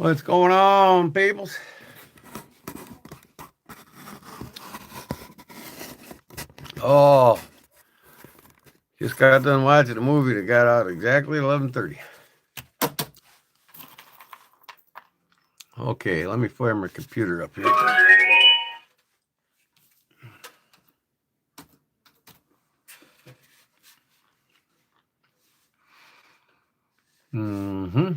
What's going on, peoples? Oh, just got done watching a movie that got out exactly 11:30. Okay, let me fire my computer up here. Mm-hmm.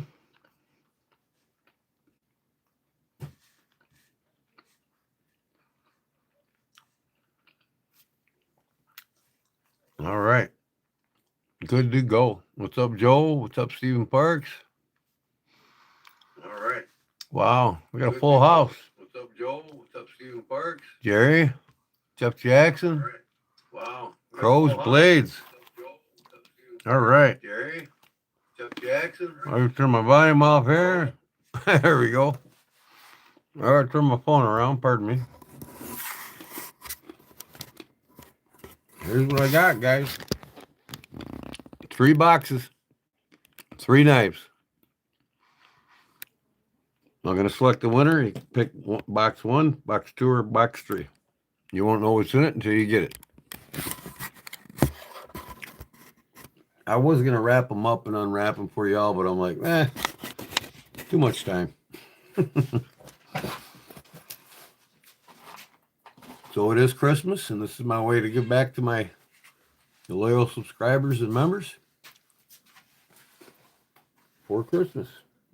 All right. Good to go. What's up, Joel? What's up, Stephen Parks? All right. Wow, we got a full house. What's up, Joel? What's up, Stephen Parks? Jerry? Jeff Jackson? All right. Wow. Crows Blades. All right. Jerry? Jeff Jackson? I'll turn my volume off here. There we go. All right, turn my phone around. Pardon me. Here's what I got, guys. 3 boxes. 3 knives. I'm going to select the winner. You pick box 1, box 2, or box 3. You won't know what's in it until you get it. I was going to wrap them up and unwrap them for y'all, but I'm like, too much time. So it is Christmas, and this is my way to give back to my loyal subscribers and members for Christmas.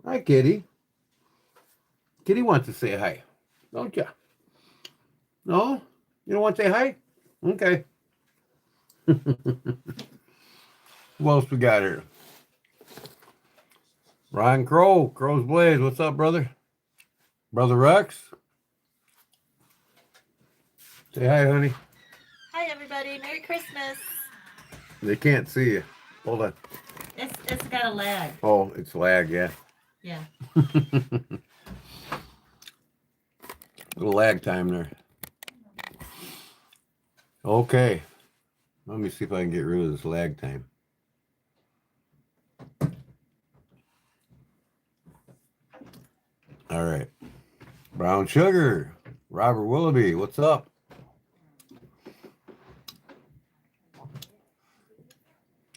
Hi, Kitty. Kitty wants to say hi, don't you? No? You don't want to say hi? Okay. Who else we got here? Ryan Crow, Crow's Blades. What's up, brother? Brother Rex? Say hi, honey. Hi, everybody. Merry Christmas. They can't see you. Hold on. It's got a lag. Oh, it's lag, yeah. Yeah. Little lag time there. Okay. Let me see if I can get rid of this lag time. All right. Brown Sugar. Robert Willoughby, what's up?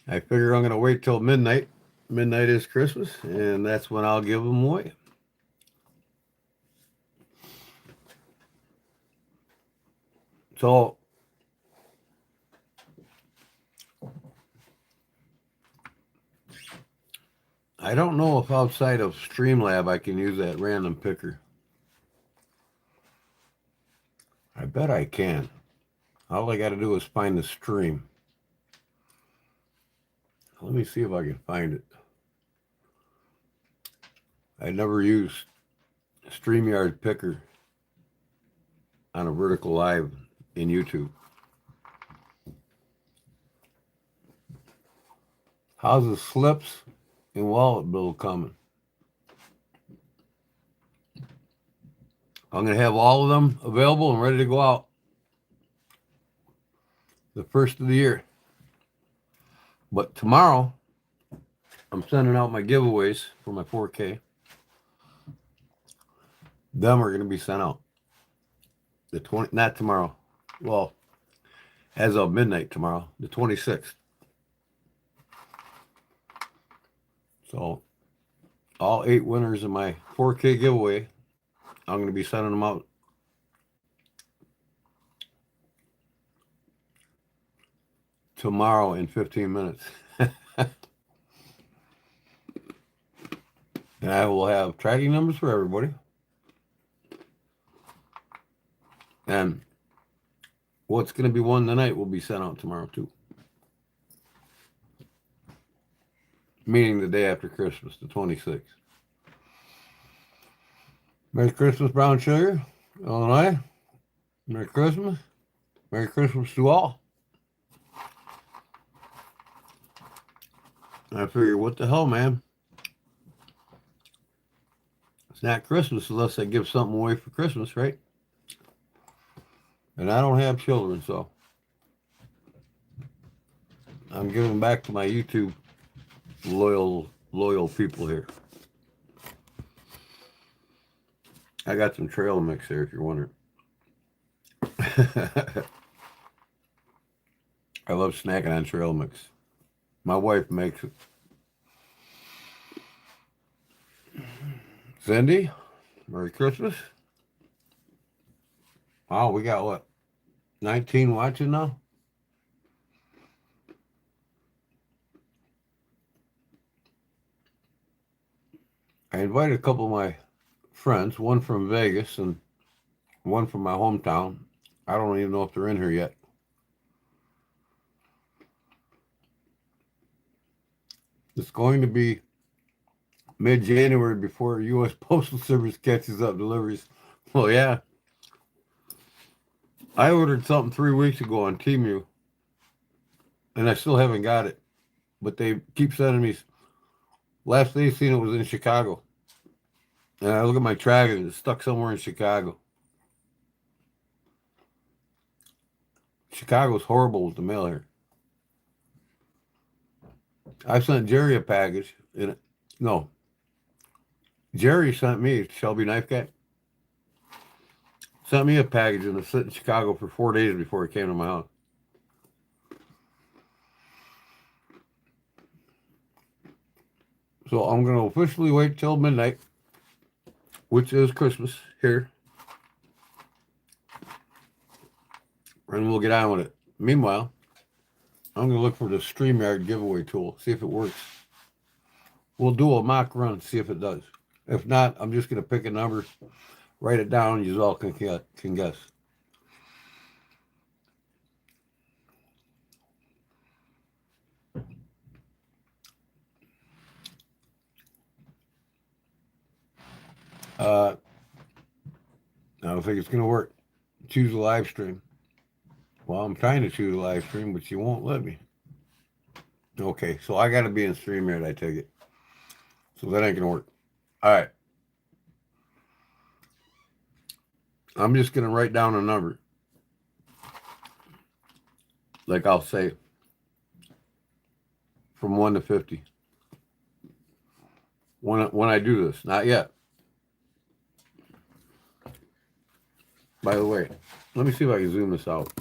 I figure I'm going to wait till midnight. Midnight is Christmas, and that's when I'll give them away. So, I don't know if outside of Streamlab I can use that random picker. I bet I can. All I got to do is find the stream. Let me see if I can find it. I never used StreamYard picker on a vertical live in YouTube. How's the slips and wallet bill coming? I'm going to have all of them available and ready to go out the first of the year. But tomorrow, I'm sending out my giveaways for my 4K. Them are going to be sent out. Not tomorrow. Well, as of midnight tomorrow, the 26th. So, all 8 winners of my 4K giveaway, I'm going to be sending them out tomorrow in 15 minutes. And I will have tracking numbers for everybody. And what's going to be won tonight will be sent out tomorrow too. Meaning the day after Christmas, the 26th. Merry Christmas, Brown Sugar, Illinois. Merry Christmas. Merry Christmas to all. I figure, what the hell, man? It's not Christmas unless I give something away for Christmas, right? And I don't have children, so I'm giving back to my YouTube loyal people here. I got some trail mix there if you're wondering. I love snacking on trail mix. My wife makes it. Cindy, Merry Christmas. Wow, we got what? 19 watching now? I invited a couple of my friends, one from Vegas and one from my hometown. I don't even know if they're in here yet. It's going to be mid-January before U.S. Postal Service catches up deliveries. Well, yeah. I ordered something 3 weeks ago on Temu, and I still haven't got it. But they keep sending me. Last they seen it was in Chicago. And I look at my tracking, it's stuck somewhere in Chicago. Chicago's horrible with the mail here. I sent Jerry a package. No. Jerry sent me, Shelby Knife Guy, sent me a package and it sat in Chicago for 4 days before it came to my house. So I'm going to officially wait till midnight, which is Christmas here. And we'll get on with it. Meanwhile, I'm going to look for the StreamYard giveaway tool, see if it works. We'll do a mock run, see if it does. If not, I'm just going to pick a number, write it down, you all can guess. I don't think it's going to work. Choose a live stream. Well, I'm trying to choose a live stream, but you won't let me. Okay, so I got to be in StreamYard, I take it. So that ain't going to work. All right. I'm just going to write down a number. Like I'll say, from 1 to 50. When I do this, not yet. By the way, let me see if I can zoom this out.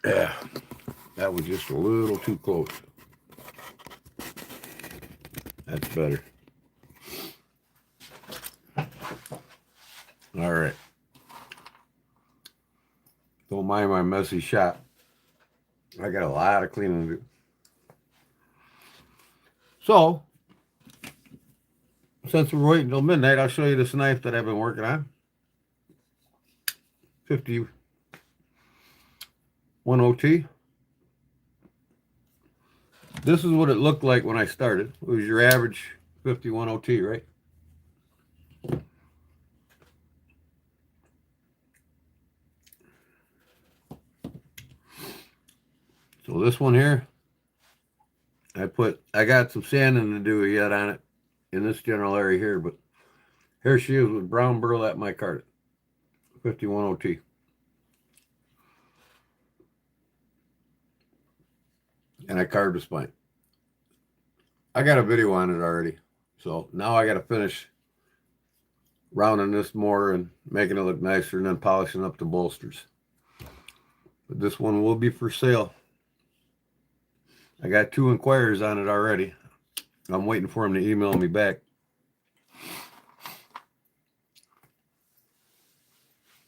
Yeah, that was just a little too close. That's better. All right. Don't mind my messy shop. I got a lot of cleaning to do. So, since we're waiting until midnight, I'll show you this knife that I've been working on. 51 OT. This is what it looked like when I started. It was your average 51 OT, right? So this one here, I got some sanding to do yet on it in this general area here, but here she is with brown burlap micarta, 51 OT. And I carved the spine. I got a video on it already. So now I got to finish rounding this more and making it look nicer and then polishing up the bolsters. But this one will be for sale. I got 2 inquiries on it already. I'm waiting for them to email me back.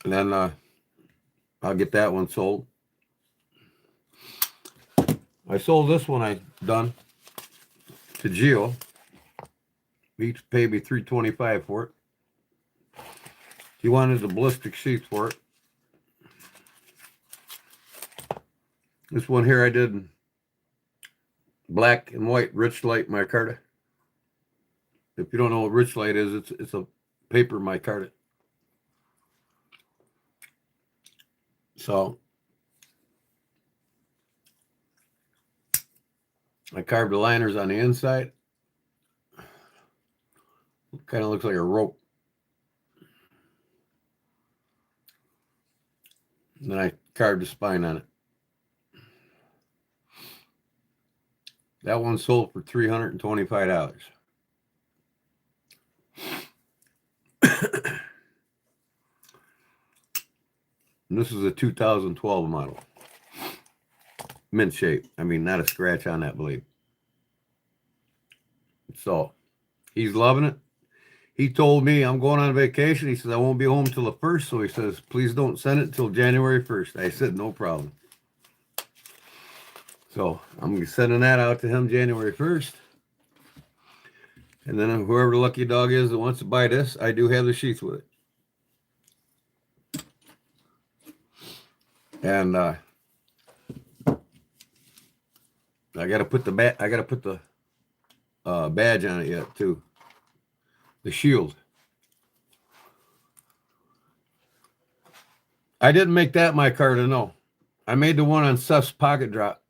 And then I'll get that one sold. I sold this one I done to Gio. He paid me $325 for it. He wanted the ballistic sheath for it. This one here I did in black and white rich light micarta. If you don't know what rich light is, it's a paper micarta. So I carved the liners on the inside. Kind of looks like a rope. And then I carved the spine on it. That one sold for $325. And this is a 2012 model. Mint shape. I mean, not a scratch on that blade. So, he's loving it. He told me, I'm going on vacation. He says, I won't be home till the 1st. So he says, please don't send it till January 1st. I said, no problem. So I'm going to be sending that out to him January 1st. And then whoever the lucky dog is that wants to buy this, I do have the sheaths with it. And I got to put the badge on it yet too. The shield. I didn't make that my Carta, no. I made the one on Seth's pocket drop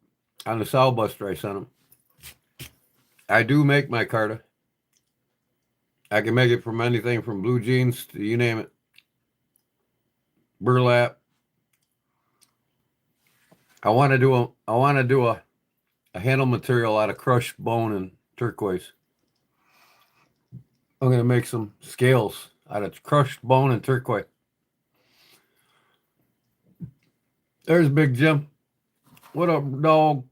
on the Sow Buster I sent him. I do make my Carta. I can make it from anything from blue jeans to you name it. Burlap. I want to do a handle material out of crushed bone and turquoise. I'm going to make some scales out of crushed bone and turquoise. There's Big Jim. What up, dog?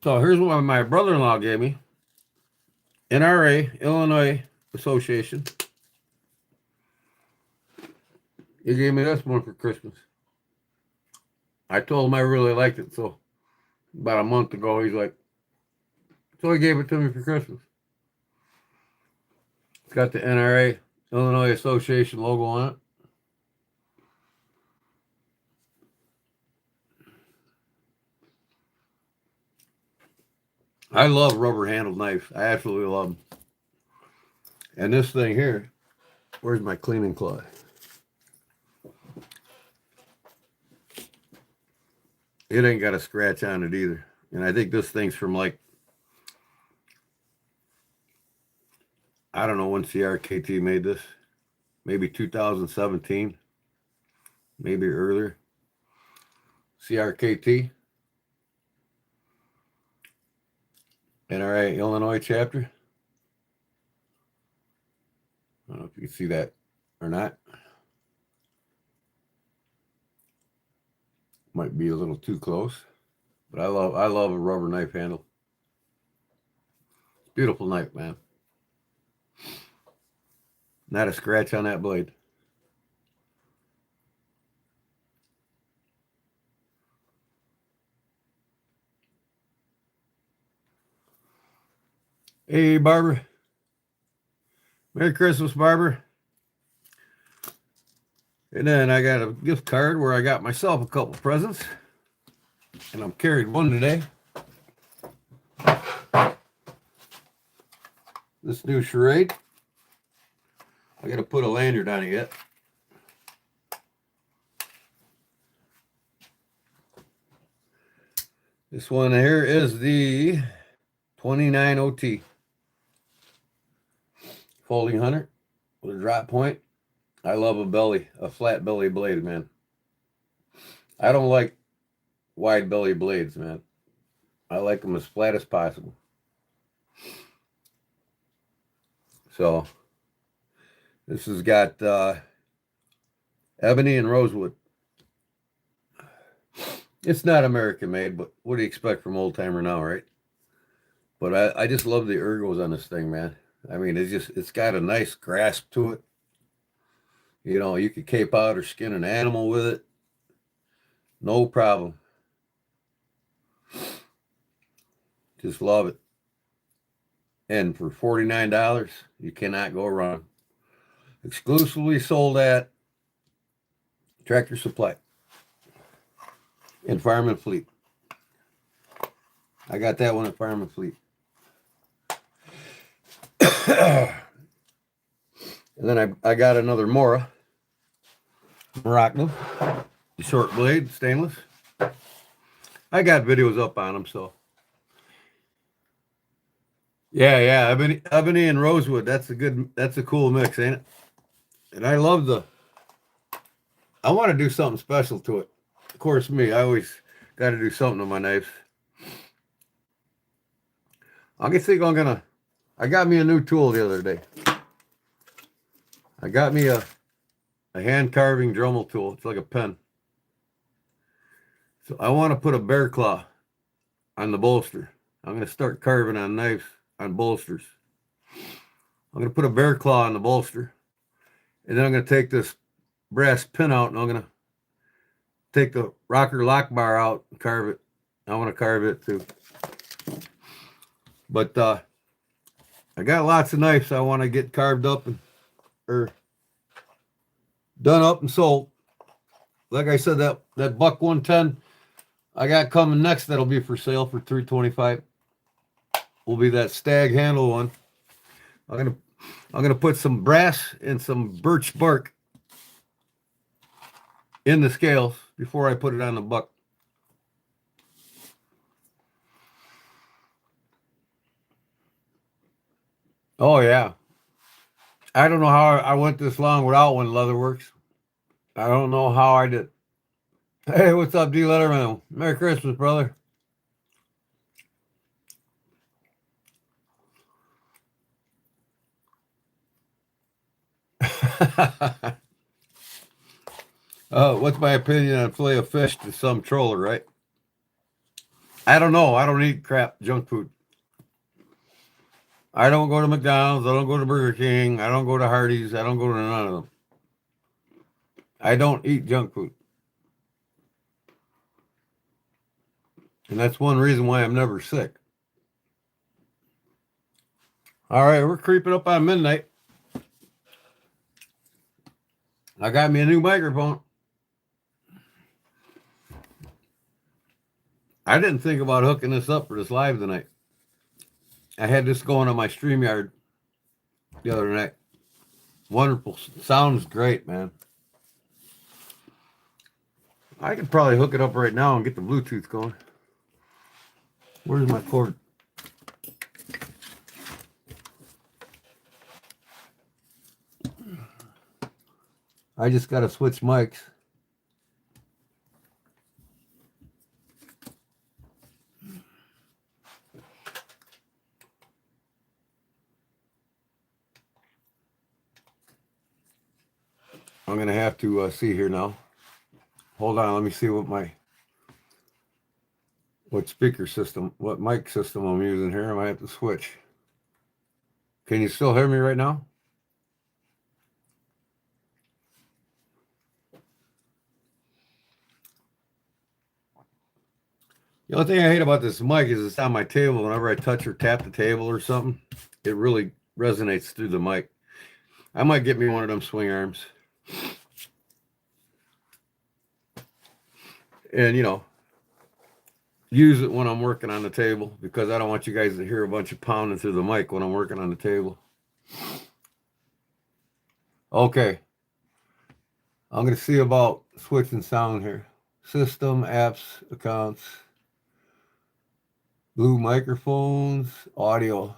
So here's what my brother-in-law gave me. NRA, Illinois Association. He gave me this one for Christmas. I told him I really liked it, so about a month ago, he's like, so he gave it to me for Christmas. It's got the NRA, Illinois Association logo on it. I love rubber-handled knives. I absolutely love them. And this thing here, where's my cleaning cloth? It ain't got a scratch on it either. And I think this thing's from like, I don't know when CRKT made this. Maybe 2017. Maybe earlier. CRKT. NRA Illinois chapter. I don't know if you can see that or not. Might be a little too close, but I love a rubber knife handle. Beautiful knife, man. Not a scratch on that blade. Hey, Barbara. Merry Christmas, Barbara. And then I got a gift card where I got myself a couple presents. And I'm carried one today. This new charade. I got to put a lanyard on it yet. This one here is the 29 OT. Folding hunter with a drop point. I love a flat belly blade, man. I don't like wide belly blades, man. I like them as flat as possible. So this has got ebony and rosewood. It's not American made, but what do you expect from old timer now, right? But I just love the ergos on this thing, man. I mean, it's got a nice grasp to it. You know, you could cape out or skin an animal with it. No problem. Just love it. And for $49, you cannot go wrong. Exclusively sold at Tractor Supply and Farm and Fleet. I got that one at Farm and Fleet. And then I got another Morocco, the short blade, stainless. I got videos up on them, so. Yeah, ebony and rosewood. That's a cool mix, ain't it? And I love I want to do something special to it. Of course, me, I always Got to do something to my knives. I think I'm gonna. I got me a new tool the other day. I got me a hand carving Dremel tool. It's like a pen. So I want to put a bear claw on the bolster. I'm going to start carving on knives, on bolsters. I'm going to put a bear claw on the bolster. And then I'm going to take this brass pin out and I'm going to take the rocker lock bar out and carve it. I want to carve it too. But I got lots of knives I want to get carved up or done up and sold. Like I said, that buck 110 I got coming next that'll be for sale for $325. Will be that stag handle one. I'm gonna put some brass and some birch bark in the scales before I put it on the buck. Oh yeah. I don't know how I went this long without one, Leatherworks. I don't know how I did. Hey, what's up, D. Letterman? Merry Christmas, brother. What's my opinion on fillet of fish to some troller, right? I don't know. I don't eat crap, junk food. I don't go to McDonald's. I don't go to Burger King. I don't go to Hardee's. I don't go to none of them. I don't eat junk food. And that's one reason why I'm never sick. All right, we're creeping up on midnight. I got me a new microphone. I didn't think about hooking this up for this live tonight. I had this going on my StreamYard the other night. Wonderful. Sounds great, man. I could probably hook it up right now and get the Bluetooth going. Where's my cord? I just got to switch mics. I'm going to have to see here now. Hold on, let me see what speaker system, what mic system I'm using here. I might have to switch. Can you still hear me right now? The only thing I hate about this mic is it's on my table. Whenever I touch or tap the table or something, it really resonates through the mic. I might get me one of them swing arms. And, use it when I'm working on the table because I don't want you guys to hear a bunch of pounding through the mic when I'm working on the table. Okay. I'm going to see about switching sound here. System, apps, accounts, blue microphones, audio.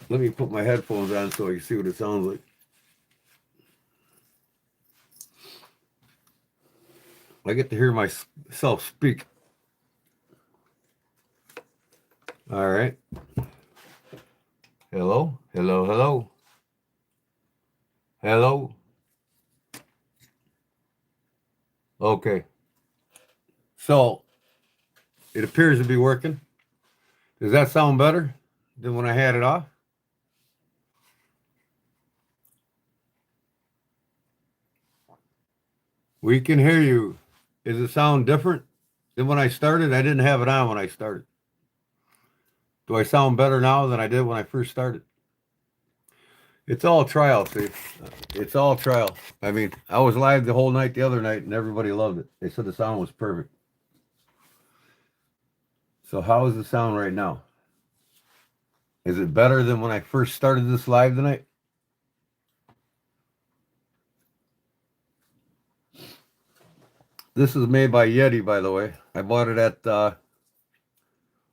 Let me put my headphones on so I can see what it sounds like. I get to hear myself speak. All right. Hello, hello, hello. Hello. Okay. So it appears to be working. Does that sound better than when I had it off? We can hear you. Does it sound different than when I started? I didn't have it on when I started. Do I sound better now than I did when I first started? It's all trial, see? It's all trial. I mean, I was live the whole night the other night, and everybody loved it. They said the sound was perfect. So how is the sound right now? Is it better than when I first started this live tonight? This is made by Yeti, by the way. I bought it at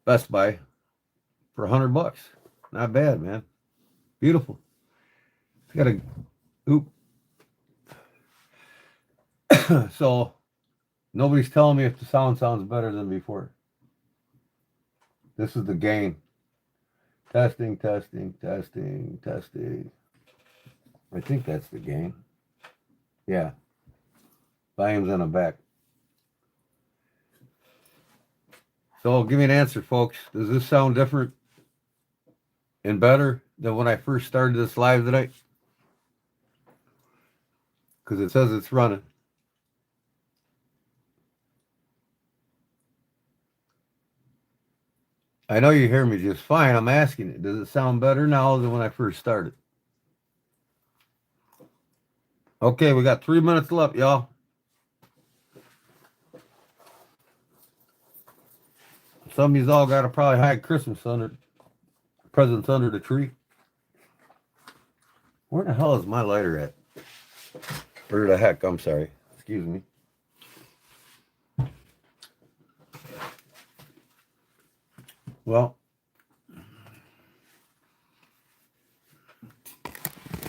Best Buy for $100. Not bad, man. Beautiful. It's got a oop. So nobody's telling me if the sound sounds better than before. This is the gain. Testing, testing, testing, testing. I think that's the gain. Yeah. Volume's on the back. So give me an answer, folks. Does this sound different and better than when I first started this live today? Because it says it's running. I know you hear me just fine. I'm asking it. Does it sound better now than when I first started? Okay, we got 3 minutes left, y'all. Some of you's all got to probably hide Christmas presents under the tree. Where the hell is my lighter at? Where the heck? I'm sorry. Excuse me. Well,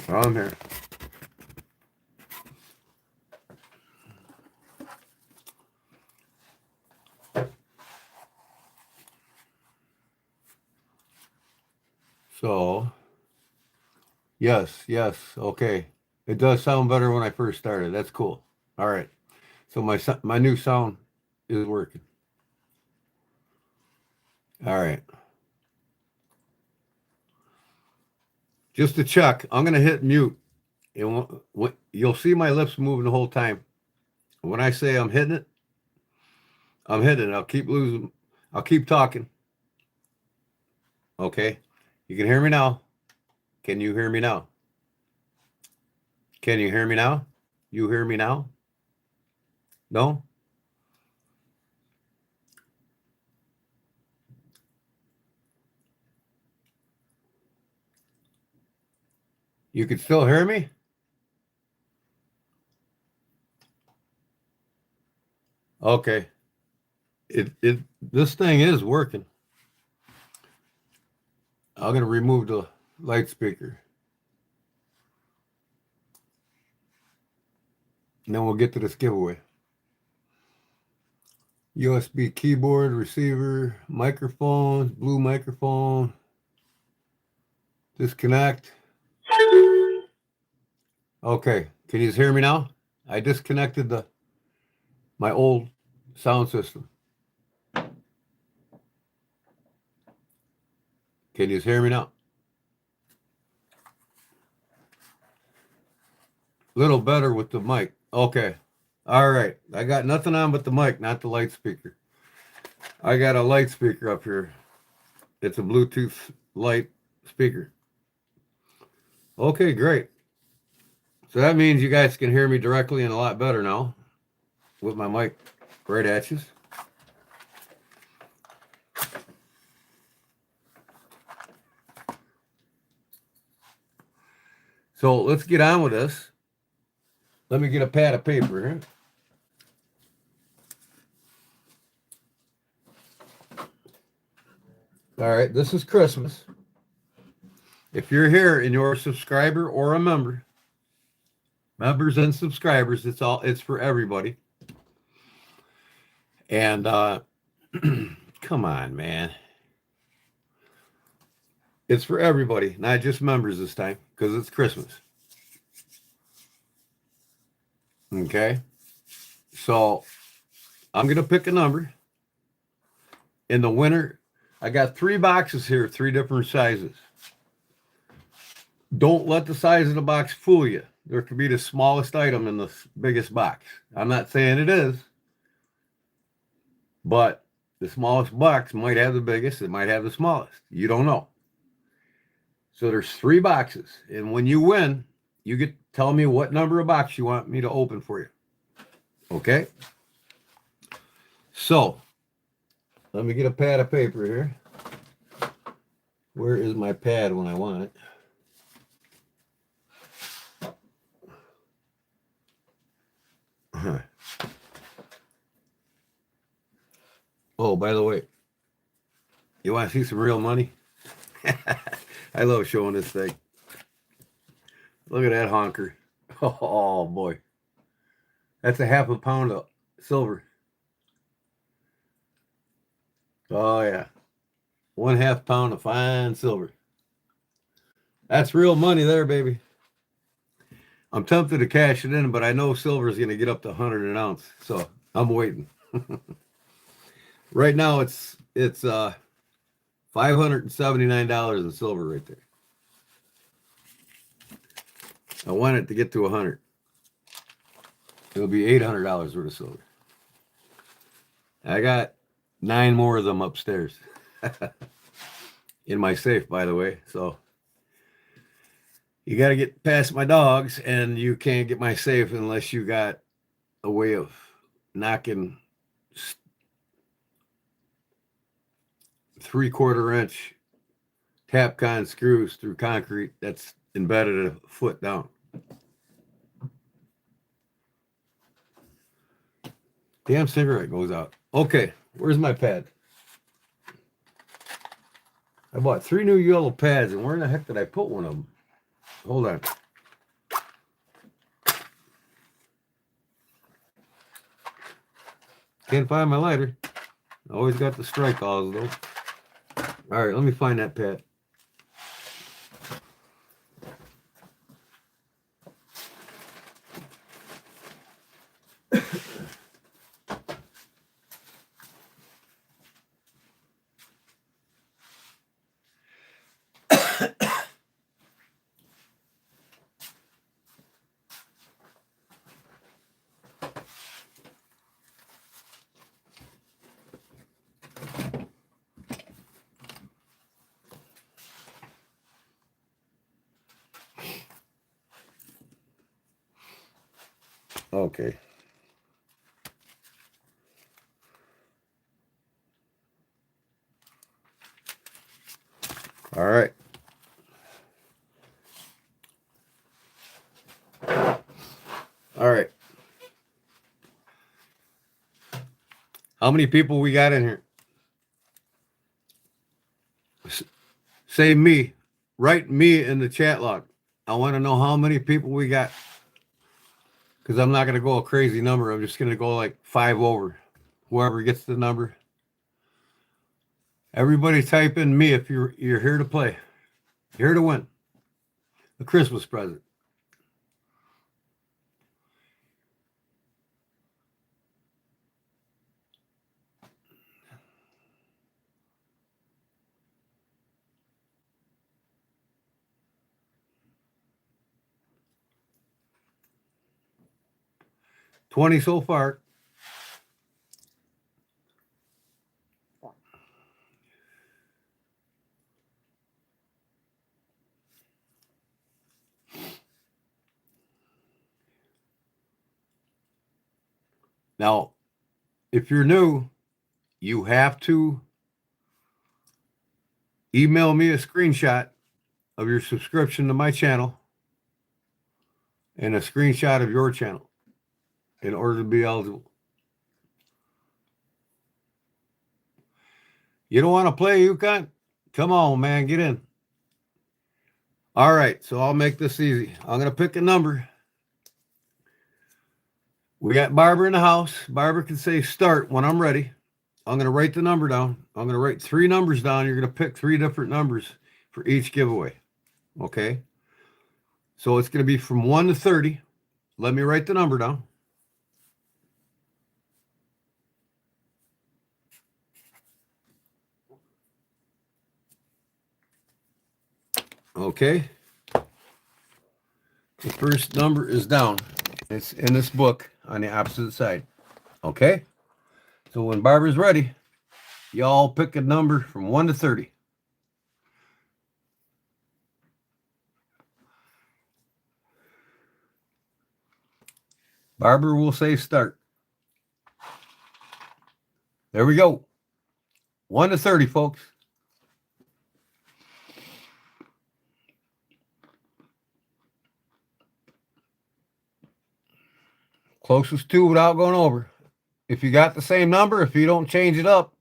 I'm here. So, yes, okay. It does sound better when I first started. That's cool. All right. So my new sound is working. All right. Just to check, I'm going to hit mute. And you'll see my lips moving the whole time. When I say I'm hitting it, I'm hitting it. I'll keep talking. Okay. You can hear me now. Can you hear me now? Can you hear me now? You hear me now? No? You can still hear me? Okay. This thing is working. I'm going to remove the light speaker. And then we'll get to this giveaway. USB keyboard, receiver, microphone, blue microphone. Disconnect. Okay. Can you hear me now? I disconnected my old sound system. Can you hear me now? Little better with the mic. Okay. All right. I got nothing on but the mic, not the light speaker. I got a light speaker up here. It's a Bluetooth light speaker. Okay, great. So that means you guys can hear me directly and a lot better now with my mic right at you. So let's get on with this. Let me get a pad of paper here. All right, this is Christmas. If you're here and you're a subscriber or a member, members and subscribers, it's for everybody. And come on, man. It's for everybody, not just members this time, because it's Christmas. Okay? So I'm going to pick a number. In the winner, I got 3 boxes here, 3 different sizes. Don't let the size of the box fool you. There could be the smallest item in the biggest box. I'm not saying it is, but the smallest box might have the biggest. It might have the smallest. You don't know. So there's 3 boxes. And when you win, you get to tell me what number of box you want me to open for you. Okay? So, let me get a pad of paper here. Where is my pad when I want it? Oh, by the way, you want to see some real money? I love showing this thing. Look at that honker. Oh, boy. That's a half a pound of silver. Oh, yeah. 1/2 pound of fine silver. That's real money there, baby. I'm tempted to cash it in, but I know silver is going to get up to 100 an ounce, so I'm waiting. Right now, it's $579 in silver right there. I want it to get to 100. It'll be $800 worth of silver. I got 9 more of them upstairs in my safe, by the way. So you got to get past my dogs, and you can't get my safe unless you got a way of knocking 3/4 inch Tapcon screws through concrete that's embedded a foot down. Damn cigarette goes out. Okay, where's my pad? I bought 3 new yellow pads, and where in the heck did I put one of them? Hold on. Can't find my lighter. Always got the strike odds, though. All right, let me find that pad. Okay. All right. All right. How many people we got in here? Say me. Write me in the chat log. I want to know how many people we got. Because I'm not going to go a crazy number. I'm just going to go like 5 over. Whoever gets the number. Everybody type in me if you're here to play. Here to win. A Christmas present. $20 so far. Now, if you're new, you have to email me a screenshot of your subscription to my channel and a screenshot of your channel in order to be eligible. You don't want to play, Yukon? Come on, man, get in. All right, so I'll make this easy. I'm going to pick a number. We got Barbara in the house. Barbara can say start when I'm ready. I'm going to write the number down. I'm going to write 3 numbers down. You're going to pick 3 different numbers for each giveaway. Okay? So it's going to be from 1 to 30. Let me write the number down. Okay. The first number is down. It's in this book on the opposite side. Okay? So when Barbara's ready, y'all pick a number from 1 to 30. Barbara will say start. There we go. 1 to 30, folks. Closest to without going over. If you got the same number, if you don't change it up,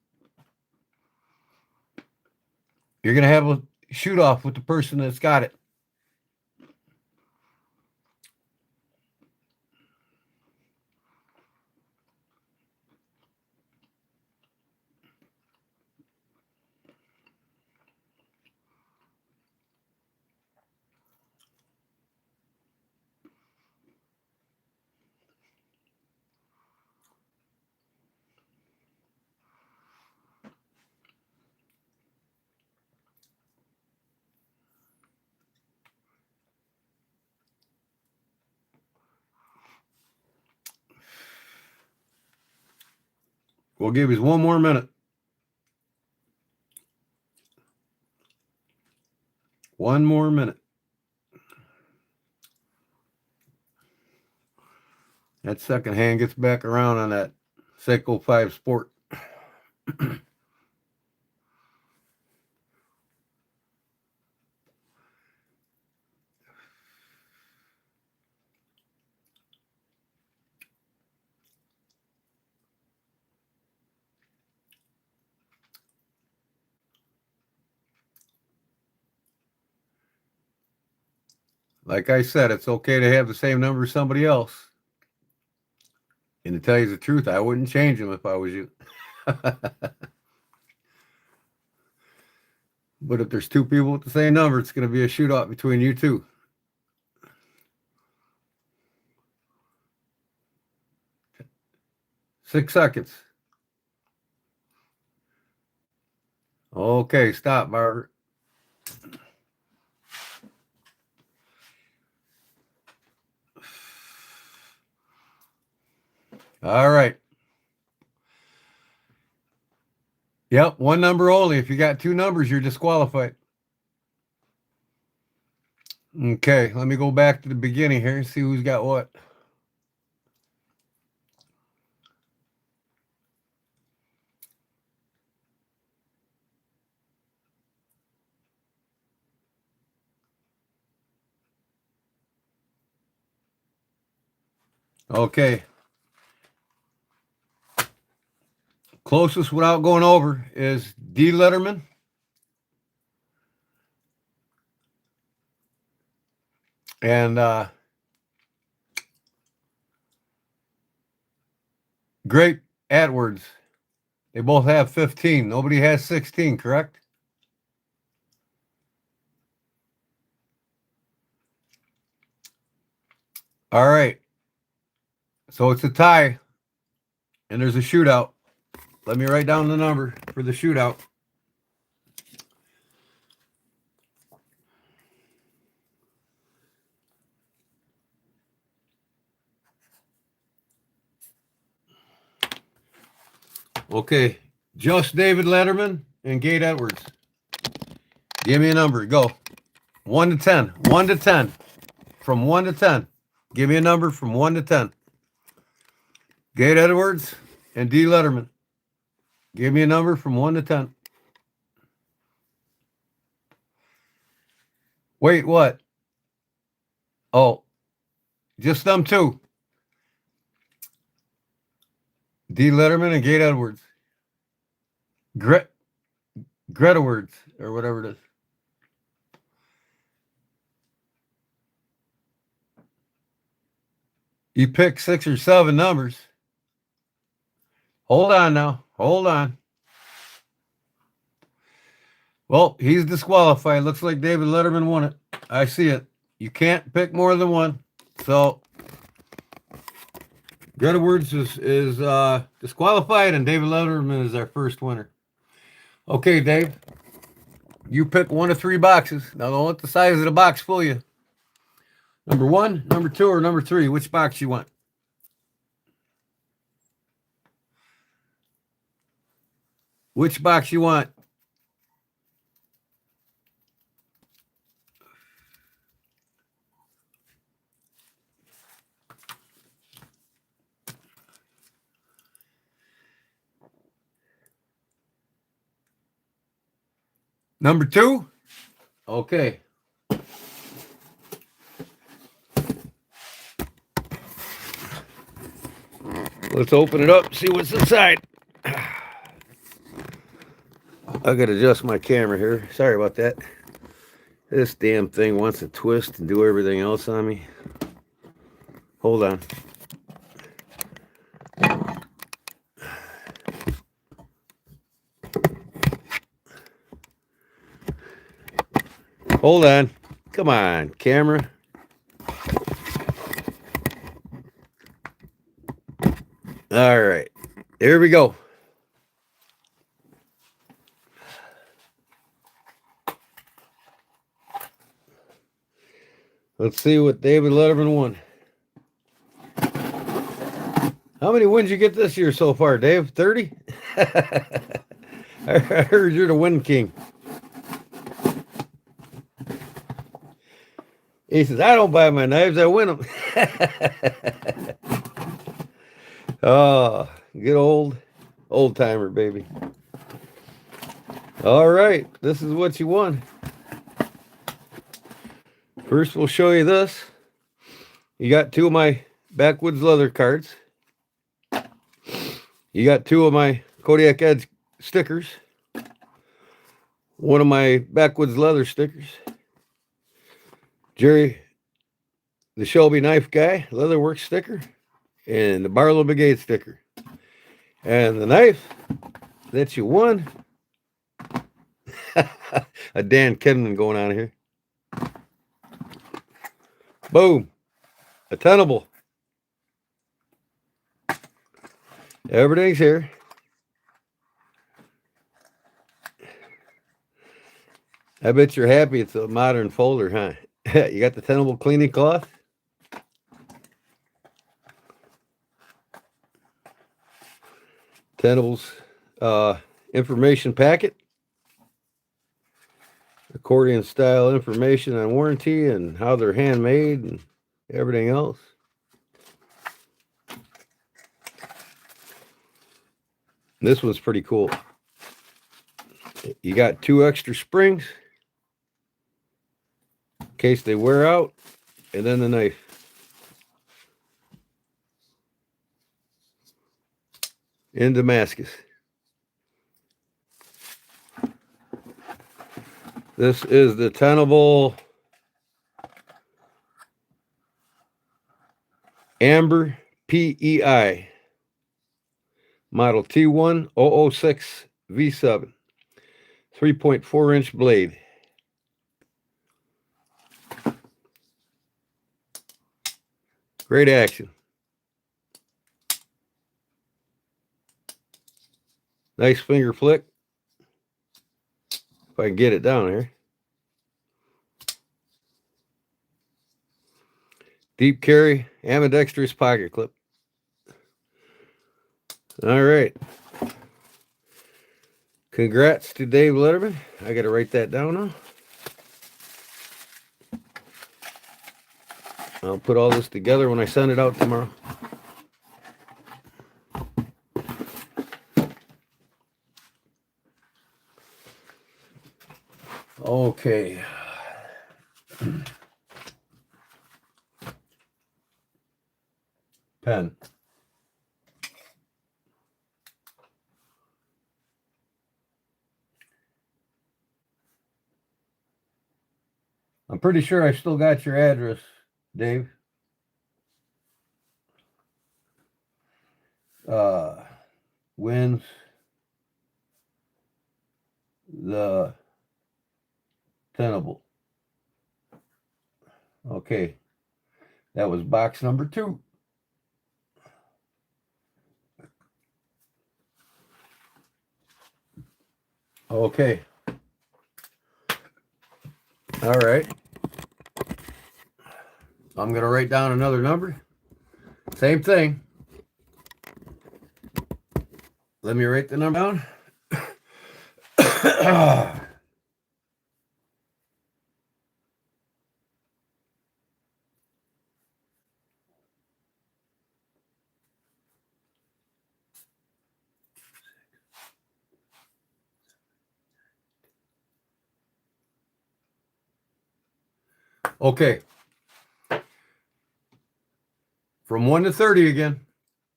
you're going to have a shoot off with the person that's got it. We'll give you 1 more minute. 1 more minute. That second hand gets back around on that Seiko 5 Sport. Like I said, it's okay to have the same number as somebody else. And to tell you the truth, I wouldn't change them if I was you. But if there's 2 people with the same number, it's going to be a shootout between you 2. Six seconds. Okay, stop, Margaret. All right. Yep, 1 number only. If you got 2 numbers, you're disqualified. Okay, let me go back to the beginning here and see who's got what. Okay. Closest without going over is D. Letterman. And Great Edwards. They both have 15. Nobody has 16, correct? All right. So it's a tie. And there's a shootout. Let me write down the number for the shootout. Okay. Just David Letterman and Gate Edwards. Give me a number. Go. 1 to 10. 1 to 10. From 1 to 10. Give me a number from 1 to 10. Gate Edwards and D. Letterman. Give me a number from 1 to 10. Wait, what? Oh, just them 2. D. Letterman and Gate Edwards. Greta Words, or whatever it is. You pick 6 or 7 numbers. Hold on now. Hold on. Well, he's disqualified. Looks like David Letterman won it. I see it. You can't pick more than 1. So Greta Words is disqualified, and David Letterman is our first winner. Okay, Dave. You pick 1 of 3 boxes. Now don't let the size of the box fool you. Number 1, number 2, or number 3. Which box you want? Which box you want? Number 2? Okay. Let's open it up, see what's inside. I gotta adjust my camera here. Sorry about that. This damn thing wants to twist and do everything else on me. Hold on. Hold on. Come on, camera. All right. Here we go. Let's see what David Letterman won. How many wins you get this year so far, Dave? 30? I heard you're the win king. He says, I don't buy my knives, I win them. Oh, good old timer, baby. All right, this is what you won. First, we'll show you this. You got 2 of my Backwoods leather cards. You got 2 of my Kodiak Edge stickers. 1 of my Backwoods leather stickers. Jerry, the Shelby knife guy, leatherworks sticker. And the Barlow Brigade sticker. And the knife that you won. A Dan Kidman going on here. Boom. A tenable. Everything's here. I bet you're happy it's a modern folder, huh? You got the tenable cleaning cloth. Tenables information packet. Accordion style information on warranty and how they're handmade and everything else. This one's pretty cool. You got 2 extra springs in case they wear out, and then the knife. In Damascus. This is the tenable Amber PEI model T1006 V7 3.4-inch blade. Great action. Nice finger flick. If I can get it down here. Deep carry, ambidextrous pocket clip. All right. Congrats to Dave Letterman. I got to write that down now. I'll put all this together when I send it out tomorrow. Okay. Pen. I'm pretty sure I still got your address, Dave. Wins the tenable. Okay. That was box number 2. Okay. All right. I'm going to write down another number. Same thing. Let me write the number down. Okay. From 1 to 30 again.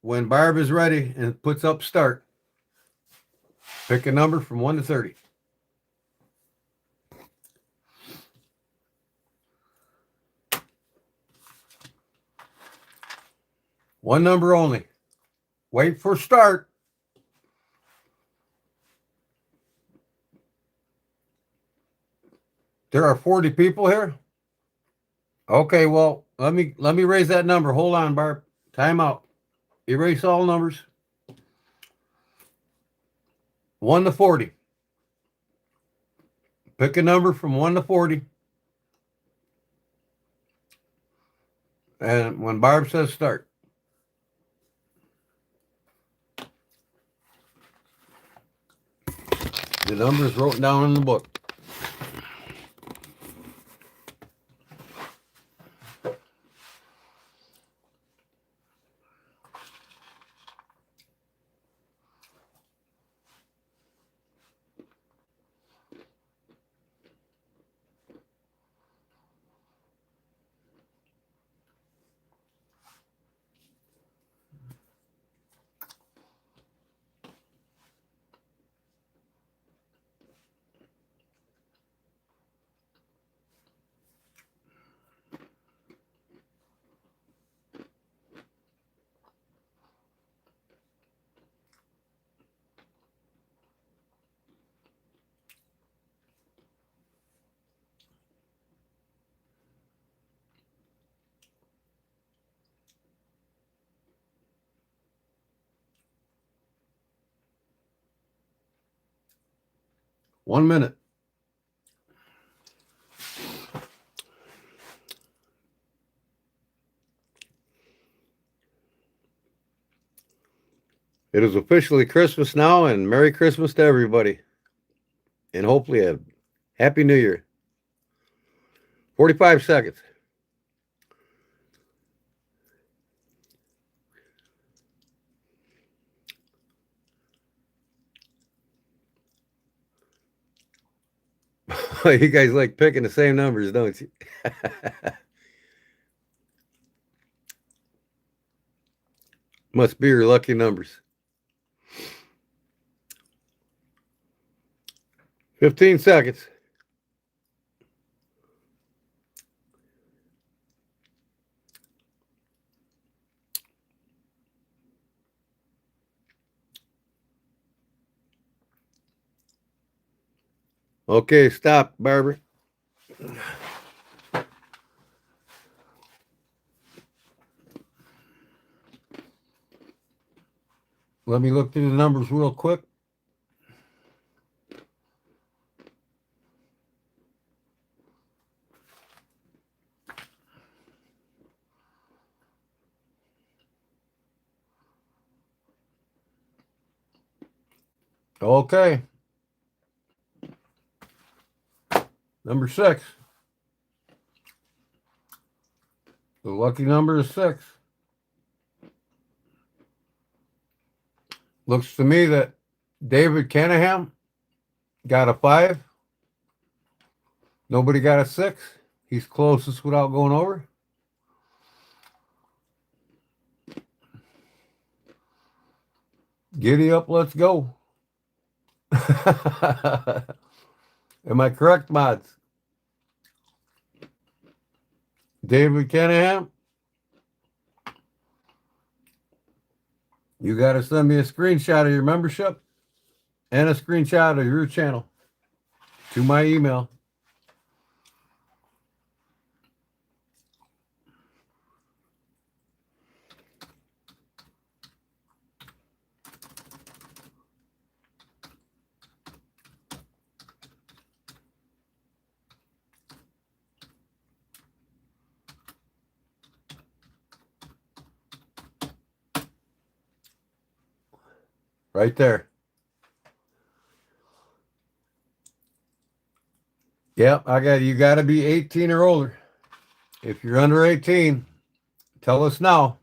When Barb is ready and puts up start, pick a number from 1 to 30. One number only. Wait for start. There are 40 people here. Okay, well, let me raise that number. Hold on, Barb. Time out. Erase all numbers. 1 to 40. Pick a number from 1 to 40. And when Barb says start. The numbers wrote down in the book. One minute. It is officially Christmas now, and Merry Christmas to everybody. And hopefully a Happy New Year. 45 seconds. You guys like picking the same numbers, don't you? Must be your lucky numbers. 15 seconds. Okay, stop, Barbara. Let me look through the numbers real quick. Okay. Number 6. The lucky number is 6. Looks to me that David Canahan got a 5. Nobody got a 6. He's closest without going over. Giddy up, let's go. Am I correct, mods? David Canahan, you got to send me a screenshot of your membership and a screenshot of your channel to my email. Right there. Yep, you got to be 18 or older. If you're under 18, tell us now.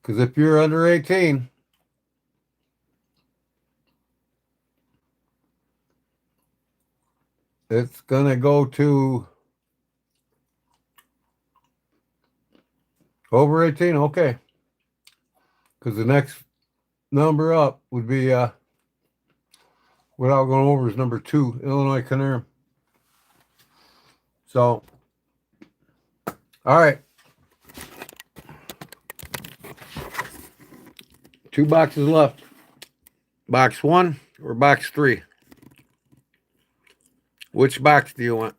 Because if you're under 18, it's going to go to over 18. Okay. Because the next number up would be, without going over, is number 2, Illinois Canary. So, all right. 2 boxes left. Box 1 or box 3? Which box do you want?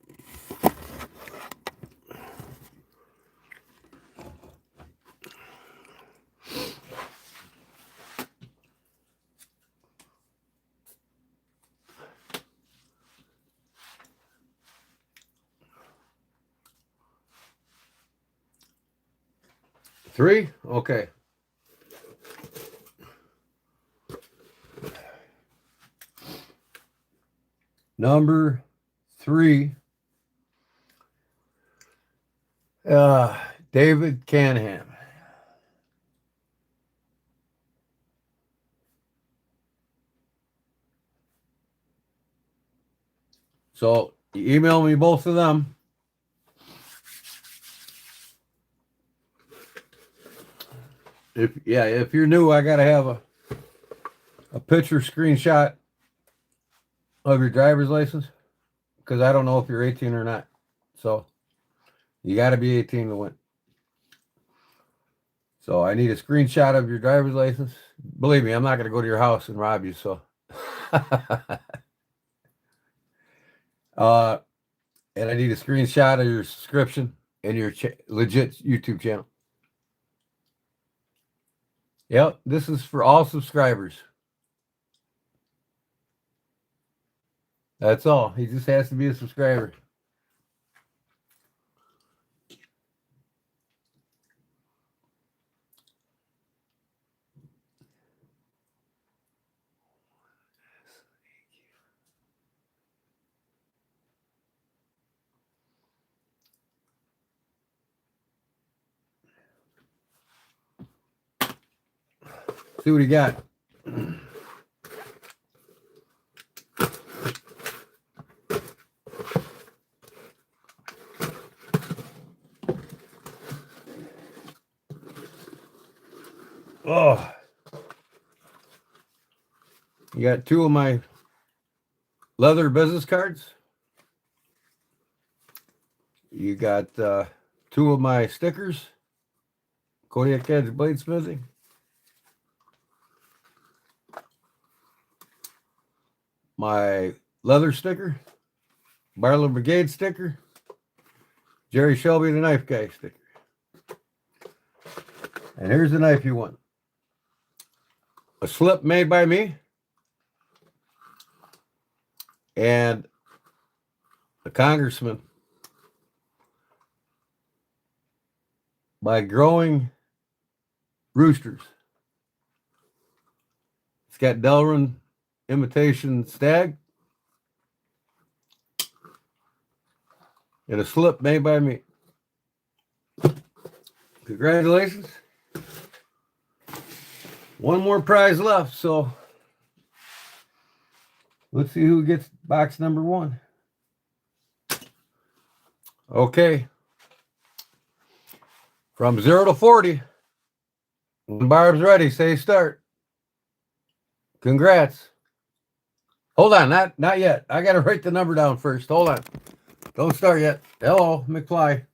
Three? Okay. Number 3, David Canham. So you email me both of them. If you're new, I gotta have a picture screenshot of your driver's license, because I don't know if you're 18 or not. So you got to be 18 to win. So I need a screenshot of your driver's license. Believe me, I'm not going to go to your house and rob you. So, and I need a screenshot of your subscription and your legit YouTube channel. Yep, this is for all subscribers. That's all. He just has to be a subscriber. See what he got. Oh, you got 2 of my leather business cards. You got 2 of my stickers. Kodiak Edge Bladesmithing. My leather sticker. Barlow Brigade sticker. Jerry Shelby the Knife Guy sticker. And here's the knife you want. A slip made by me. And a congressman by Growing Roosters. It's got Delrin imitation stag and a slip made by me. Congratulations. 1 more prize left, so let's see who gets box number 1. Okay. From 0 to 40. When Barb's ready, say start. Congrats. Hold on, not yet. I got to write the number down first. Hold on. Don't start yet. Hello, McFly.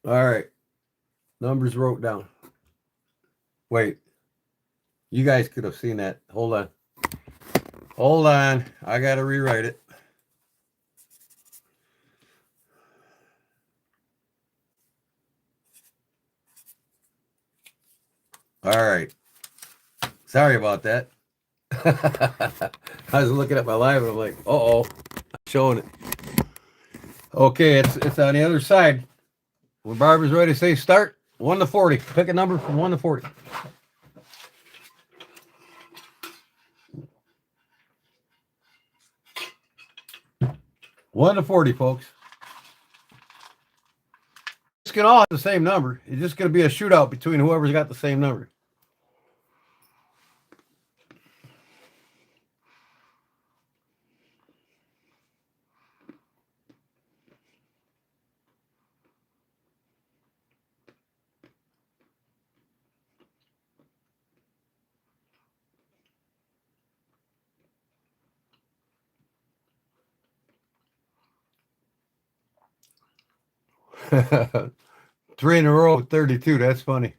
All right. Numbers wrote down. Wait. You guys could have seen that. Hold on. Hold on. I got to rewrite it. All right. Sorry about that. I was looking at my live and I'm like, uh-oh. I'm showing it. Okay, it's on the other side. When Barbara's ready to say start, 1 to 40. Pick a number from 1 to 40. One to 40, folks. It's going to all have the same number. It's just going to be a shootout between whoever's got the same number. Three in a row, 32. That's funny.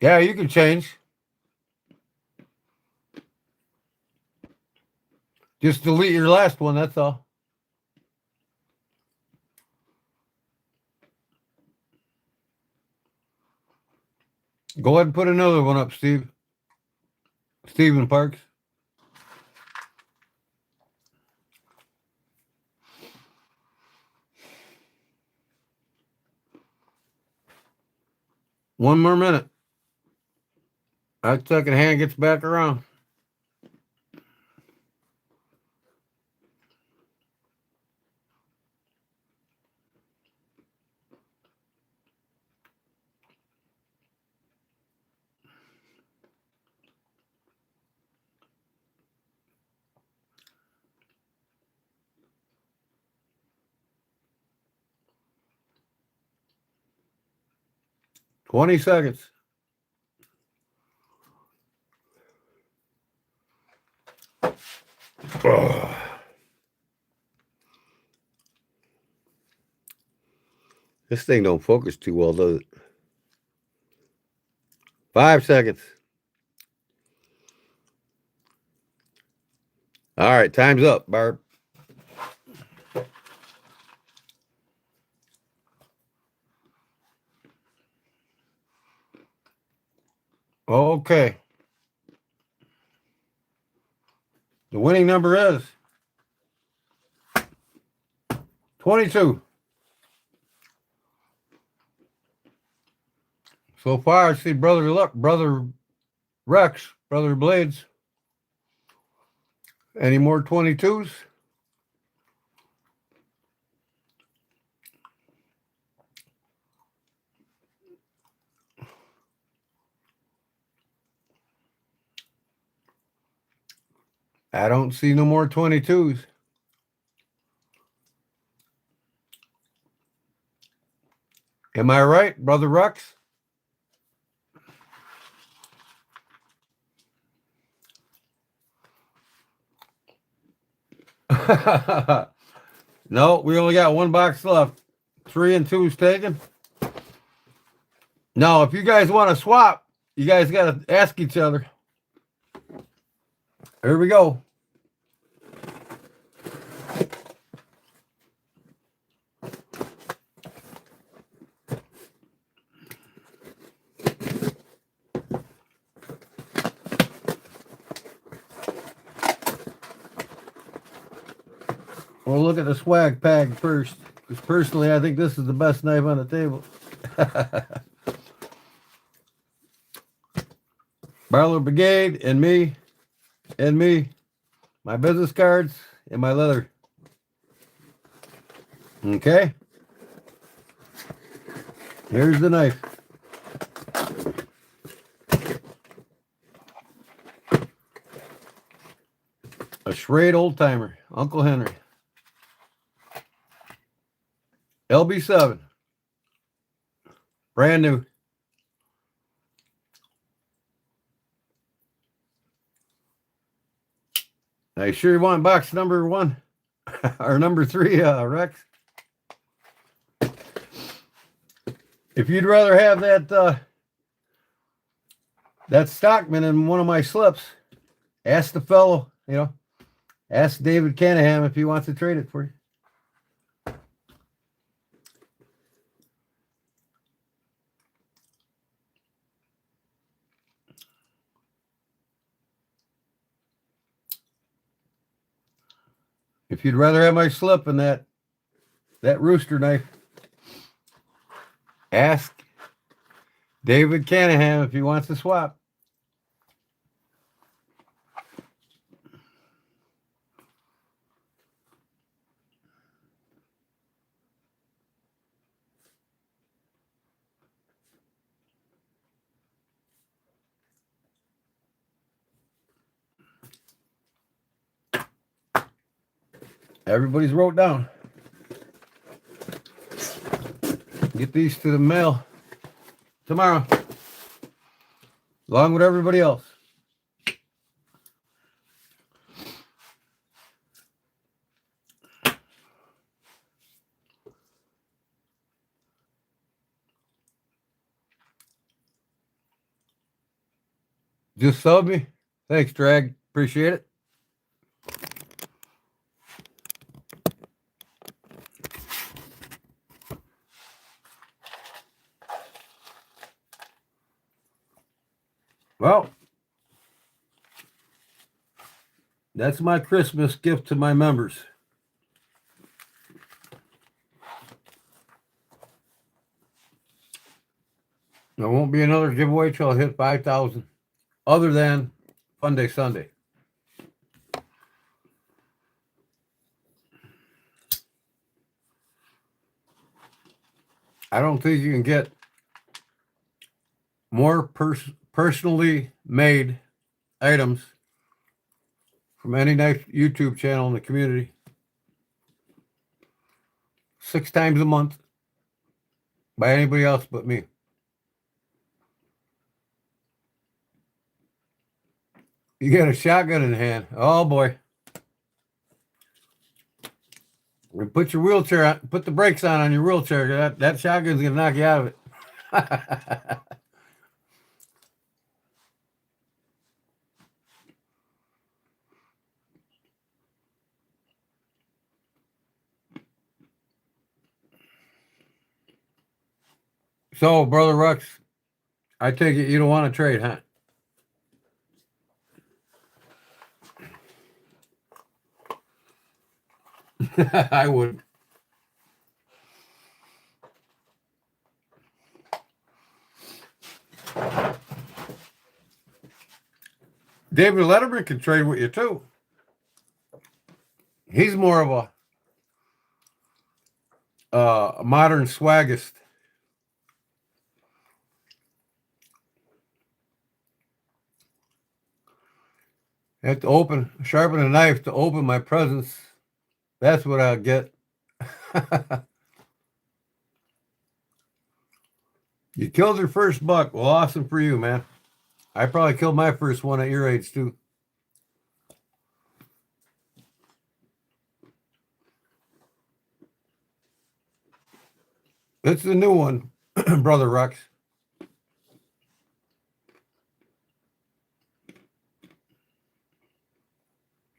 Yeah, you can change. Just delete your last one, that's all. Go ahead and put another one up, Steve. Stephen Parks. One more minute. That second hand gets back around. $20 seconds. Ugh. This thing don't focus too well, does it? 5 seconds. All right, time's up, Barb. Okay. The winning number is 22. So far, I see Brother Luck, Brother Rex, Brother Blades. Any more 22s? I don't see no more 22s. Am I right, Brother Rex? No, we only got one box left. 3 and 2's taken. Now, if you guys want to swap, you guys got to ask each other. Here we go. We'll look at the swag pack first, because personally, I think this is the best knife on the table. Barlow Brigade and me, my business cards, and my leather. Okay. Here's the knife. A Schrade old timer, Uncle Henry. LB7. Brand new. Now, you sure you want box number 1 or number 3, Rex? If you'd rather have that Stockman in one of my slips, ask the fellow, ask David Canahan if he wants to trade it for you. If you'd rather have my slip and that rooster knife, ask David Canahan if he wants to swap. Everybody's wrote down. Get these to the mail tomorrow, along with everybody else. Just subbed me. Thanks, Drag. Appreciate it. Well, that's my Christmas gift to my members. There won't be another giveaway till I hit 5,000, other than Fun Day Sunday. I don't think you can get more personally made items from any nice YouTube channel in the community. 6 times a month by anybody else but me. You got a shotgun in hand. Oh boy. Put your wheelchair on, put the brakes on your wheelchair. That shotgun's gonna knock you out of it. So, Brother Rux, I take it you don't want to trade, huh? I would. David Letterman can trade with you too. He's more of a modern swaggist. I have to sharpen a knife to open my presents. That's what I'll get. You killed your first buck. Well, awesome for you, man. I probably killed my first one at your age, too. It's the new one, Brother Rux.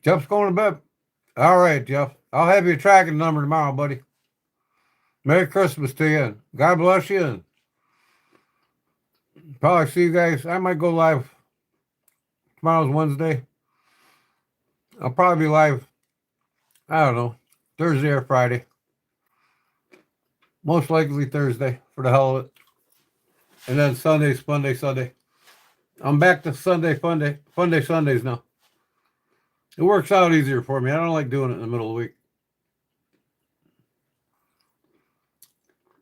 Jeff's going to bed. All right, Jeff. I'll have your tracking number tomorrow, buddy. Merry Christmas to you. God bless you. And probably see you guys. I might go live. Tomorrow's Wednesday. I'll probably be live, I don't know, Thursday or Friday. Most likely Thursday for the hell of it. And then Sunday's Fun Day Sunday. I'm back to Fun Day Sundays now. It works out easier for me. I don't like doing it in the middle of the week.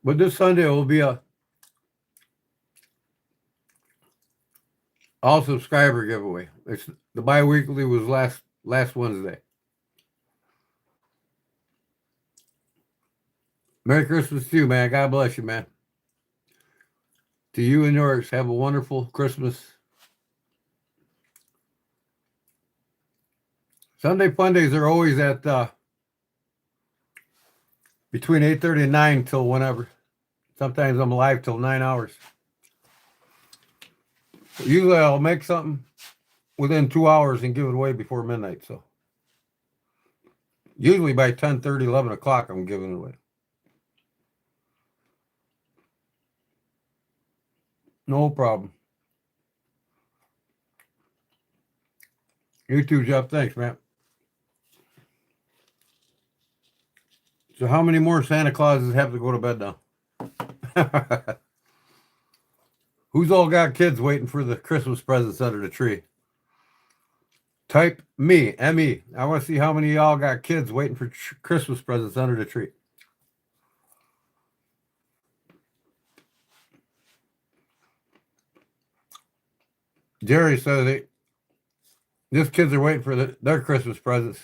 But this Sunday will be a all subscriber giveaway. It's the bi-weekly was last Wednesday. Merry Christmas to you, man. God bless you, man. To you and yours, have a wonderful Christmas. Sunday Fun Days are always at between 8:30 and 9 till whenever. Sometimes I'm live till 9 hours. Usually I'll make something within 2 hours and give it away before midnight. So usually by 10:30, 11 o'clock, I'm giving it away. No problem. You too, Jeff. Thanks, man. So how many more Santa Clauses have to go to bed now? Who's all got kids waiting for the Christmas presents under the tree? Type me, M-E. I want to see how many of y'all got kids waiting for Christmas presents under the tree. Jerry says these kids are waiting for their Christmas presents,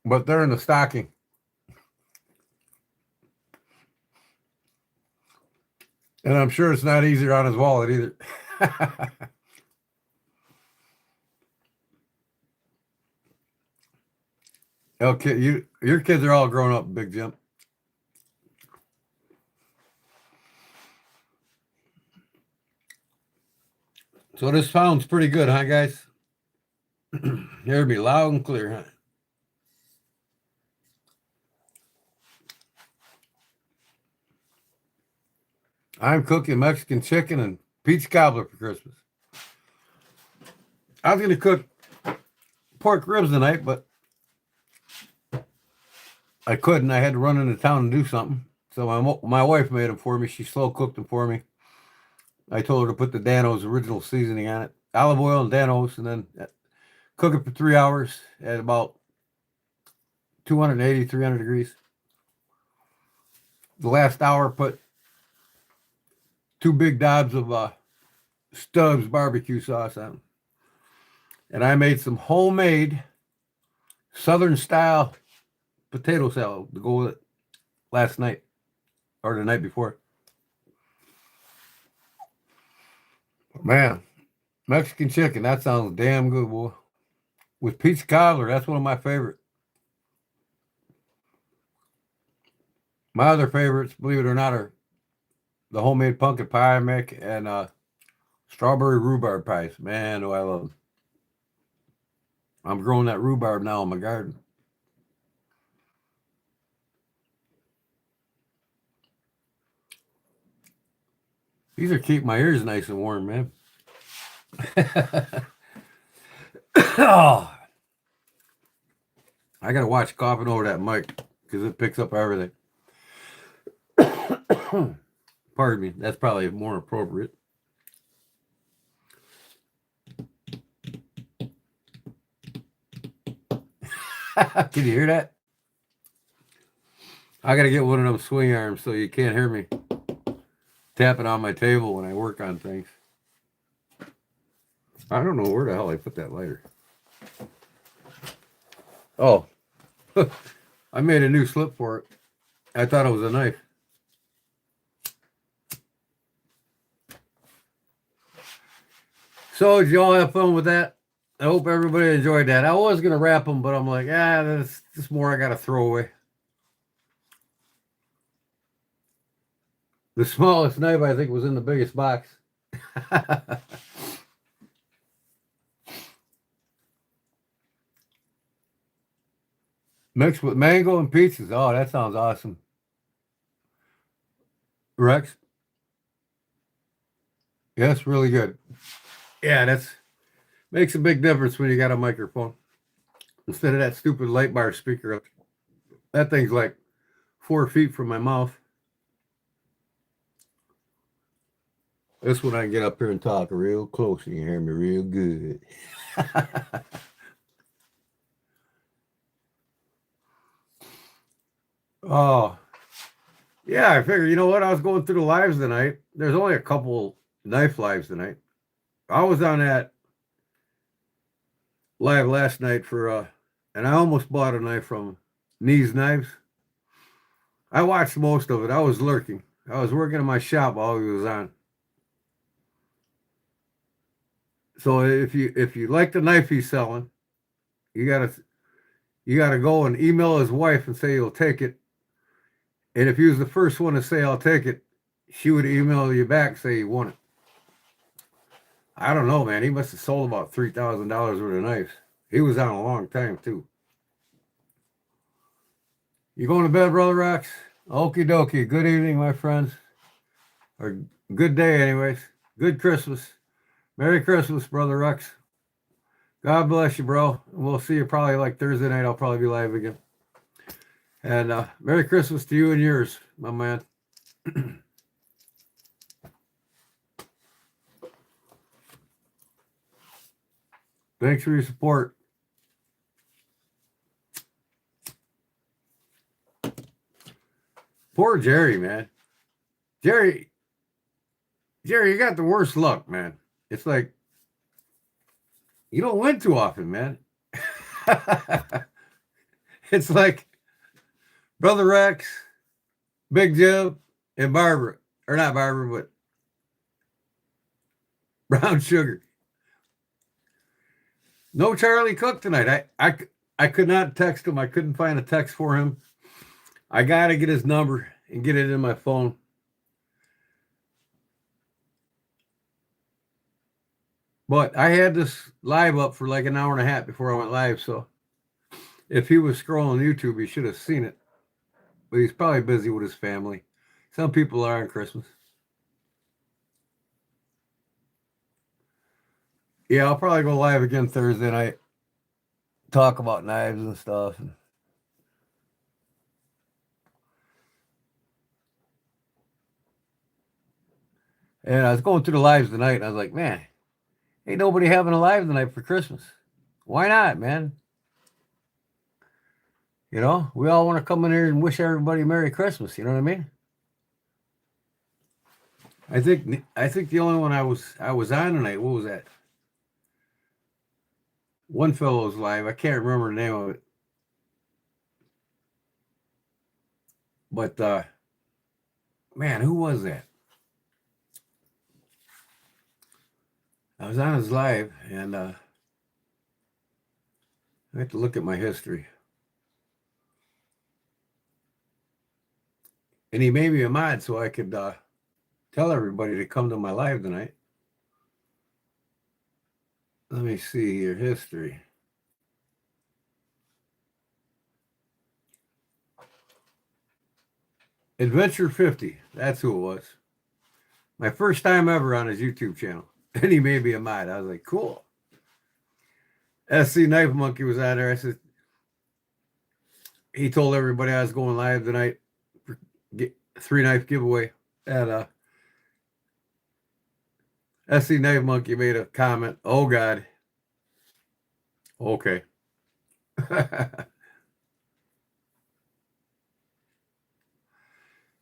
but they're in the stocking. And I'm sure it's not easier on his wallet either. Okay, your kids are all grown up, Big Jim. So this sounds pretty good, huh, guys? Hear me loud and clear, huh? I'm cooking Mexican chicken and peach cobbler for Christmas. I was going to cook pork ribs tonight, but I couldn't. I had to run into town and do something. So my wife made them for me. She slow cooked them for me. I told her to put the Dano's original seasoning on it, olive oil and Dano's, and then cook it for 3 hours at about 280, 300 degrees. The last hour, put 2 big dobs of Stubbs barbecue sauce on. And I made some homemade Southern style potato salad to go with it last night or the night before. Man, Mexican chicken, that sounds damn good, boy. With pizza cobbler, that's one of my favorites. My other favorites, believe it or not, are the homemade pumpkin pie I make and strawberry rhubarb pies. Man, do I love them. I'm growing that rhubarb now in my garden. These are keep my ears nice and warm, man. Oh, I gotta watch coughing over that mic because it picks up everything. Pardon me, that's probably more appropriate. Can you hear that? I gotta get one of them swing arms so you can't hear me tapping on my table when I work on things. I don't know where the hell I put that lighter. Oh, I made a new slip for it. I thought it was a knife. So did you all have fun with that? I hope everybody enjoyed that. I was going to wrap them, but I'm like, that's just more I got to throw away. The smallest knife, I think, was in the biggest box. Mixed with mango and peaches. Oh, that sounds awesome. Rex? Yes, really good. Yeah, that's makes a big difference when you got a microphone. Instead of that stupid light bar speaker. That thing's like 4 feet from my mouth. This one I can get up here and talk real close. You can hear me real good. Oh, yeah, I figured, you know what? I was going through the lives tonight. There's only a couple knife lives tonight. I was on that live last night and I almost bought a knife from Knees Knives. I watched most of it. I was lurking. I was working in my shop while he was on. So if you like the knife he's selling, you gotta go and email his wife and say you'll take it. And if he was the first one to say I'll take it, she would email you back say you want it. I don't know, man. He must have sold about $3,000 worth of knives. He was on a long time too. You going to bed, Brother Rox? Okie dokie. Good evening, my friends. Or good day, anyways. Good Christmas. Merry Christmas, Brother Rox. God bless you, bro. We'll see you probably like Thursday night. I'll probably be live again. And Merry Christmas to you and yours, my man. Thanks for your support. Poor Jerry, man. Jerry, you got the worst luck, man. It's like you don't win too often, man. It's like Brother Rex, Big Jim, and Barbara. Or not Barbara, but Brown Sugar. No Charlie Cook tonight. I could not text him. I couldn't find a text for him. I got to get his number and get it in my phone. But I had this live up for like an hour and a half before I went live. So if he was scrolling YouTube, he should have seen it. But he's probably busy with his family. Some people are on Christmas. Yeah, I'll probably go live again Thursday night. Talk about knives and stuff. And I was going through the lives tonight, and I was like, man, ain't nobody having a live tonight for Christmas. Why not, man? You know, we all want to come in here and wish everybody Merry Christmas. You know what I mean? I think the only one I was on tonight. What was that? One fellow was live. I can't remember the name of it. But man, who was that? I was on his live, and I have to look at my history. And he made me a mod so I could tell everybody to come to my live tonight. Let me see here, history. Adventure 50, that's who it was. My first time ever on his YouTube channel. And he made me a mod. I was like, cool. SC Knife Monkey was on there. I said, he told everybody I was going live tonight for 3-knife giveaway. And SC Knife Monkey made a comment. Oh, God. Okay.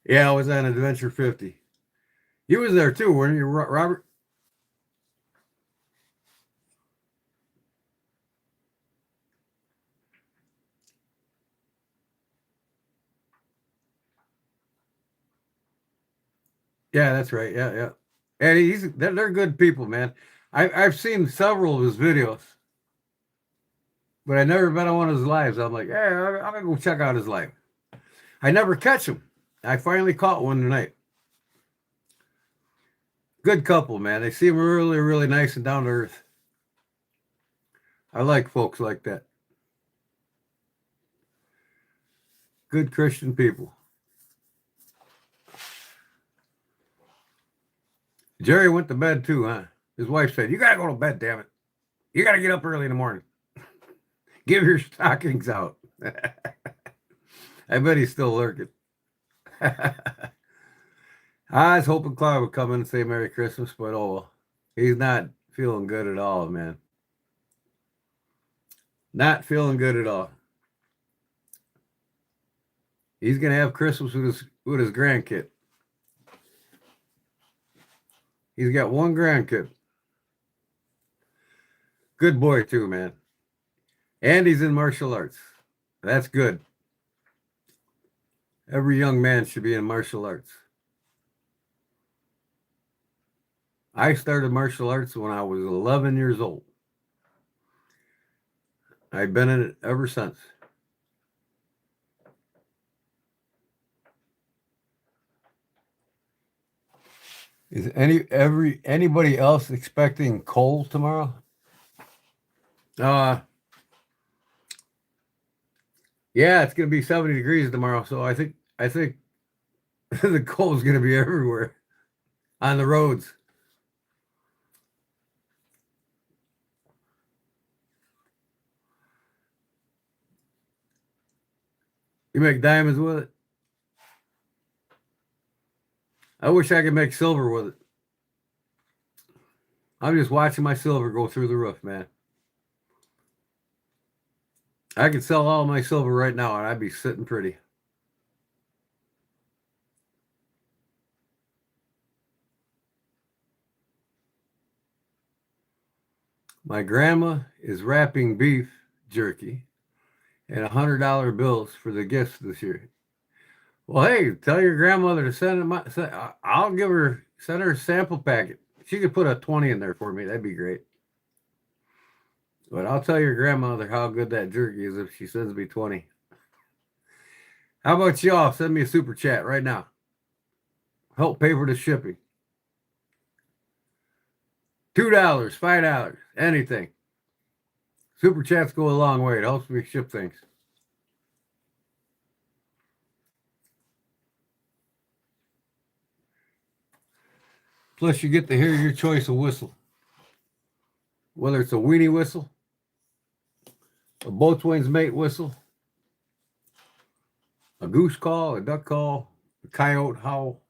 Yeah, I was on Adventure 50. You was there too, weren't you, Robert? Yeah, that's right. Yeah. And they're good people, man. I've seen several of his videos, but I never been on one of his lives. I'm like, hey, I'm gonna go check out his live. I never catch him. I finally caught one tonight. Good couple, man. They seem really, really nice and down to earth. I like folks like that. Good Christian people. Jerry went to bed too, huh? His wife said, you got to go to bed, damn it. You got to get up early in the morning. Give your stockings out. I bet he's still lurking. I was hoping Clark would come in and say Merry Christmas, but oh, well. He's not feeling good at all, man. Not feeling good at all. He's going to have Christmas with his grandkid. He's got one grandkid. Good boy, too, man. And he's in martial arts. That's good. Every young man should be in martial arts. I started martial arts when I was 11 years old. I've been in it ever since. Is anybody else expecting cold tomorrow? Yeah, it's gonna be 70 degrees tomorrow, so I think the cold's gonna be everywhere on the roads. You make diamonds with it? I wish I could make silver with it. I'm just watching my silver go through the roof, man. I could sell all my silver right now and I'd be sitting pretty. My grandma is wrapping beef jerky and $100 bills for the gifts this year. Well, hey, tell your grandmother to send I'll send her a sample packet. She could put a 20 in there for me. That'd be great. But I'll tell your grandmother how good that jerky is if she sends me 20. How about y'all? Send me a super chat right now. Help pay for the shipping. $2, $5, anything. Super chats go a long way. It helps me ship things. Plus, you get to hear your choice of whistle. Whether it's a weenie whistle, a boatswain's mate whistle, a goose call, a duck call, a coyote howl.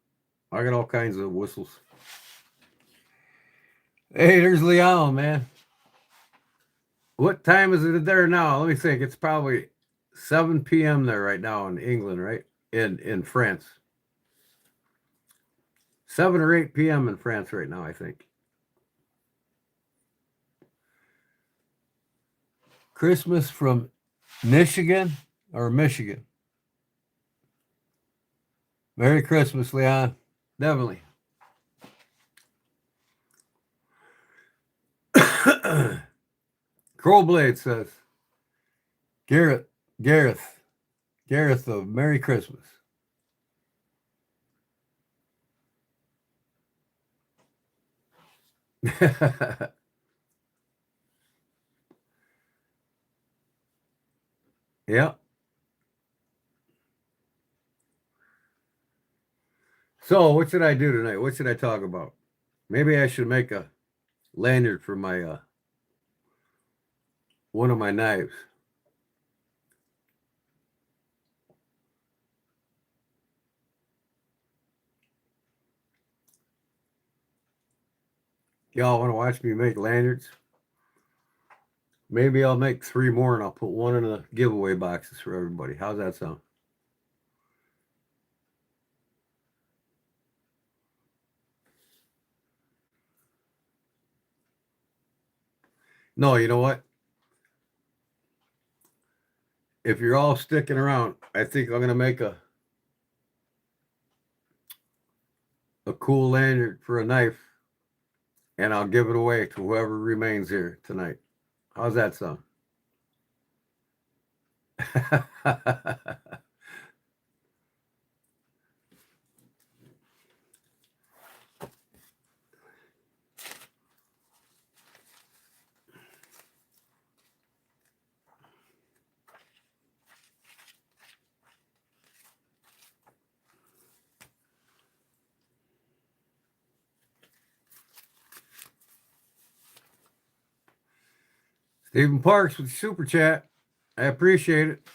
I got all kinds of whistles. Hey, there's Leon, man. What time is it there now? Let me think. It's probably 7 p.m. there right now in England, right? In France. 7 or 8 p.m. in France right now, I think. Christmas from Michigan or Michigan. Merry Christmas, Leon. Definitely. Crowblade says, Gareth of Merry Christmas. Yeah. So, what should I do tonight? What should I talk about? Maybe I should make a lanyard for my one of my knives. Y'all want to watch me make lanyards? Maybe I'll make 3 more and I'll put one in the giveaway boxes for everybody. How's that sound? No, you know what? If you're all sticking around, I think I'm going to make a cool lanyard for a knife, and I'll give it away to whoever remains here tonight. How's that sound? Stephen Parks with Super Chat. I appreciate it.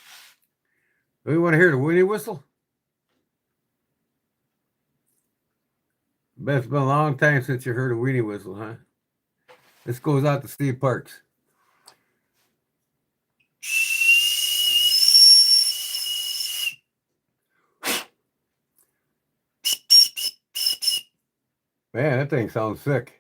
We want to hear the Winnie whistle. Bet it's been a long time since you heard a weenie whistle, huh? This goes out to Steve Parks. Man, that thing sounds sick.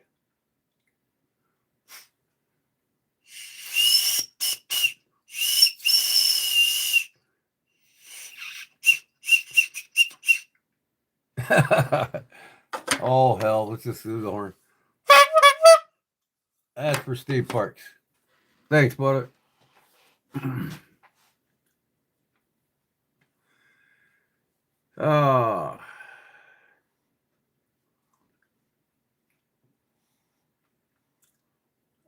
Oh, hell. Let's just do the horn. That's for Steve Parks. Thanks, brother. I'm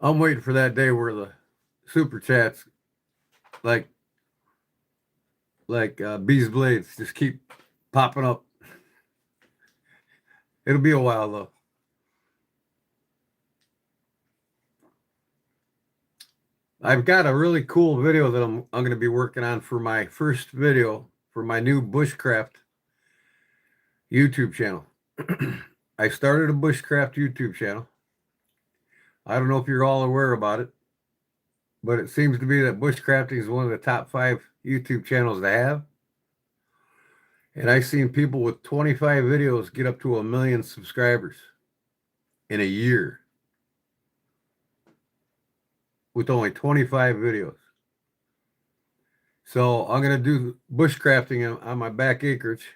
waiting for that day where the super chats, like bees blades, just keep popping up. It'll be a while though. I've got a really cool video that I'm going to be working on for my first video for my new bushcraft YouTube channel. I started a bushcraft YouTube channel. I don't know if you're all aware about it, but it seems to be that bushcrafting is one of the top 5 YouTube channels to have. And I've seen people with 25 videos get up to 1 million subscribers in a year with only 25 videos. So I'm going to do bushcrafting on my back acreage.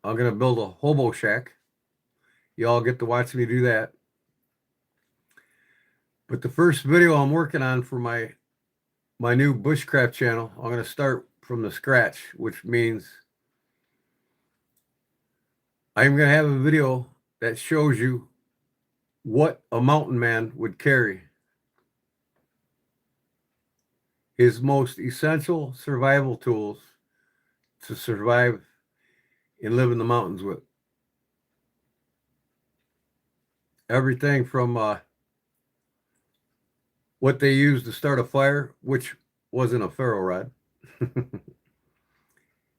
I'm going to build a hobo shack. Y'all get to watch me do that. But the first video I'm working on for my new bushcraft channel, I'm going to start from the scratch, which means I'm going to have a video that shows you what a mountain man would carry. His most essential survival tools to survive and live in the mountains with. Everything from what they used to start a fire, which wasn't a ferro rod.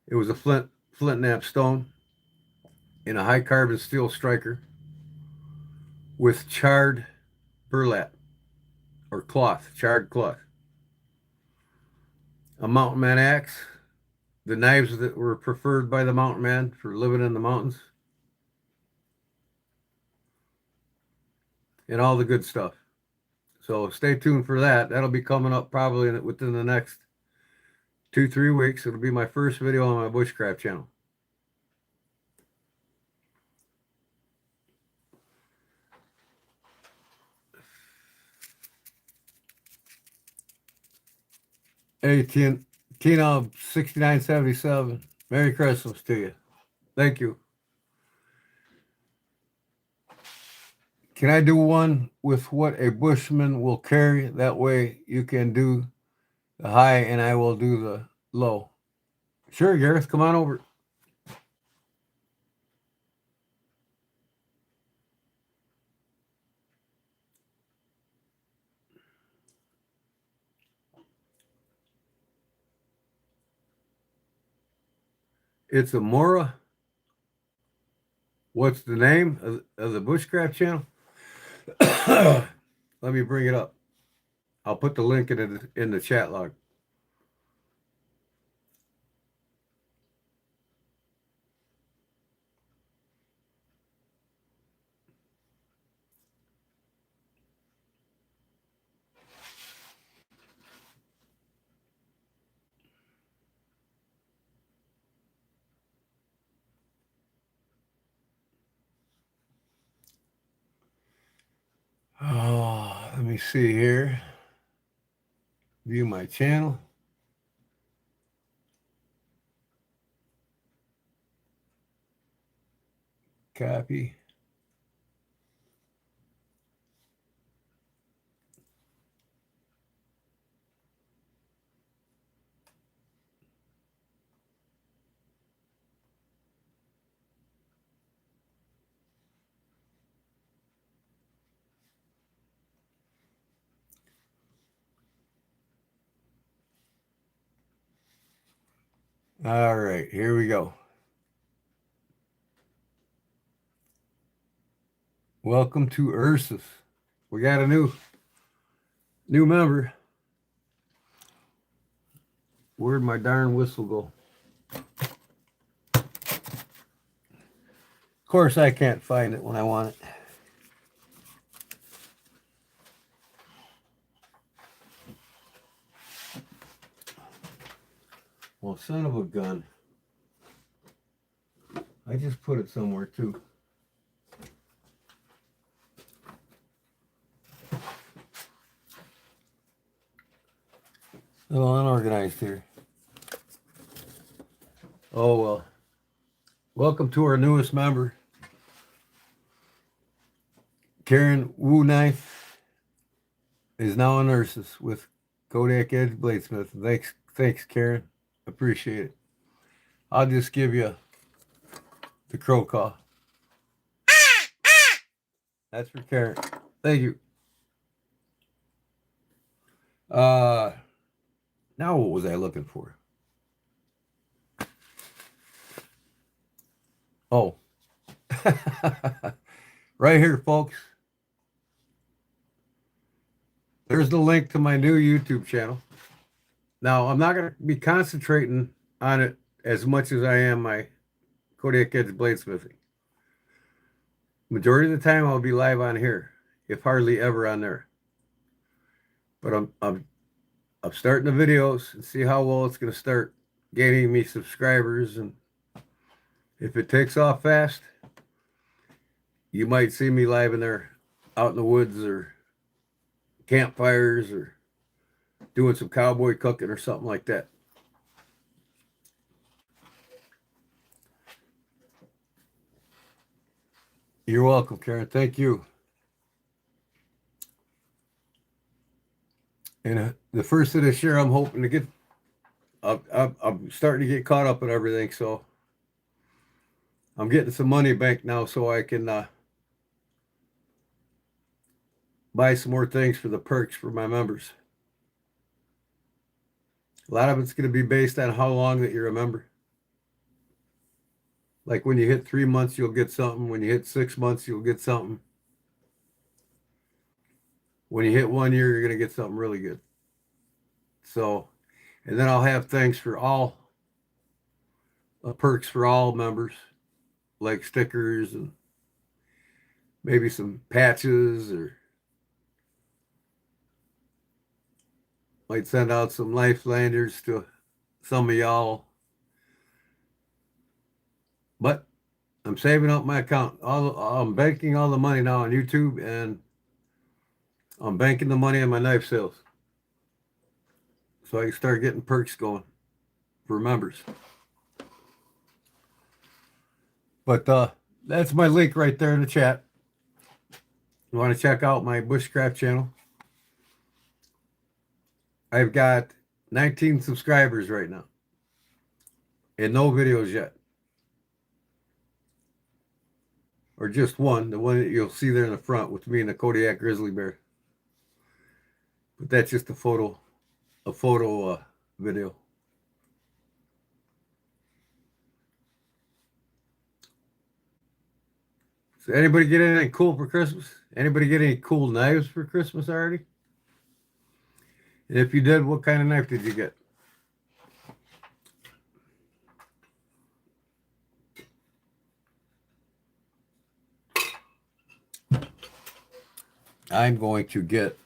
It was a flint knap stone in a high carbon steel striker with charred burlap or cloth, charred cloth. A mountain man axe, the knives that were preferred by the mountain man for living in the mountains, and all the good stuff. So stay tuned for that. That'll be coming up probably within the next 2-3 weeks. It'll be my first video on my bushcraft channel. Hey, Tina 6977. Merry Christmas to you. Thank you. Can I do one with what a bushman will carry? That way you can do the high and I will do the low. Sure, Gareth, come on over. It's a Mora. What's the name of the bushcraft channel? Let me bring it up. I'll put the link in the chat log. Oh, let me see here. View my channel. Copy. All right, here we go. Welcome to Ursus. We got a new member. Where'd my darn whistle go? Of course, I can't find it when I want it. Well, son of a gun. I just put it somewhere too. A little unorganized here. Oh, well. Welcome to our newest member. Karen Wu Knife is now an Ursus with Kodak Edge Bladesmith. Thanks, Karen. Appreciate it. I'll just give you the crow call. That's for Karen. Thank you. Now what was I looking for? Oh. Right here, folks. There's the link to my new YouTube channel. Now, I'm not going to be concentrating on it as much as I am my Kodak Edge bladesmithing. Majority of the time, I'll be live on here, if hardly ever on there. But I'm starting the videos and see how well it's going to start gaining me subscribers. And if it takes off fast, you might see me live in there out in the woods or campfires or doing some cowboy cooking or something like that. You're welcome, Karen. Thank you. And the first of this year, I'm hoping to get, I'm starting to get caught up with everything. So I'm getting some money banked now so I can buy some more things for the perks for my members. A lot of it's going to be based on how long that you're a member. Like when you hit 3 months, you'll get something. When you hit 6 months, you'll get something. when you hit 1 year, you're going to get something really good. So, and then I'll have things for all perks for all members, like stickers and maybe some patches, or might send out some life lanyards to some of y'all. But I'm saving up my account. I'm banking all the money now on YouTube, and I'm banking the money on my knife sales, so I can start getting perks going for members. But that's my link right there in the chat. You want to check out my bushcraft channel? I've got 19 subscribers right now and no videos yet. Or just one, the one that you'll see there in the front with me and the Kodiak grizzly bear. But that's just a photo video. So anybody get anything cool for Christmas? Anybody get any cool knives for Christmas already? And if you did, what kind of knife did you get? I'm going to get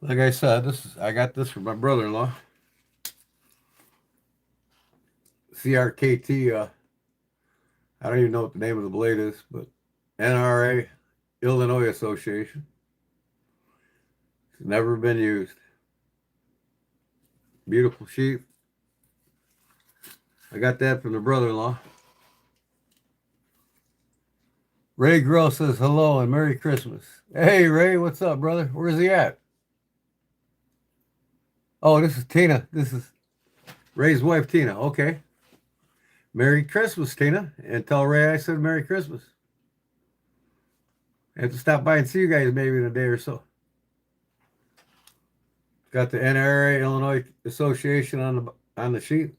like I said, I got this from my brother-in-law. CRKT, I don't even know what the name of the blade is, but NRA, Illinois Association. It's never been used. Beautiful sheath. I got that from the brother-in-law. Ray Grill says hello and Merry Christmas. Hey, Ray, what's up, brother? Where's he at? Oh, this is Tina. This is Ray's wife, Tina. Okay. Merry Christmas, Tina. And tell Ray I said Merry Christmas. I have to stop by and see you guys maybe in a day or so. Got the NRA, Illinois Association on the sheet.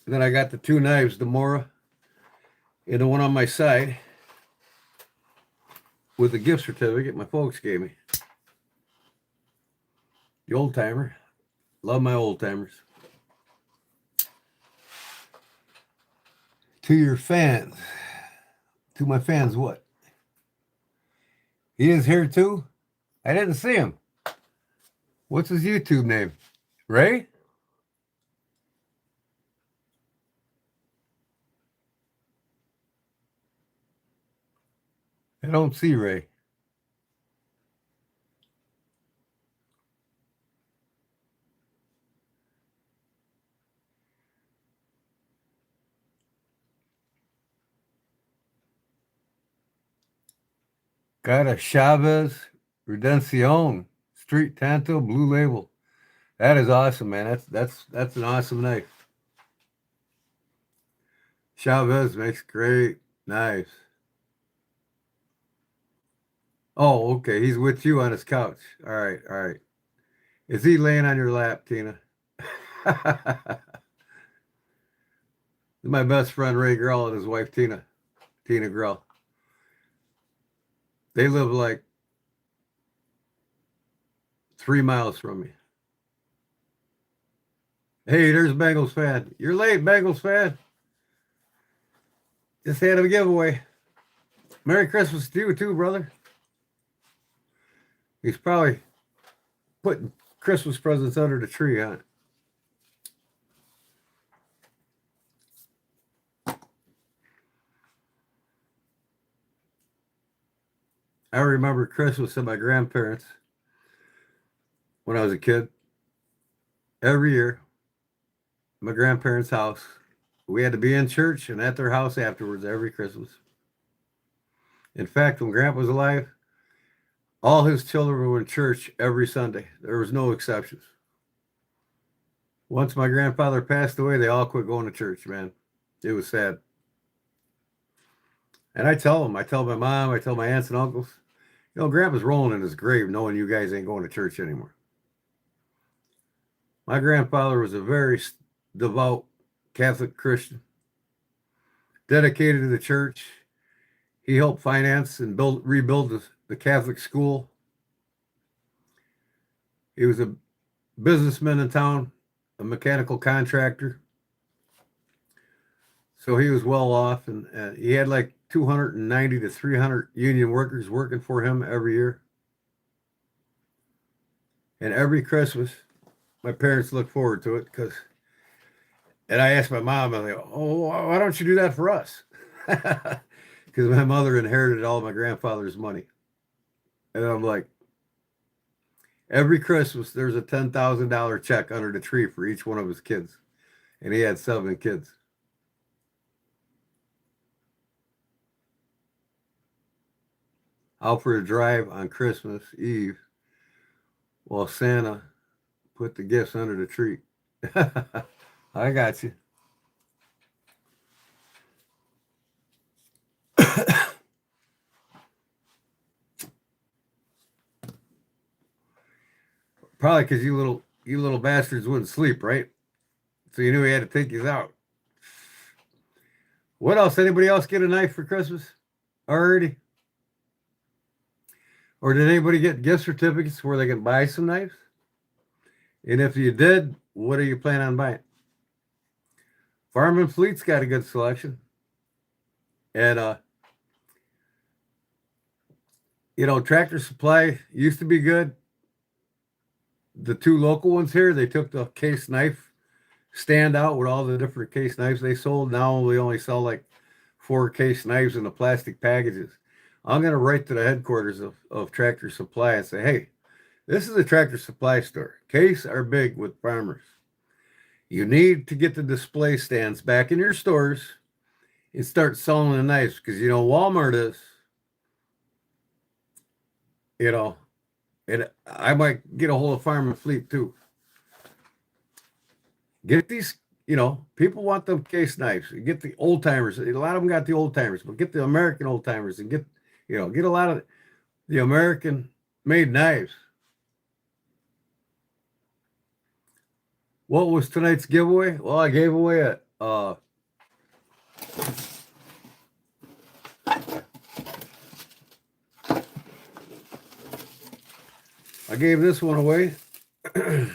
And then I got the two knives, the Mora and the one on my side with the gift certificate my folks gave me. The old timer. Love my old timers. To your fans. To my fans, what? He is here too? I didn't see him. What's his YouTube name? Ray? I don't see Ray. Got a Chavez Redención Street Tanto blue label. That is awesome, man. That's an awesome knife. Chavez makes great knives. Oh, okay. He's with you on his couch. All right, all right. Is he laying on your lap, Tina? My best friend Ray Grell and his wife Tina Grell. They live like 3 miles from me. Hey, there's Bengals fan. You're late, Bengals fan. Just had a giveaway. Merry Christmas to you too, brother. He's probably putting Christmas presents under the tree, huh? I remember Christmas at my grandparents when I was a kid. Every year, my grandparents' house, we had to be in church and at their house afterwards every Christmas. In fact, when Grandpa was alive, all his children were in church every Sunday. There was no exceptions. Once my grandfather passed away, they all quit going to church, man. It was sad. And I tell my mom, I tell my aunts and uncles, you know, Grandpa's rolling in his grave knowing you guys ain't going to church anymore. My grandfather was a very devout Catholic Christian, dedicated to the church. He helped finance and rebuild the Catholic school. He was a businessman in town, a mechanical contractor. So he was well off, and he had like 290 to 300 union workers working for him every year. And every Christmas, my parents look forward to it and I asked my mom, I'm like, oh, why don't you do that for us? Because my mother inherited all my grandfather's money. And I'm like, every Christmas, there's a $10,000 check under the tree for each one of his kids. And he had 7 kids. Out for a drive on Christmas Eve while Santa put the gifts under the tree. I got you. Probably because you little bastards wouldn't sleep, right? So you knew he had to take you out. What else? Anybody else get a knife for Christmas already? Or did anybody get gift certificates where they can buy some knives? And if you did, what are you planning on buying? Farm and Fleet's got a good selection. And, Tractor Supply used to be good. The 2 local ones here, they took the case knife stand out with all the different case knives they sold. Now we only sell like 4 case knives in the plastic packages. I'm going to write to the headquarters of Tractor Supply and say, hey, this is a Tractor Supply store. Case are big with farmers. You need to get the display stands back in your stores and start selling the knives because, Walmart is, and I might get a hold of Farm and Fleet too. Get these, people want them case knives. Get the old timers. A lot of them got the old timers, but get the American old timers and get a lot of the American made knives. What was tonight's giveaway? Well, I gave away I gave this one away. The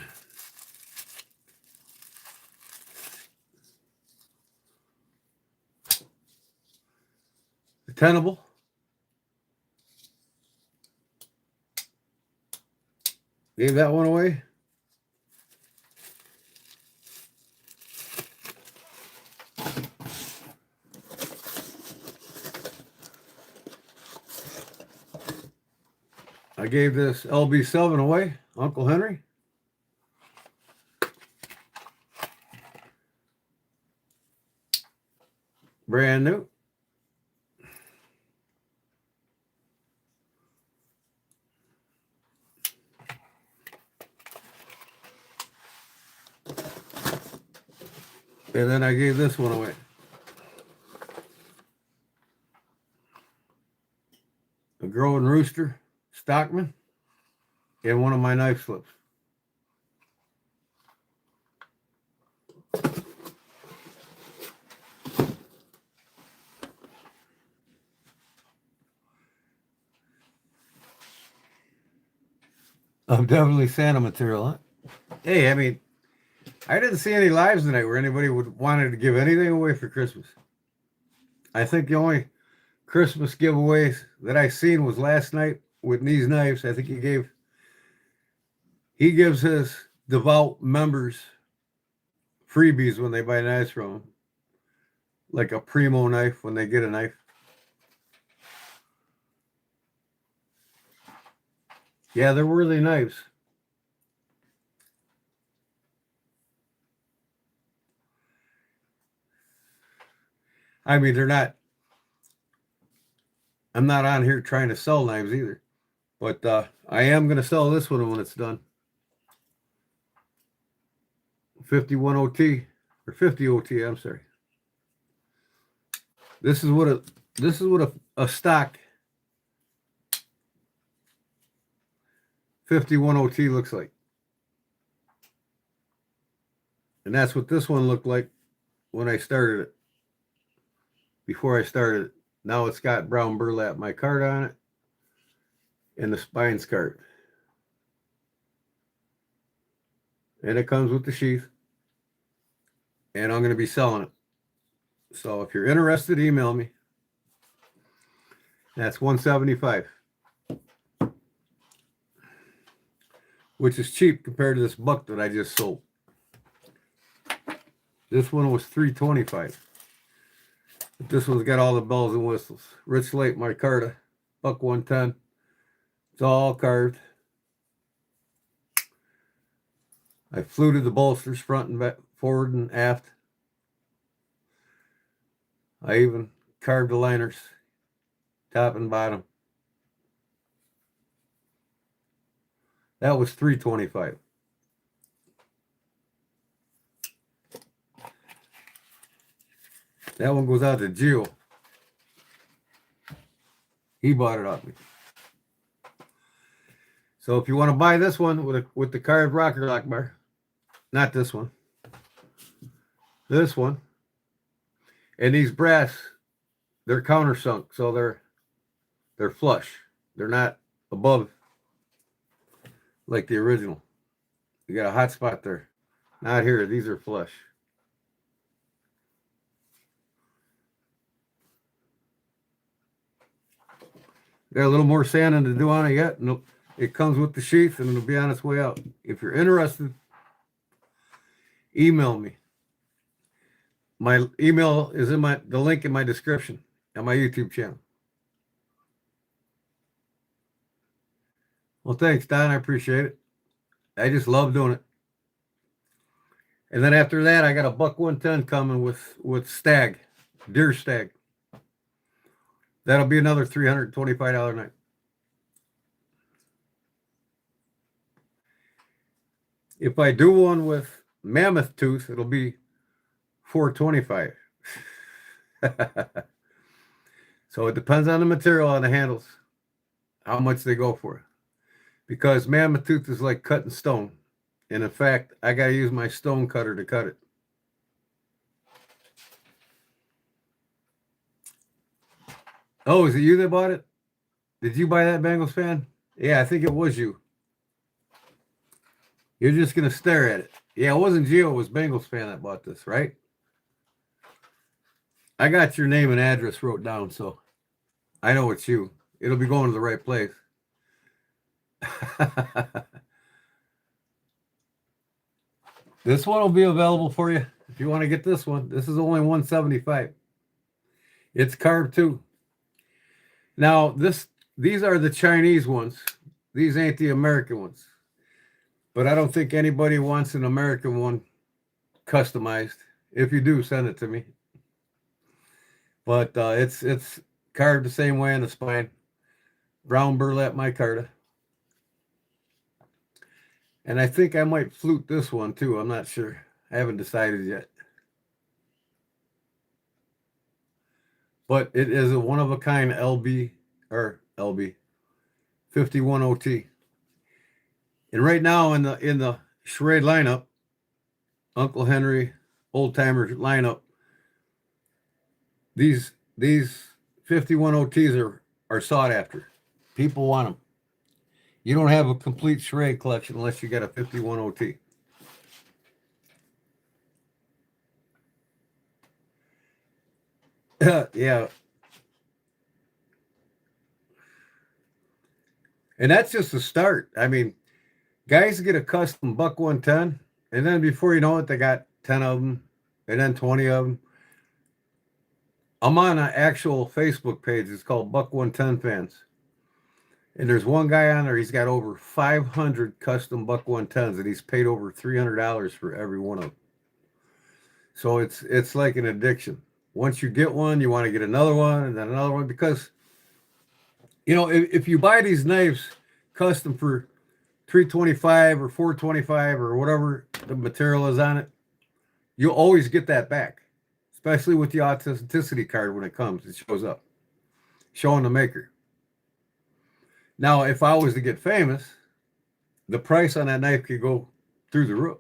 Tenable. Gave that one away. I gave this LB7 away, Uncle Henry. Brand new. And then I gave this one away. A growing rooster, Stockman, and one of my knife slips. I'm definitely Santa material, huh? Hey, I didn't see any lives tonight where anybody wanted to give anything away for Christmas. I think the only Christmas giveaways that I seen was last night with these knives. I think he gives his devout members freebies when they buy knives from him, like a Primo knife when they get a knife. Yeah, they're worthy knives. They're not. I'm not on here trying to sell knives either, but I am going to sell this one when it's done. 51 OT or 50 OT. I'm sorry. This is what a stock 51 OT looks like, and that's what this one looked like when I started it. Before I started it. Now it's got brown burlap micarta on it and the spine scarred. And it comes with the sheath. And I'm going to be selling it. So if you're interested, email me. That's $175, which is cheap compared to this buck that I just sold. This one was $325. But this one's got all the bells and whistles. Rich Slate micarta, buck 110. It's all carved. I fluted the bolsters front and back, forward and aft. I even carved the liners, top and bottom. That was $325. That one goes out to Gio. He bought it off me. So if you want to buy this one with the carved rocker lock bar, not this one, this one, and these brass, they're countersunk, so they're flush. They're not above like the original. You got a hot spot there. Not here. These are flush. Got a little more sanding to do on it yet. Nope. It comes with the sheath and it'll be on its way out. If you're interested, email me. My email is in the link in my description on my YouTube channel. Well, thanks, Don. I appreciate it. I just love doing it. And then after that, I got a buck 110 coming with stag, deer stag. That'll be another $325 night. If I do one with mammoth tooth, it'll be $425. So it depends on the material on the handles, how much they go for. Because mammoth tooth is like cutting stone. And in fact, I got to use my stone cutter to cut it. Oh, is it you that bought it? Did you buy that Bengals fan? Yeah, I think it was you. You're just going to stare at it. Yeah, it wasn't Gio, it was Bengals fan that bought this, right? I got your name and address wrote down, so I know it's you. It'll be going to the right place. This one will be available for you if you want to get this one. This is only $175. It's carved too. Now, these are the Chinese ones. These ain't the American ones. But I don't think anybody wants an American one customized. If you do, send it to me. But it's carved the same way in the spine. Brown burlap micarta. And I think I might flute this one too. I'm not sure. I haven't decided yet. But it is a one-of-a-kind LB 51 OT. And right now in the charade lineup, Uncle Henry old timer lineup, these 51 OTs are sought after. People want them. You don't have a complete charade collection unless you got a 51 OT. Yeah. And that's just the start. I mean, guys get a custom buck 110, and then before you know it, they got 10 of them, and then 20 of them. I'm on an actual Facebook page. It's called Buck 110 Fans. And there's one guy on there, he's got over 500 custom buck 110s, and he's paid over $300 for every one of them. So it's like an addiction. Once you get one, you want to get another one and then another one, because, you know, if you buy these knives custom for $325 or $425 or whatever the material is on it, you'll always get that back, especially with the authenticity card when it comes. It shows up, showing the maker. Now, if I was to get famous, the price on that knife could go through the roof.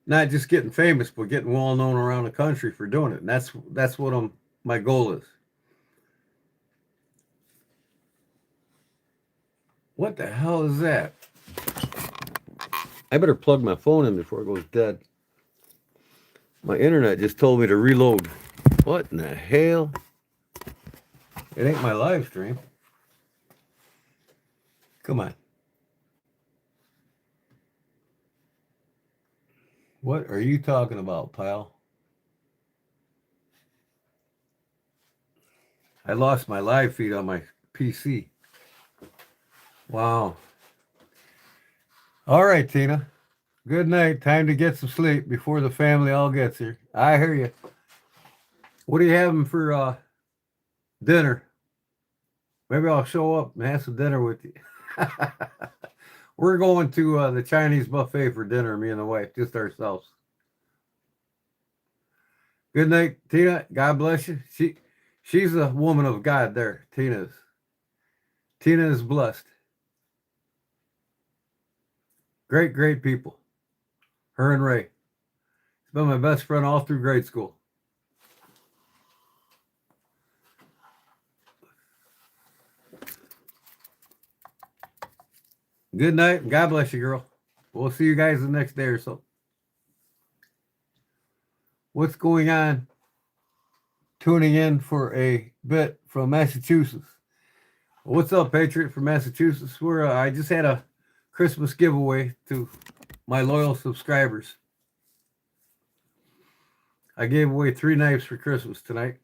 not just getting famous, but getting well known around the country for doing it. And that's what my goal is. What the hell is that? I better plug my phone in before it goes dead. My internet just told me to reload. What in the hell? It ain't my live stream. Come on. What are you talking about, pal? I lost my live feed on my PC. Wow. All right, Tina. Good night. Time to get some sleep before the family all gets here. I hear you. What are you having for dinner? Maybe I'll show up and have some dinner with you. We're going to the Chinese buffet for dinner, me and the wife, just ourselves. Good night, Tina. God bless you. She's a woman of God there. Tina is blessed. Great people. Her and Ray. She's been my best friend all through grade school. Good night, and God bless you, girl. We'll see you guys the next day or so. What's going on? Tuning in for a bit from Massachusetts. What's up, Patriot from Massachusetts? I just had a Christmas giveaway to my loyal subscribers. I gave away 3 knives for Christmas tonight.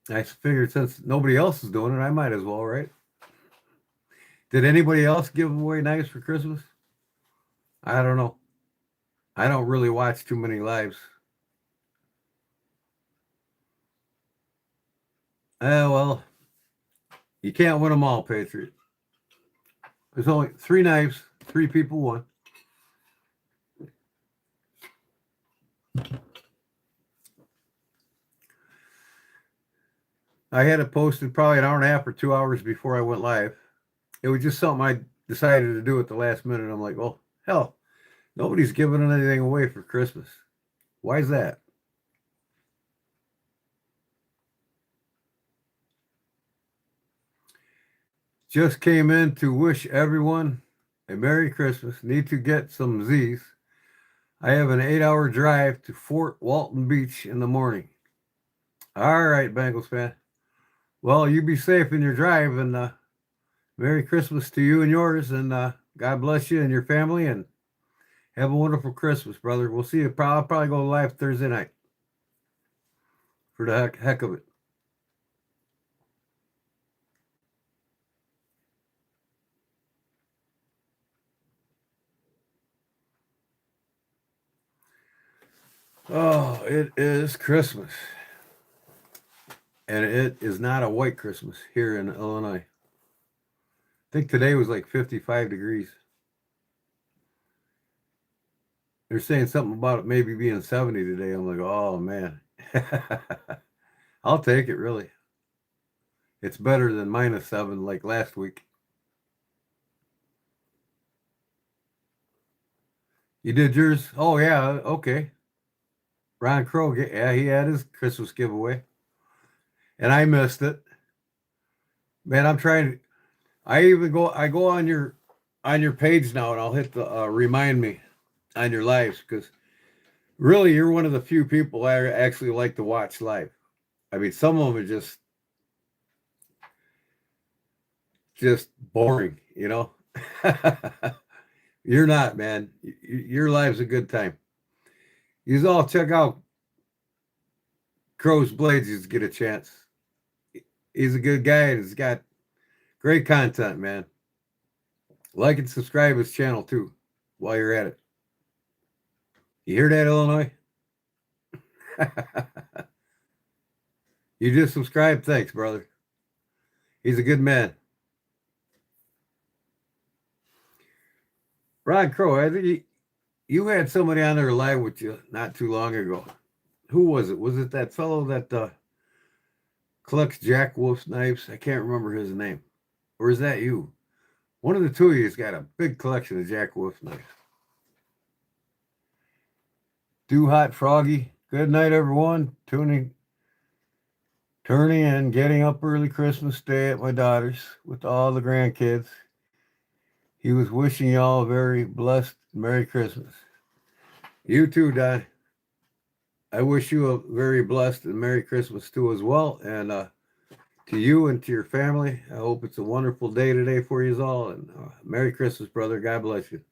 I figured since nobody else is doing it, I might as well, right? Did anybody else give away knives for Christmas? I don't know. I don't really watch too many lives. Well, you can't win them all, Patriot. There's only 3 knives, 3 people won. I had it posted probably an hour and a half or 2 hours before I went live. It was just something I decided to do at the last minute. I'm like, oh, hell, nobody's giving anything away for Christmas. Why is that? Just came in to wish everyone a Merry Christmas. Need to get some Z's. I have an 8-hour drive to Fort Walton Beach in the morning. All right, Bengals fan. Well, you be safe in your drive, and Merry Christmas to you and yours, and God bless you and your family, and have a wonderful Christmas, brother. We'll see you. I'll probably go live Thursday night for the heck of it. Oh, it is Christmas. And it is not a white Christmas here in Illinois. I think today was like 55 degrees. They're saying something about it maybe being 70 today. I'm like, oh, man. I'll take it, really. It's better than -7 like last week. You did yours? Oh, yeah. Okay. Ron Crow, yeah, he had his Christmas giveaway. And I missed it. Man, I'm trying to. I go on your page now, and I'll hit the remind me on your lives, because really you're one of the few people I actually like to watch live. I mean, some of them are just boring, you know. You're not, man. Your live's a good time. You all check out Crow's Blades. You get a chance. He's a good guy, and he's got great content, man. Like and subscribe his channel too while you're at it. You hear that, Illinois? You just subscribe? Thanks, brother. He's a good man. Ron Crow, I think you had somebody on there live with you not too long ago. Who was it? Was it that fellow that collects Jack Wolf's knives? I can't remember his name. Or is that you? One of the two of you has got a big collection of Jack Wolf knives. Do Hot Froggy. Good night, everyone. Turning and getting up early Christmas Day at my daughter's with all the grandkids. He was wishing y'all a very blessed Merry Christmas. You too, Don. I wish you a very blessed and Merry Christmas too as well. And to you and to your family, I hope it's a wonderful day today for you all. And Merry Christmas, brother. God bless you.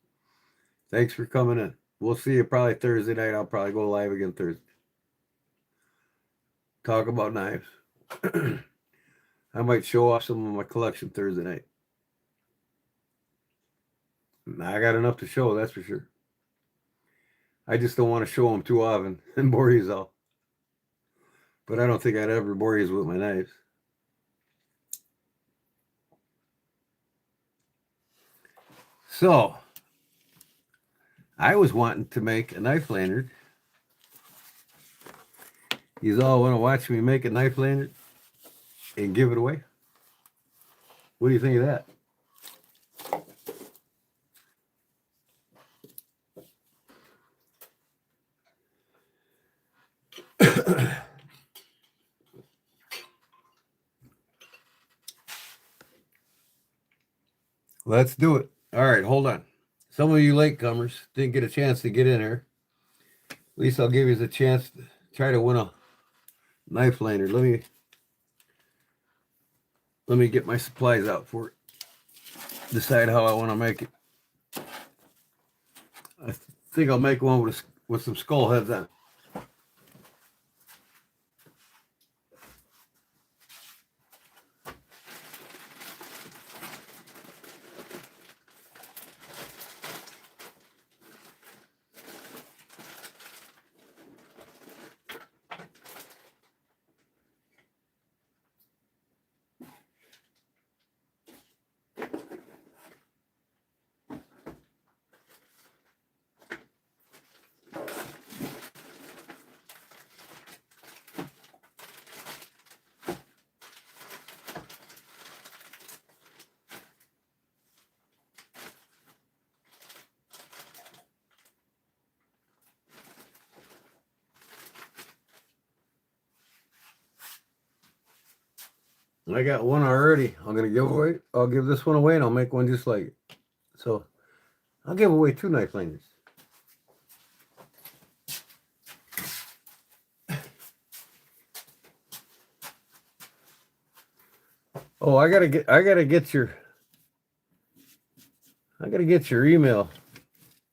Thanks for coming in. We'll see you probably Thursday night. I'll probably go live again Thursday. Talk about knives. I might show off some of my collection Thursday night. I got enough to show, that's for sure. I just don't want to show them too often and bore you all. But I don't think I'd ever bore you with my knives. So, I was wanting to make a knife lanyard. You all want to watch me make a knife lanyard and give it away? What do you think of that? Let's do it. All right, hold on. Some of you latecomers didn't get a chance to get in here. At least I'll give you the chance to try to win a knife lanyard. Let me get my supplies out for it. Decide how I want to make it. I think I'll make one with some skull heads on. I got one already. I'm gonna give away. I'll give this one away, and I'll make one just like it. So I'll give away 2 knife lanyards. Oh, I gotta get your email,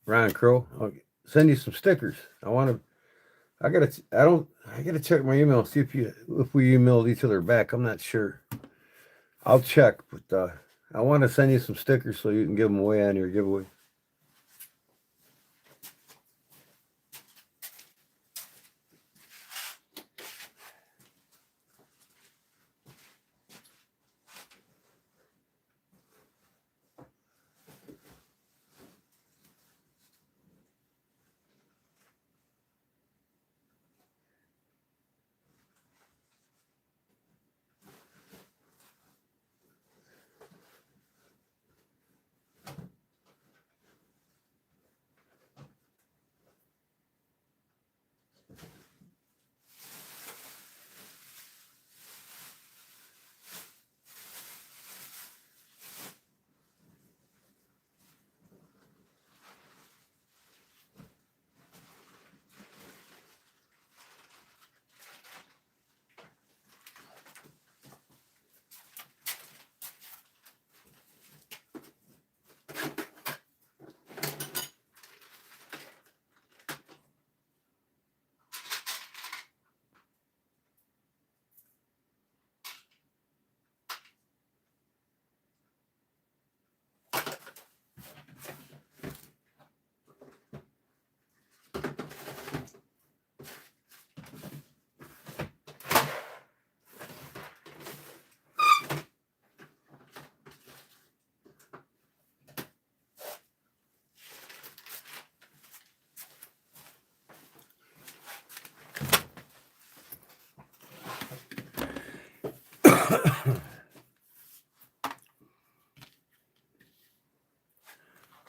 Ron Crow. I'll send you some stickers. I gotta check my email, see if we emailed each other back. I'm not sure. I'll check, but I want to send you some stickers so you can give them away on your giveaway.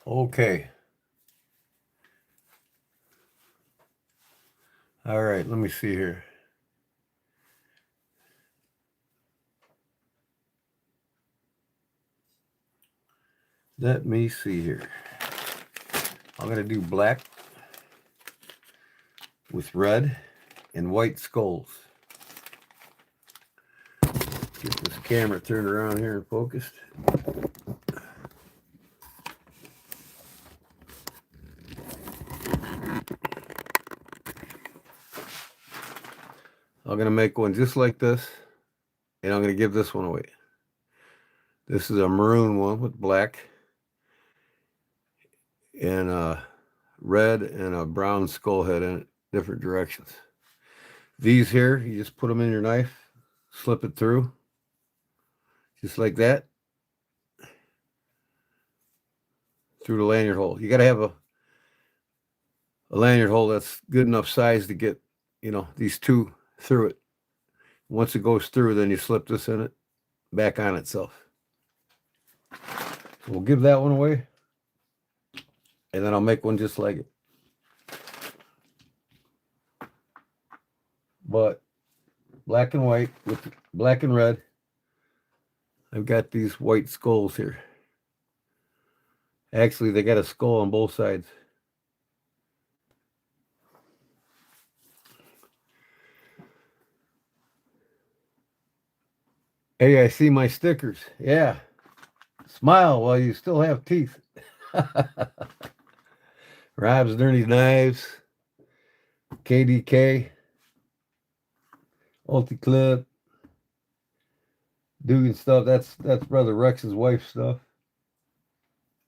Okay. All right, let me see here. Let me see here. I'm going to do black with red and white skulls. Get this camera turned around here and focused. I'm going to make one just like this, and I'm going to give this one away. This is a maroon one with black and a red and a brown skull head in it, different directions. These here, you just put them in your knife, slip it through, just like that, through the lanyard hole. You got to have a lanyard hole that's good enough size to get, these two through it. Once it goes through, then you slip this in it, back on itself. So we'll give that one away, and then I'll make one just like it. But black and white with black and red. I've got these white skulls here. Actually, they got a skull on both sides. Hey, I see my stickers. Yeah. Smile while you still have teeth. Rob's Dirty Knives. KDK. Ulti Clip. Dugan stuff. That's Brother Rex's wife's stuff.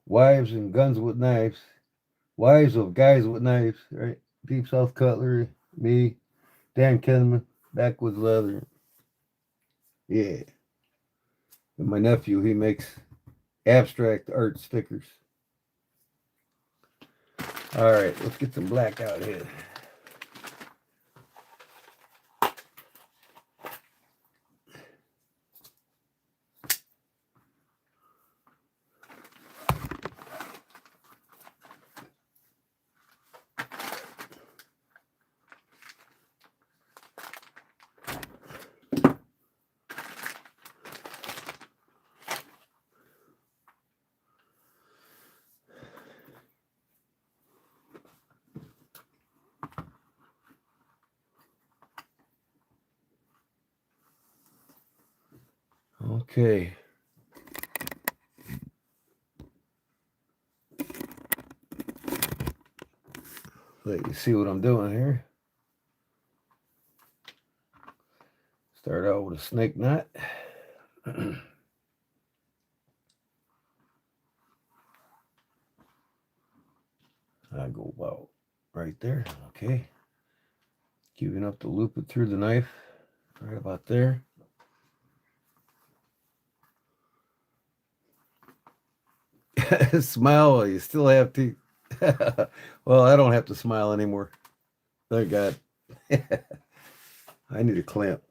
Wives and Guns with Knives. Wives of Guys with Knives. Right? Deep South Cutlery. Me. Dan Kinman. Backwoods Leather. Yeah. And my nephew, he makes abstract art stickers. All right, let's get some black out here. Okay. Let you see what I'm doing here. Start out with a snake knot. I go about right there. Okay. Keeping up to loop it through the knife. Right about there. Smile while you still have teeth. Well, I don't have to smile anymore. Thank God. I need a clamp.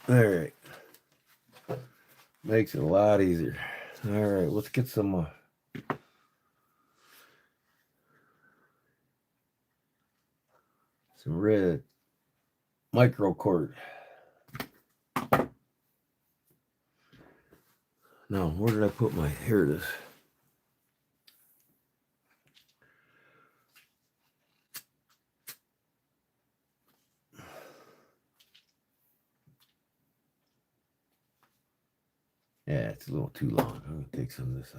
All right. Makes it a lot easier. All right, let's get some red micro cord. Now, where did I put my? Here it is. Yeah, it's a little too long. I'm going to take some of this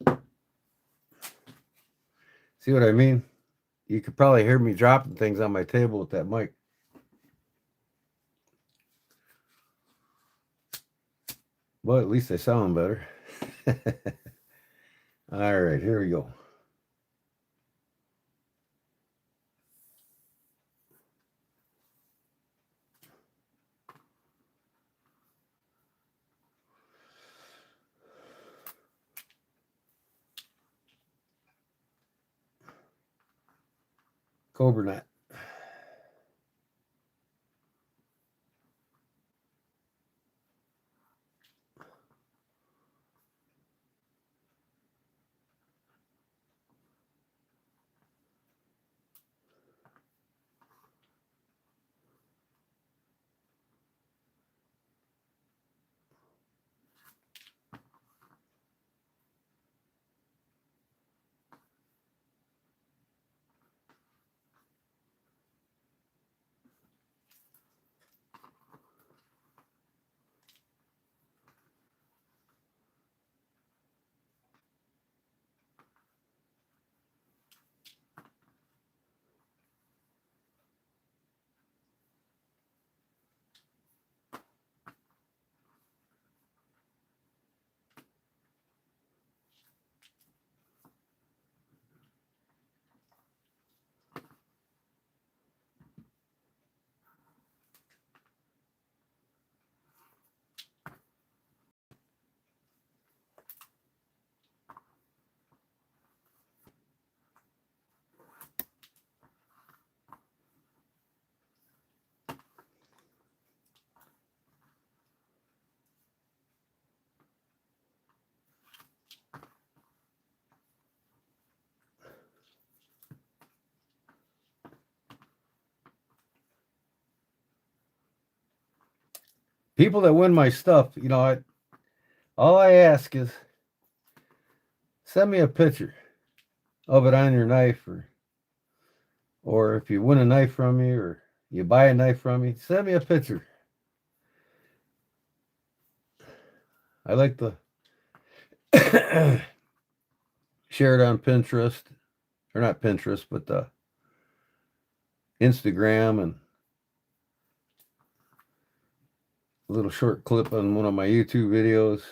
off. See what I mean? You could probably hear me dropping things on my table with that mic. But at least they sound better. All right, here we go. Cobra knot. People that win my stuff, you know, all I ask is send me a picture of it on your knife, or if you win a knife from me or you buy a knife from me, send me a picture. I like to share it on Pinterest, or not Pinterest, but Instagram, and a little short clip on one of my YouTube videos.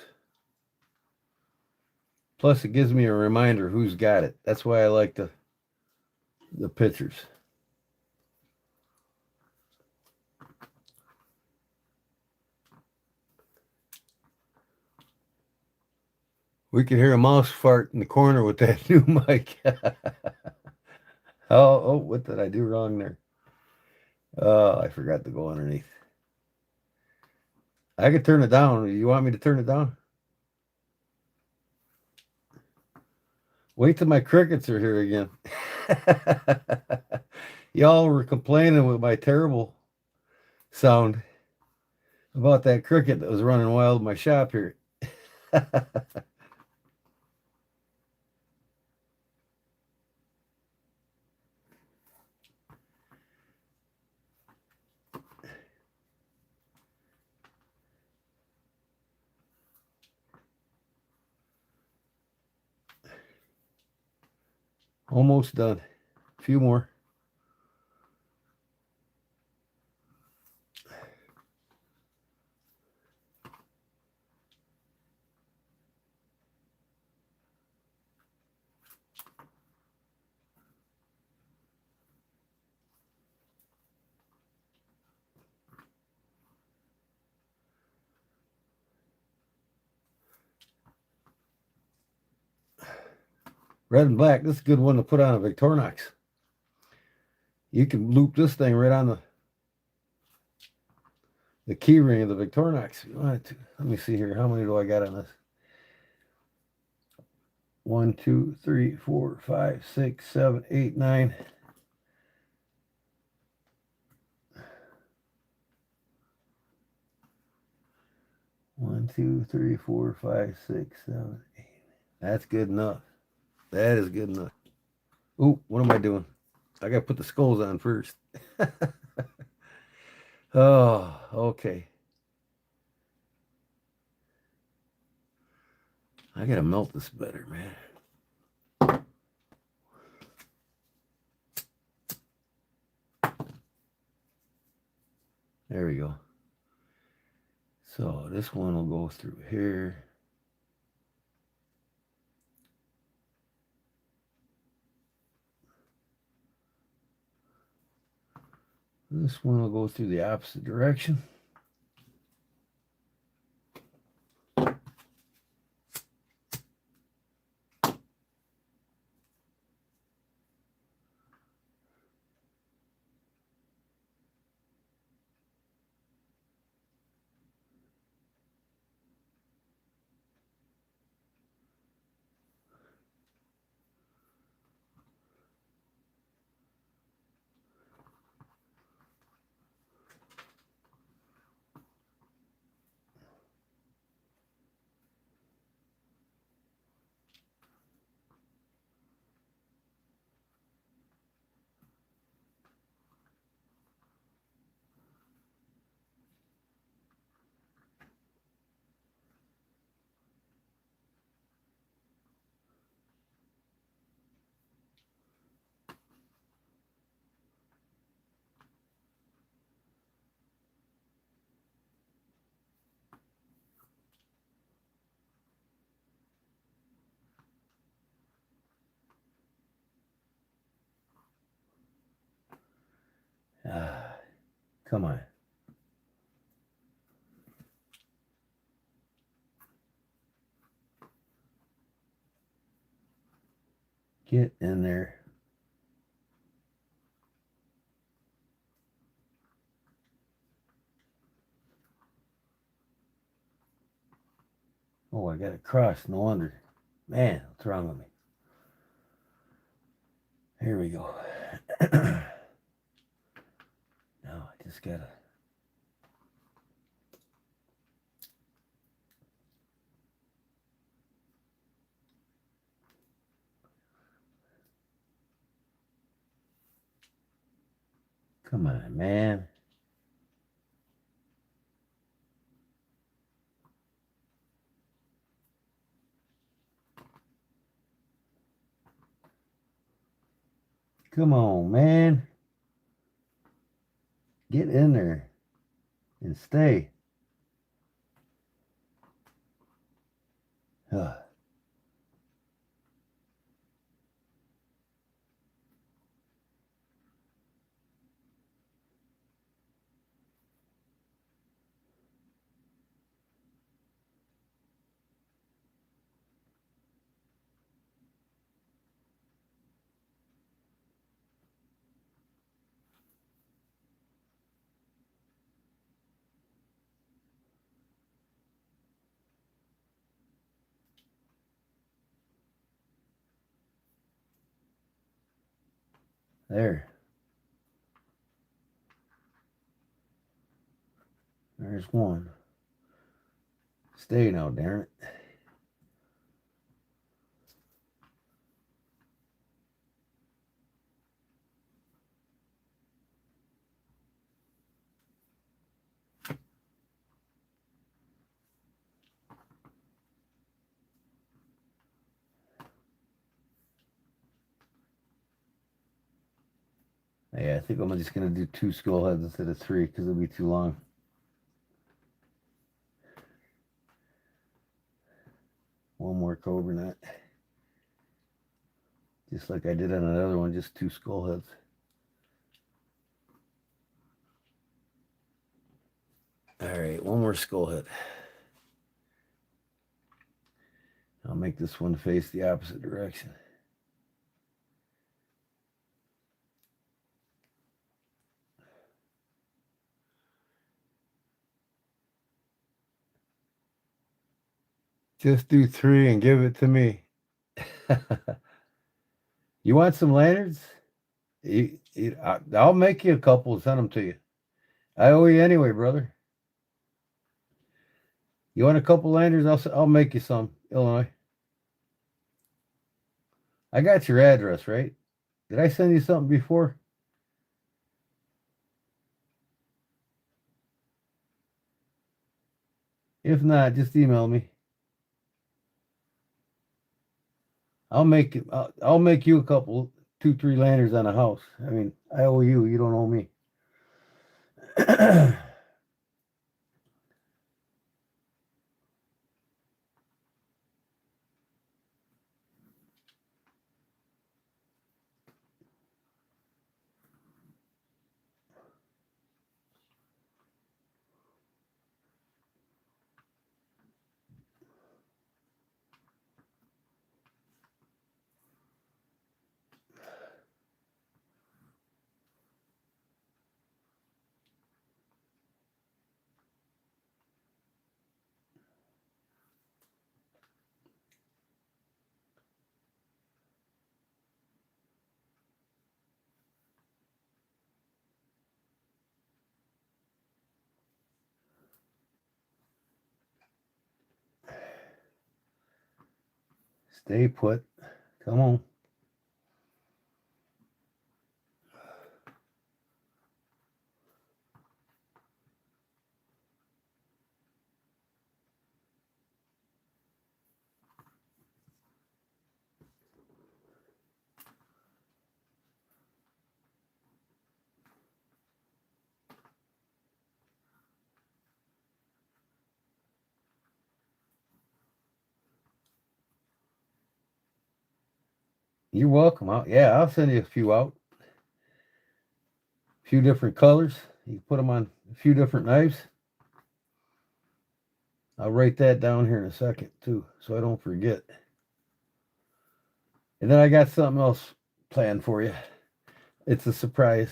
Plus, it gives me a reminder who's got it. That's why I like the pictures. We could hear a mouse fart in the corner with that new mic. Oh, what did I do wrong there? Oh, I forgot to go underneath. I could turn it down. You want me to turn it down? Wait till my crickets are here again. Y'all were complaining with my terrible sound about that cricket that was running wild in my shop here. Almost done. A few more. Red and black. This is a good one to put on a Victorinox. You can loop this thing right on the key ring of the Victorinox if you wanted to. Let me see here. How many do I got on this? 1, 2, 3, 4, 5, 6, 7, 8, 9. One, 2, 3, 4, 5, 6, 7, 8. That's good enough. That is good enough. Ooh, what am I doing? I got to put the skulls on first. Oh, okay. I got to melt this better, man. There we go. So this one will go through here. This one will go through the opposite direction. Come on. Get in there. Oh, I got it crossed. No wonder. Man, what's wrong with me? Here we go. Now I just gotta. Come on, man. Come on, man. Get in there and stay. Ugh. There. There's one. Stay now, darn it. Yeah, I think I'm just going to do 2 skull heads instead of 3 because it'll be too long. One more cobra knot. Just like I did on another one, just 2 skull heads. All right, one more skull head. I'll make this one face the opposite direction. Just do 3 and give it to me. You want some lanyards? I'll make you a couple and send them to you. I owe you anyway, brother. You want a couple lanyards? I'll make you some, Illinois. I got your address, right? Did I send you something before? If not, just email me. I'll make you a couple, 2, 3 lanyards on a house. I mean, I owe you. You don't owe me. Stay put. Come on. You're welcome. Yeah, I'll send you a few out. A few different colors. You can put them on a few different knives. I'll write that down here in a second too, so I don't forget. And then I got something else planned for you. It's a surprise.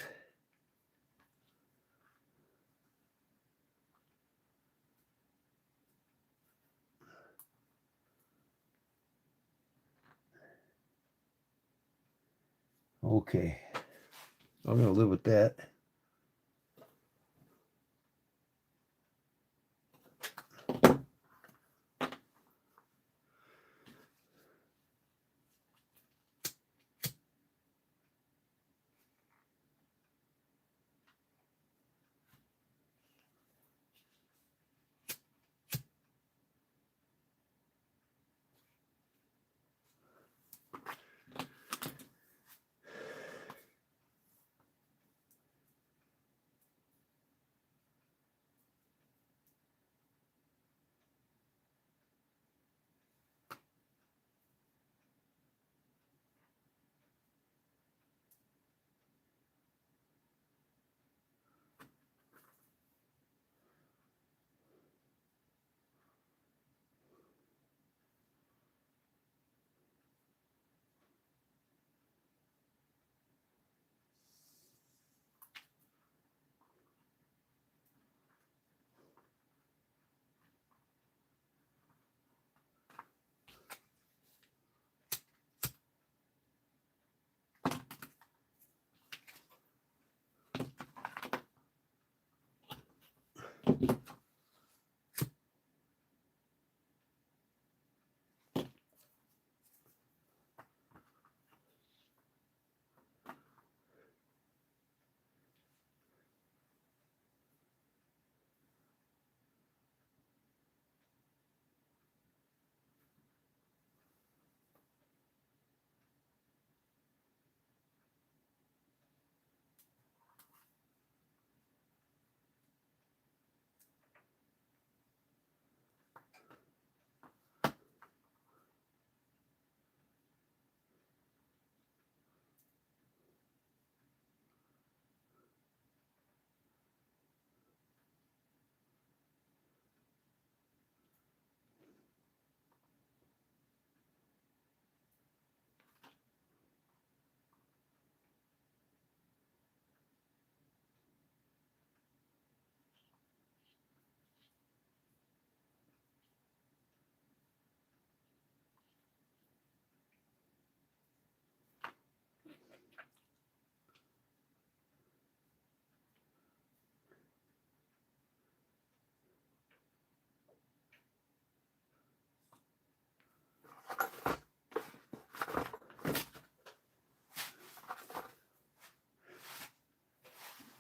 Okay. I'm going to live with that.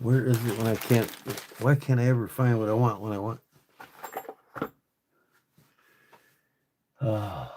Where is it when I can't? Why can't I ever find what I want when I want? Oh.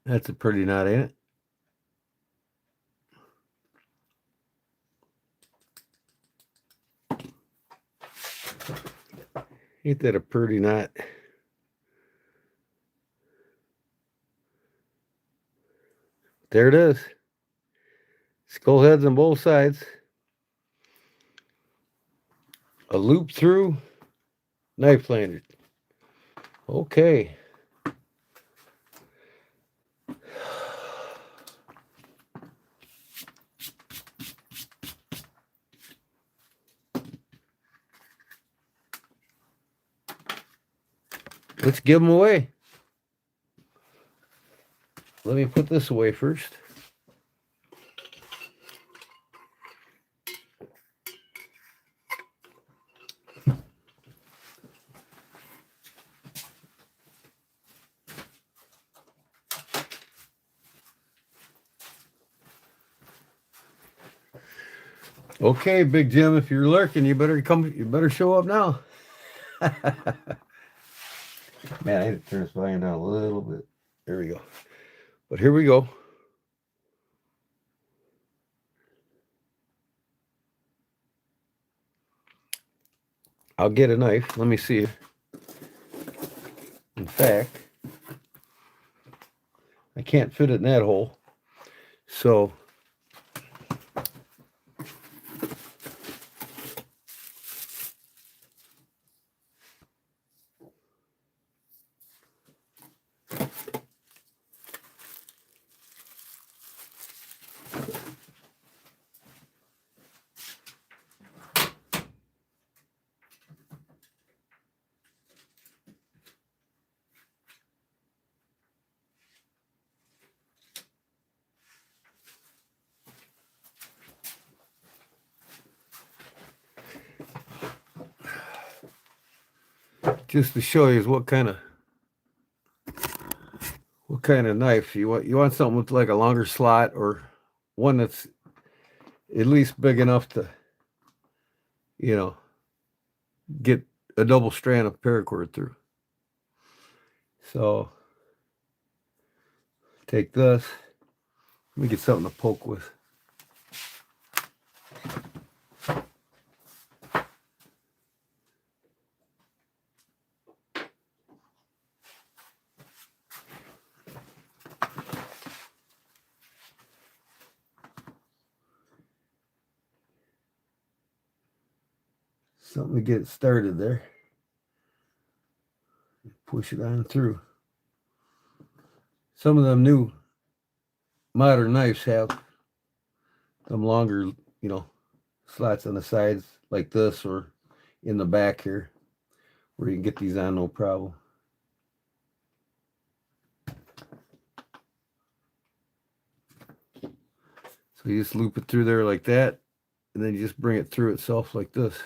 That's a pretty knot, ain't it? Ain't that a pretty knot? There it is. Skull heads on both sides. A loop through knife lanyard. Okay. Let's give them away. Let me put this away first. Okay, Big Jim, if you're lurking, you better come. You better show up now. Man, I need to turn this volume down a little bit. There we go. But here we go. I'll get a knife. Let me see. In fact, I can't fit it in that hole. So just to show you what kind of knife you want. You want something with like a longer slot, or one that's at least big enough to, you know, get a double strand of paracord through. So take this. Let me get something to poke with. Something to get it started there. Push it on through. Some of them new modern knives have them longer, you know, slots on the sides like this, or in the back here, where you can get these on no problem. So you just loop it through there like that, and then you just bring it through itself like this.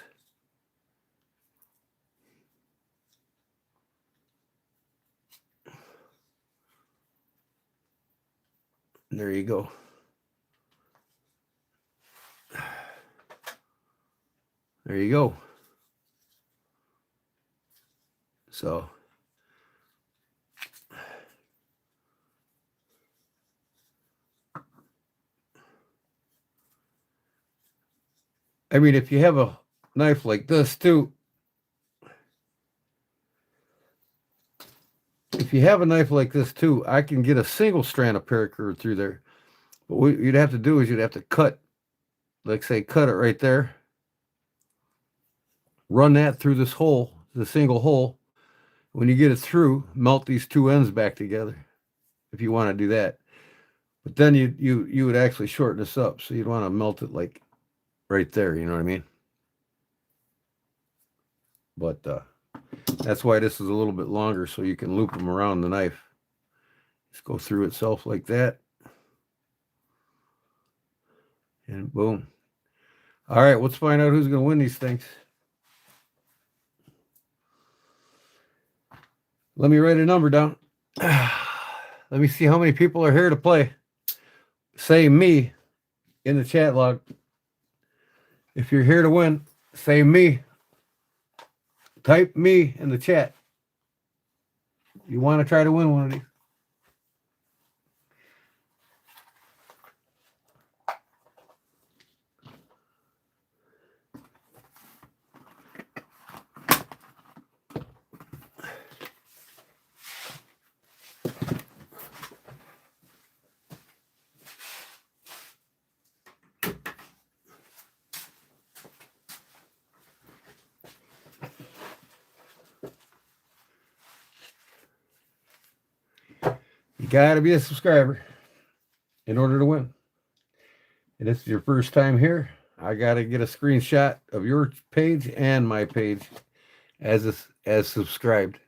And there you go. There you go. So I mean, if you have a knife like this too, I can get a single strand of paracord through there. But what you'd have to do is you'd have to cut, like say, cut it right there. Run that through this hole, the single hole. When you get it through, melt these two ends back together, if you want to do that. But then you would actually shorten this up, so you'd want to melt it like right there. You know what I mean? But that's why this is a little bit longer, so you can loop them around the knife. Just go through itself like that. And boom. All right, let's find out who's going to win these things. Let me write a number down. Let me see how many people are here to play. Say me in the chat log. If you're here to win, say me. Type me in the chat. You want to try to win one of these. got to be a subscriber in order to win. And this is your first time here, I got to get a screenshot of your page and my page as subscribed.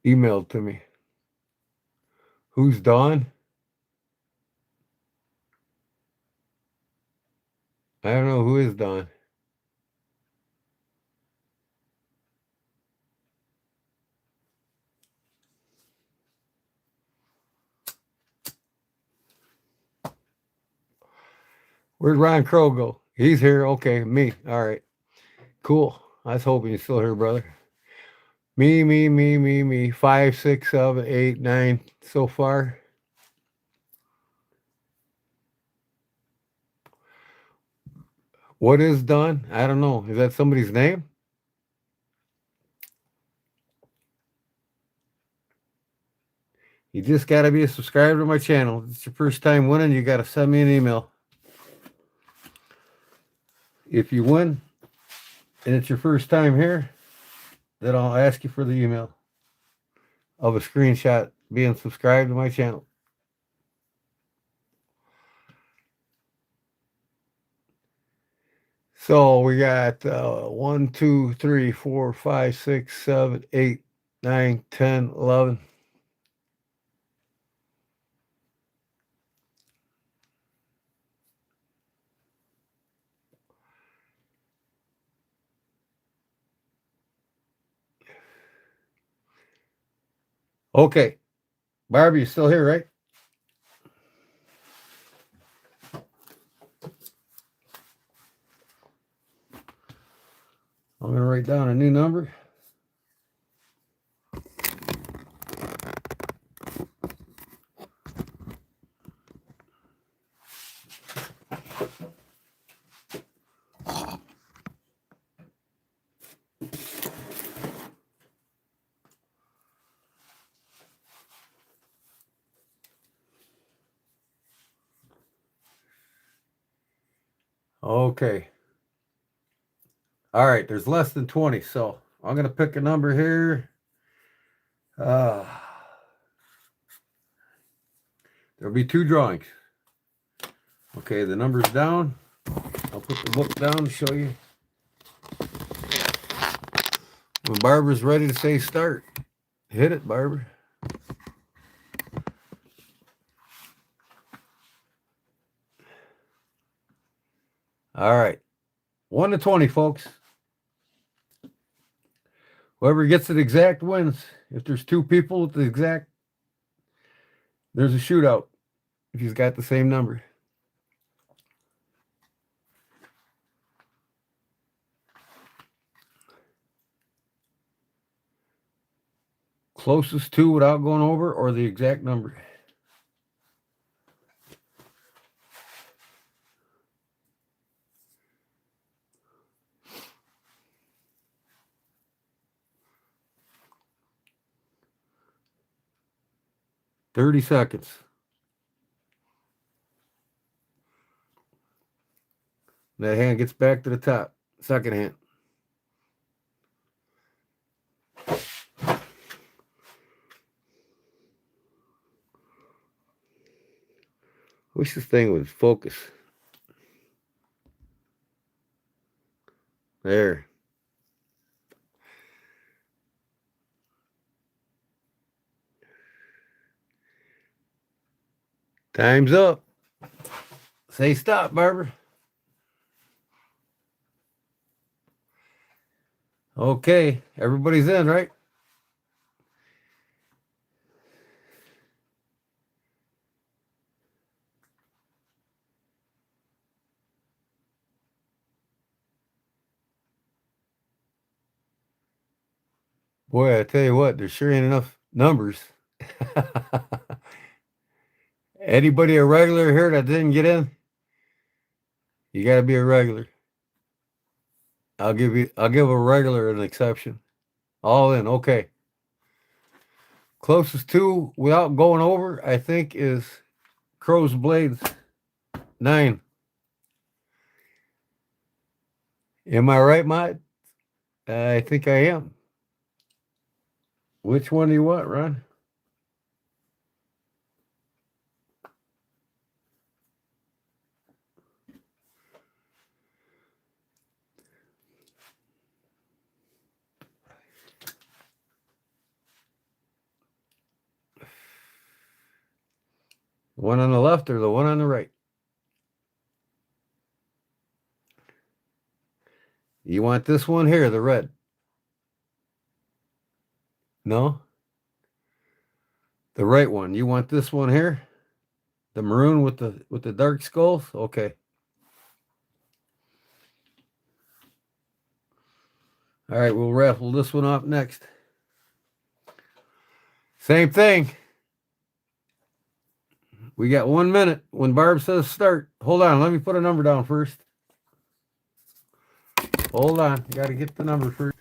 Emailed to me. Who's Dawn? I don't know who is Dawn. Where'd Ron Crow go? He's here. Okay, me. All right. Cool. I was hoping you're still here, brother. Me. 5, 6, 7, 8, 9 so far. What is done? I don't know. Is that somebody's name? You just got to be a subscriber to my channel. If it's your first time winning, you got to send me an email. If you win and it's your first time here, then I'll ask you for the email of a screenshot being subscribed to my channel. So we got 1, 2, 3, 4, 5, 6, 7, 8, 9, 10, 11. Okay. Barbie, you still here, right? I'm going to write down a new number. Okay. All right, there's less than 20, so I'm going to pick a number here. There'll be 2 drawings. Okay, the number's down. I'll put the book down to show you. When Barbara's ready to say start, hit it, Barbara. All right. 1 to 20, folks. Whoever gets it exact wins. If there's 2 people with the exact, there's a shootout if he's got the same number. Closest to without going over or the exact number. $30 seconds. That hand gets back to the top. Second hand. Wish this thing would focus. There. Time's up. Say stop, Barbara. Okay, everybody's in, right? Boy, I tell you what, there sure ain't enough numbers. Anybody a regular here that didn't get in? You got to be a regular. I'll give a regular an exception. All in, okay. Closest to without going over, I think, is Crow's Blades 9. Am I right, Mike? I think I am. Which one do you want, Ron? The one on the left or the one on the right? You want this one here, the red? No? The right one. You want this one here? The maroon with the dark skulls? Okay. All right, we'll raffle this one off next. Same thing. We got 1 minute. When Barb says start, hold on. Let me put a number down first. Hold on. You got to get the number first.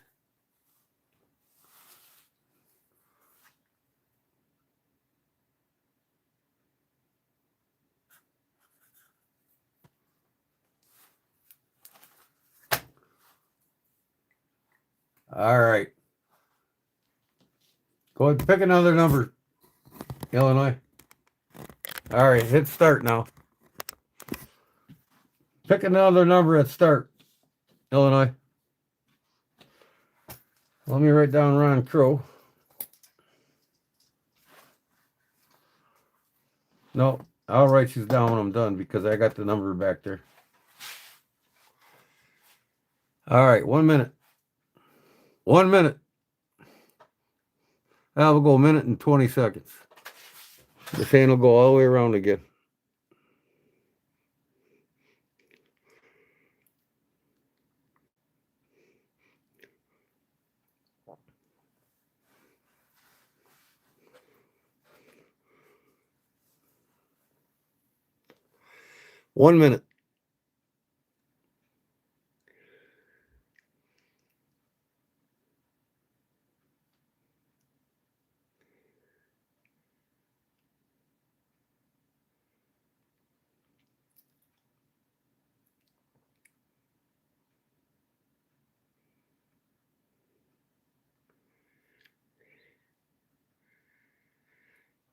All right. Go ahead and pick another number, Illinois. All right, hit start now. Pick another number at start, Illinois. Let me write down Ron Crow. No, I'll write you down when I'm done because I got the number back there. All right, 1 minute. 1 minute. I will go a minute and 20 seconds. The fan will go all the way around again. One minute.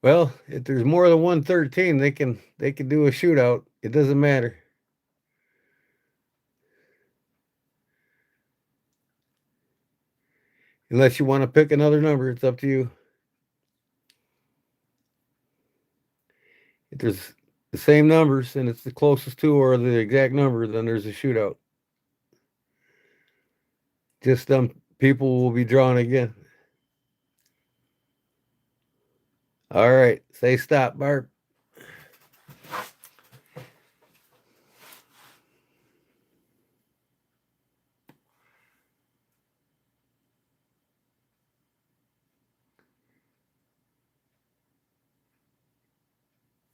Well, if there's more than 113, they can do a shootout. It doesn't matter. Unless you want to pick another number, it's up to you. If there's the same numbers and it's the closest to or the exact number, then there's a shootout. Just people will be drawn again. All right, say stop, Barb.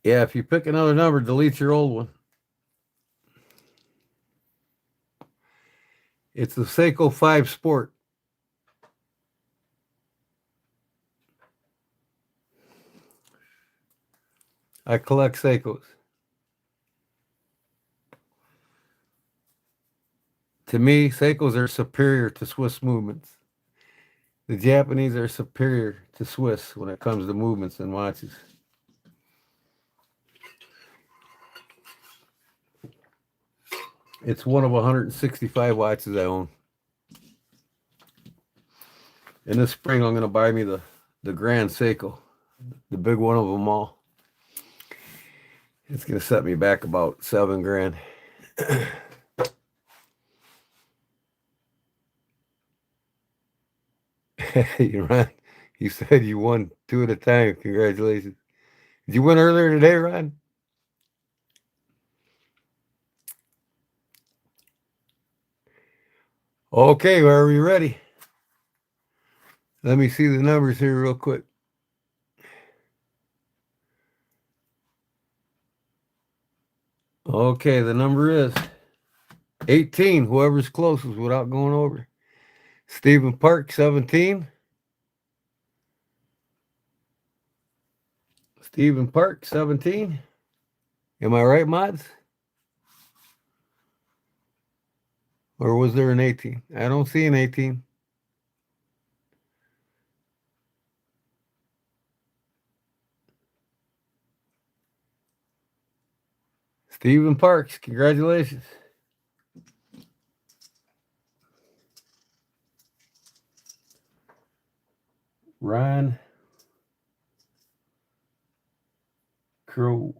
Yeah, if you pick another number, delete your old one. It's the Seiko 5 Sport. I collect Seikos. To me, Seikos are superior to Swiss movements. The Japanese are superior to Swiss when it comes to movements and watches. It's one of 165 watches I own. In the spring, I'm going to buy me the Grand Seiko, the big one of them all. It's going to set me back about $7,000. Ron, you said you won 2 at a time. Congratulations. Did you win earlier today, Ron? Okay, are we ready? Let me see the numbers here real quick. Okay, the number is 18, whoever's closest without going over. Stephen Park, 17. Stephen Park, 17. Am I right, mods? Or was there an 18? I don't see an 18. Stephen Parks, congratulations. Ron Crow.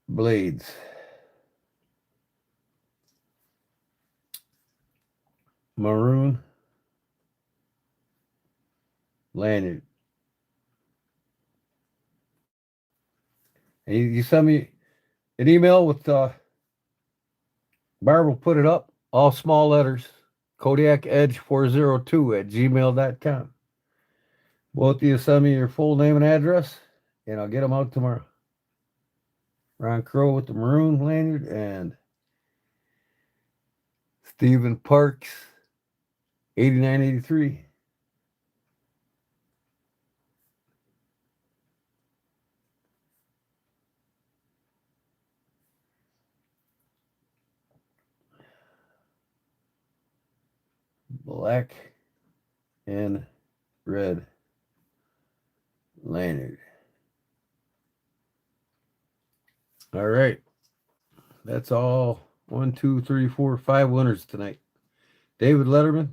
Blades. Maroon. Lanyard. And you send me an email with Barb will put it up, all small letters, Kodiak Edge 402 at gmail.com. Both of you send me your full name and address, and I'll get them out tomorrow. Ron Crow with the maroon lanyard and Stephen Parks, 8983. Black and red lanyard. All right. That's all. 1, 2, 3, 4, 5 winners tonight. David Letterman,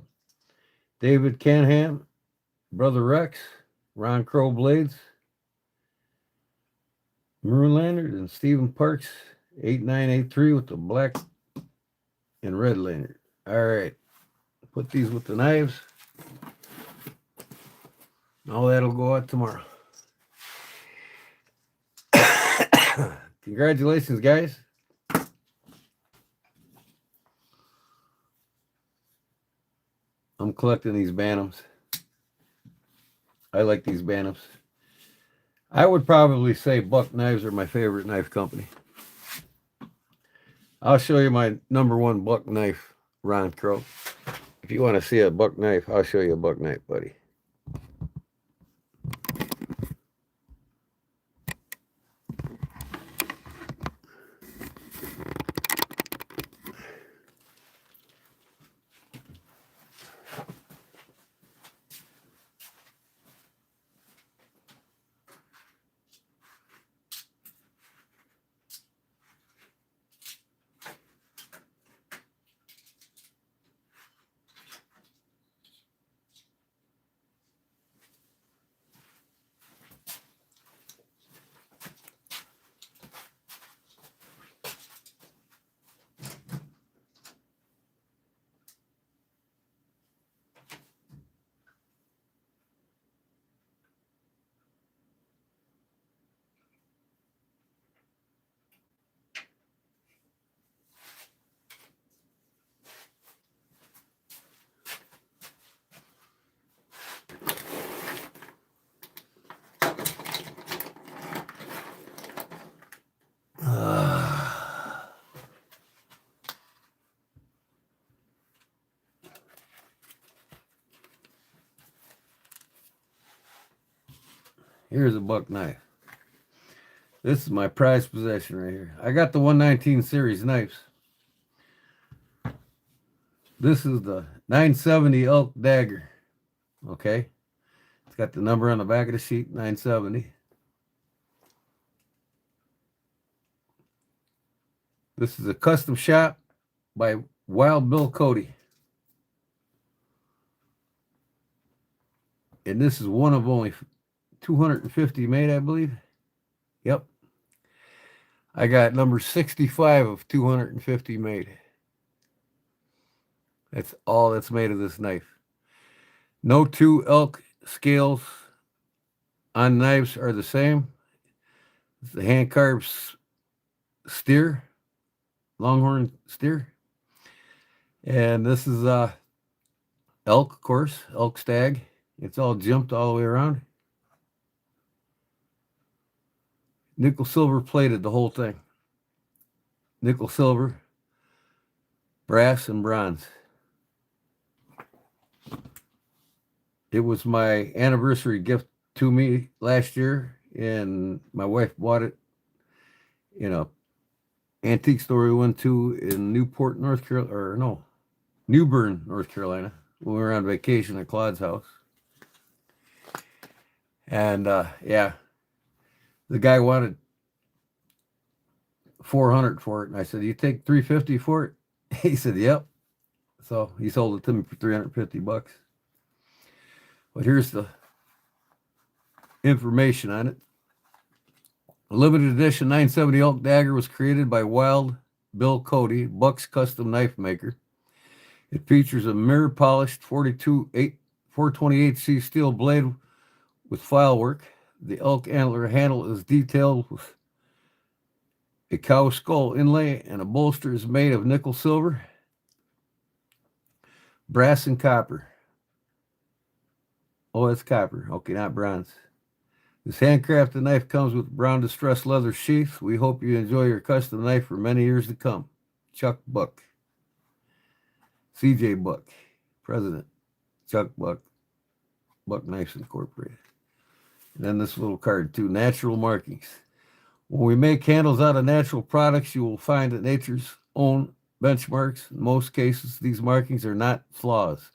David Canham, Brother Rex, Ron Crow Blades, Maroon Lanyard, and Stephen Parks, 8983 with the black and red lanyard. All right. Put these with the knives. All that'll go out tomorrow. Congratulations, guys. I'm collecting these Bantams. I like these Bantams. I would probably say Buck Knives are my favorite knife company. I'll show you my #1 Buck knife, Ron Crow. If you want to see a Buck knife, I'll show you a Buck knife, buddy. Here's a Buck knife. This is my prized possession right here. I got the 119 series knives. This is the 970 elk dagger. Okay. It's got the number on the back of the sheet, 970. This is a custom shop by Wild Bill Cody. And this is one of only 250 made, I believe. Yep. I got number 65 of 250 made. That's all that's made of this knife. No two elk scales on knives are the same. It's the hand carved steer, longhorn steer. And this is elk, of course, elk stag. It's all jimped all the way around. Nickel silver plated, the whole thing. Nickel silver, brass, and bronze. It was my anniversary gift to me last year, and my wife bought it in a antique store we went to in Newport, North Carolina, or no, Newbern, North Carolina, when we were on vacation at Claude's house. And yeah, the guy wanted $400 for it, and I said, "You take $350 for it?" He said, "Yep." So he sold it to me for $350. Well, But here's the information on it. A limited edition 970 Elk Dagger was created by Wild Bill Cody, Buck's custom knife maker. It features a mirror polished 428C steel blade with file work. The elk antler handle is detailed with a cow skull inlay, and a bolster is made of nickel silver, brass, and copper. Oh, it's copper. Okay, not bronze. This handcrafted knife comes with brown distressed leather sheath. We hope you enjoy your custom knife for many years to come. Chuck Buck. CJ Buck, President. Chuck Buck. Buck Knives Incorporated. And then this little card too. Natural markings. When we make handles out of natural products, you will find that nature's own benchmarks. In most cases, these markings are not flaws,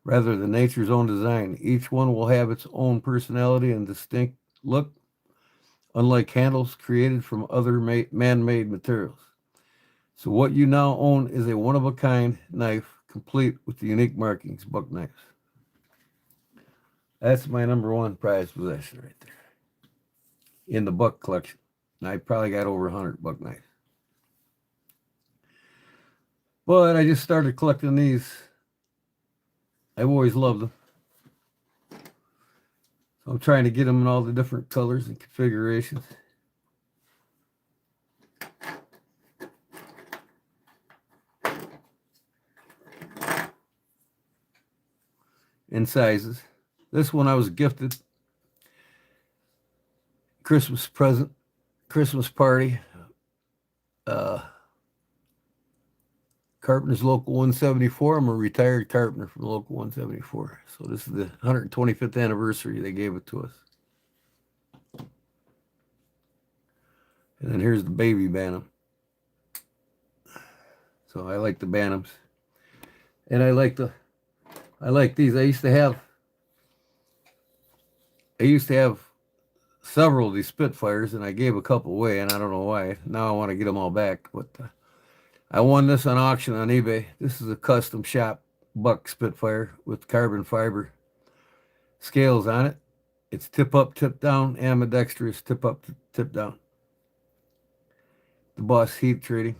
rather than nature's own design. Each one will have its own personality and distinct look, unlike handles created from other man-made materials. So what you now own is a one-of-a-kind knife, complete with the unique markings, Buck Knives. That's my number one prized possession right there in the Buck collection. I probably got over 100 Buck knives. But I just started collecting these. I've always loved them. So I'm trying to get them in all the different colors and configurations. And sizes. This one I was gifted. Christmas present. Christmas party. Carpenter's Local 174. I'm a retired carpenter from Local 174. So this is the 125th anniversary. They gave it to us. And then here's the baby Bantam. So I like the Bantams. And I like these. I used to have several of these Spitfires, and I gave a couple away, and I don't know why. Now I want to get them all back. But I won this on auction on eBay. This is a custom shop Buck Spitfire with carbon fiber scales on it. It's tip up, tip down, ambidextrous, tip up, tip down. The Boss heat treating.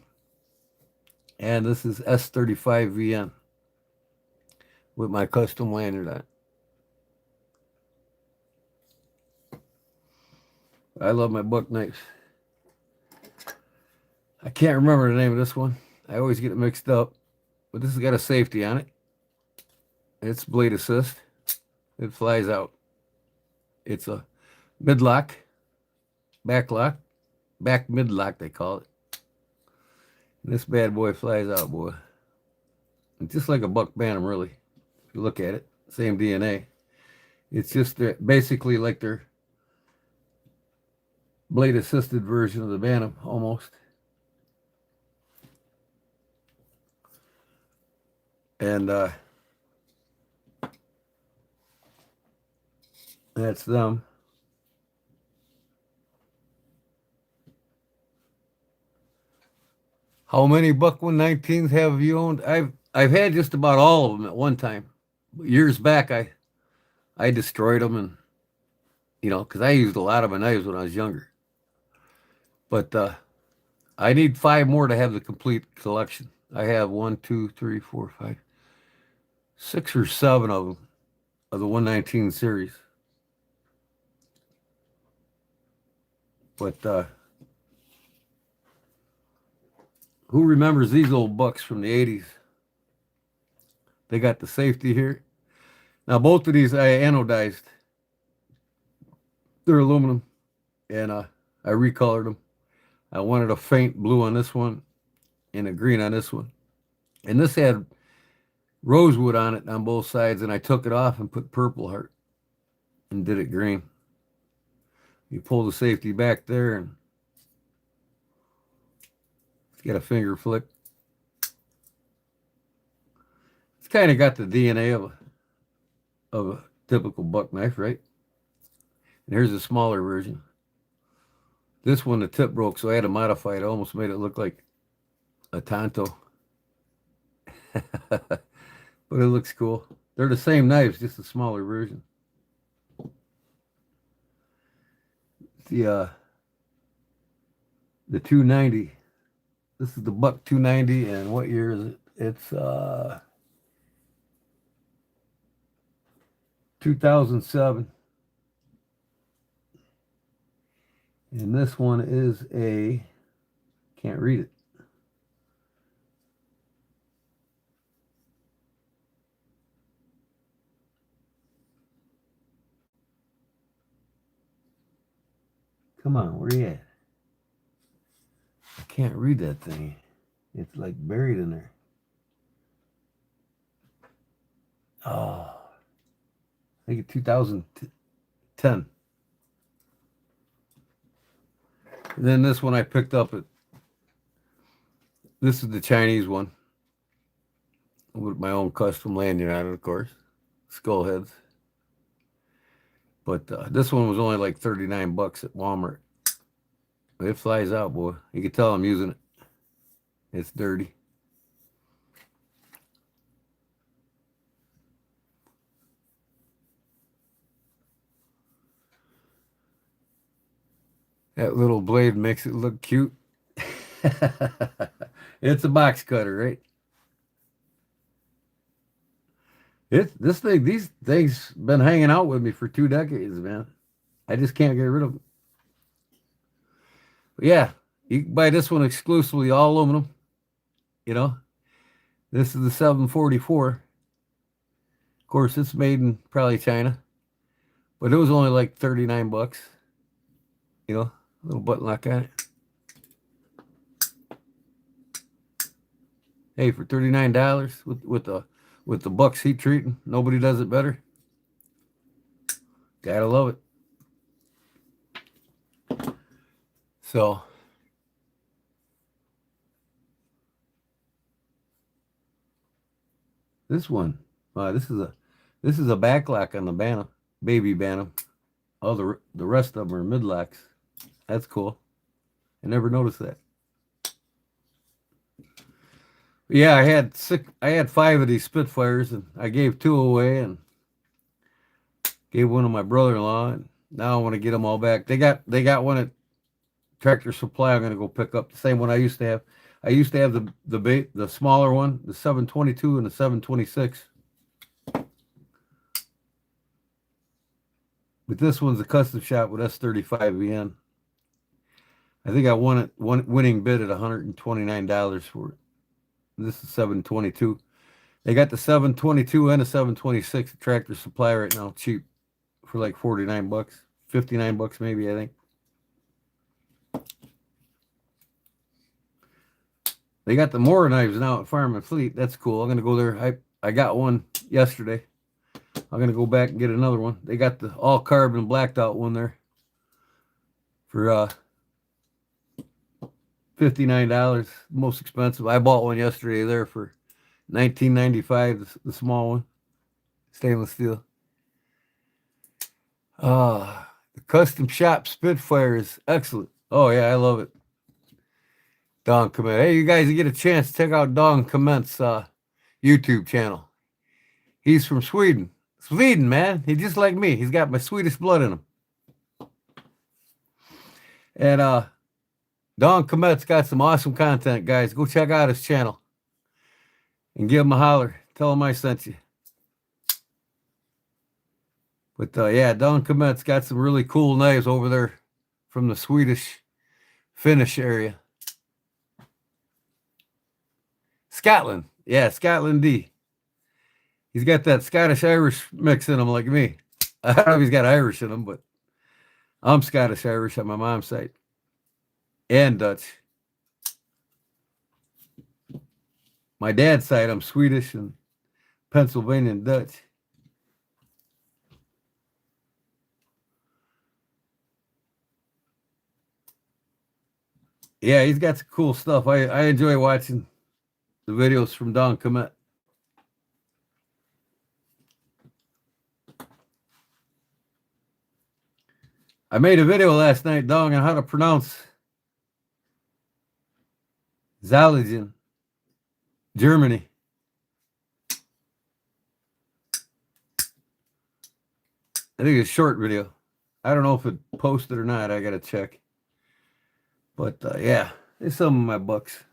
And this is S35VN with my custom lanyard on it. I love my Buck knives. I can't remember the name of this one. I always get it mixed up. But this has got a safety on it. It's blade assist. It flies out. It's a mid-lock, back lock, back mid-lock they call it. And this bad boy flies out, boy. It's just like a Buck Bantam, really. If you look at it, same DNA. It's just basically like their blade assisted version of the Bantam, almost. And that's them. How many Buck 119s have you owned? I've had just about all of them at one time. Years back, I destroyed them, and because I used a lot of my knives when I was younger. But I need 5 more to have the complete collection. I have 1, 2, 3, 4, 5, 6 or 7 of them of the 119 series. But who remembers these old Bucks from the 80s? They got the safety here. Now, both of these I anodized. They're aluminum, and I recolored them. I wanted a faint blue on this one and a green on this one. And this had rosewood on it on both sides, and I took it off and put purple heart and did it green. You pull the safety back there, and it's got a finger flick. It's kind of got the DNA of a typical Buck knife, right? And here's a smaller version. This one, the tip broke, so I had to modify it. I almost made it look like a Tonto. But it looks cool. They're the same knives, just a smaller version. the 290. This is the buck 290, and what year is it? It's 2007. And this one is a, can't read it. Come on, where you at? I can't read that thing. It's like buried in there. Oh, I think it's 2010. And then this one I picked up at, this is the Chinese one. With my own custom lanyard on it, of course. Skull heads. But this one was only like 39 bucks at Walmart. It flies out, boy. You can tell I'm using it. It's dirty. That little blade makes it look cute. It's a box cutter, right? These things been hanging out with me for 2 decades, man. I just can't get rid of them. But yeah, you can buy this one exclusively all aluminum. You know, this is the 744. Of course, it's made in probably China, but it was only like 39 bucks. You know, a little button lock on it. Hey, for $39 with the bucks heat treating, nobody does it better. Gotta love it. So this one, this is a back lock on the Bantam, baby Bantam. All the rest of them are mid locks. That's cool. I never noticed that. Yeah, I had 5 of these Spitfires, and I gave 2 away, and gave one to my brother-in-law, and now I want to get them all back. They got one at Tractor Supply. I'm gonna go pick up the same one I used to have. I used to have the smaller one, the 722 and the 726. But this one's a custom shop with S35VN. I think I won winning bid at $129 for it. This is 722. They got the 722 and the 726 at Tractor Supply right now, cheap, for like 49 bucks, 59 bucks maybe, I think. They got the Mora knives now at Farm and Fleet. That's cool. I'm gonna go there. I got one yesterday. I'm gonna go back and get another one. They got the all carbon blacked out one there for $59, most expensive. I bought one yesterday there for $19.95, the small one, stainless steel. The custom shop Spitfire is excellent. Oh yeah, I love it. Don Comment. Hey, you guys get a chance, check out Don Comment's YouTube channel. He's from Sweden. Sweden, man. He's just like me. He's got my Swedish blood in him. And Don Comment's got some awesome content, guys. Go check out his channel and give him a holler. Tell him I sent you. But yeah, Don Comment's got some really cool knives over there from the Swedish Finnish area. Scotland. Yeah, Scotland D. He's got that Scottish-Irish mix in him like me. I don't know if he's got Irish in him, but I'm Scottish-Irish on my mom's side. And Dutch. My dad's side, I'm Swedish and Pennsylvanian Dutch. Yeah, he's got some cool stuff. I enjoy watching the videos from Don Comment. I made a video last night, Don, on how to pronounce Zaligen, Germany. I think it's a short video. I don't know if it posted or not. I got to check. But yeah, it's some of my books.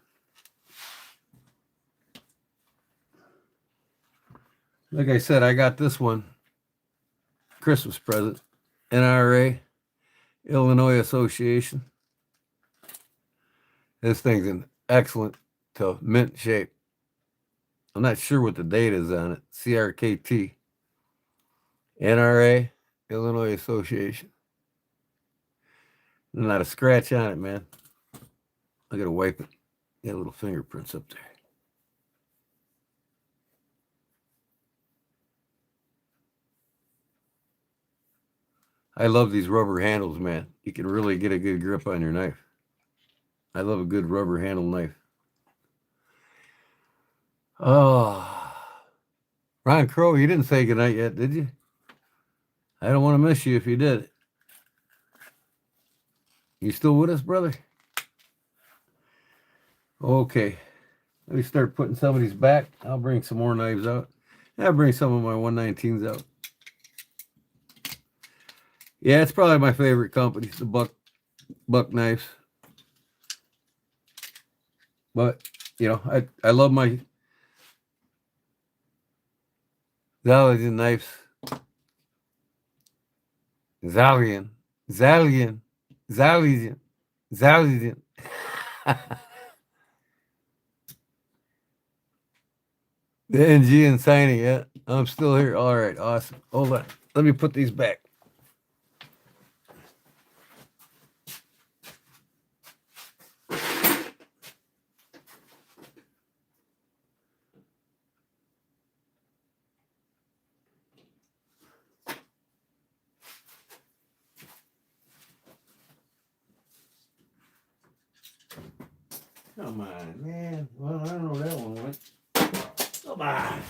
Like I said, I got this one. Christmas present. NRA, Illinois Association. This thing's in excellent to mint shape. I'm not sure what the date is on it. CRKT. NRA, Illinois Association. Not a scratch on it, man. I gotta wipe it. Got little fingerprints up there. I love these rubber handles, man. You can really get a good grip on your knife. I love a good rubber handle knife. Oh, Ron Crow, you didn't say goodnight yet, did you? I don't want to miss you if you did. You still with us, brother? Okay. Let me start putting some of these back. I'll bring some more knives out. I'll bring some of my 119s out. Yeah, it's probably my favorite company, the Buck knives. But, you know, I love my Zalian knives. Zalian. The NG and signing, yeah. I'm still here. All right, awesome. Hold on. Let me put these back. Come on, man. Well, I don't know where that one went. Come on.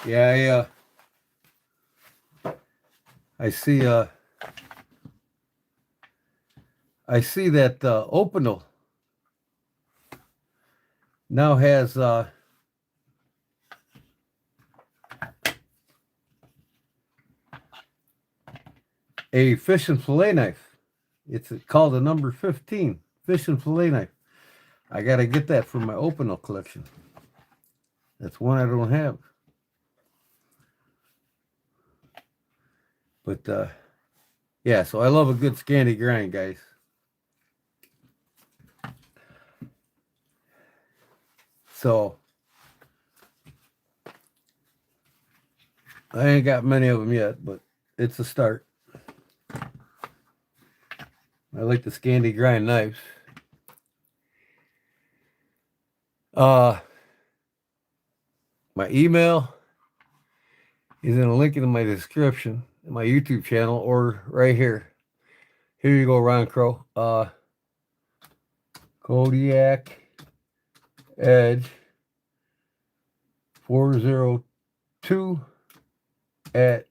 Yeah, I see that Opinel now has a fish and fillet knife. It's called a number 15 fish and fillet knife. I got to get that for my Opinel collection. That's one I don't have. But, yeah, so I love a good Scandi grind, guys. So, I ain't got many of them yet, but it's a start. I like the Scandi grind knives. My email is in a link in my description, in my YouTube channel, or right here. Here you go, Ron Crow. Kodiak Edge 402 at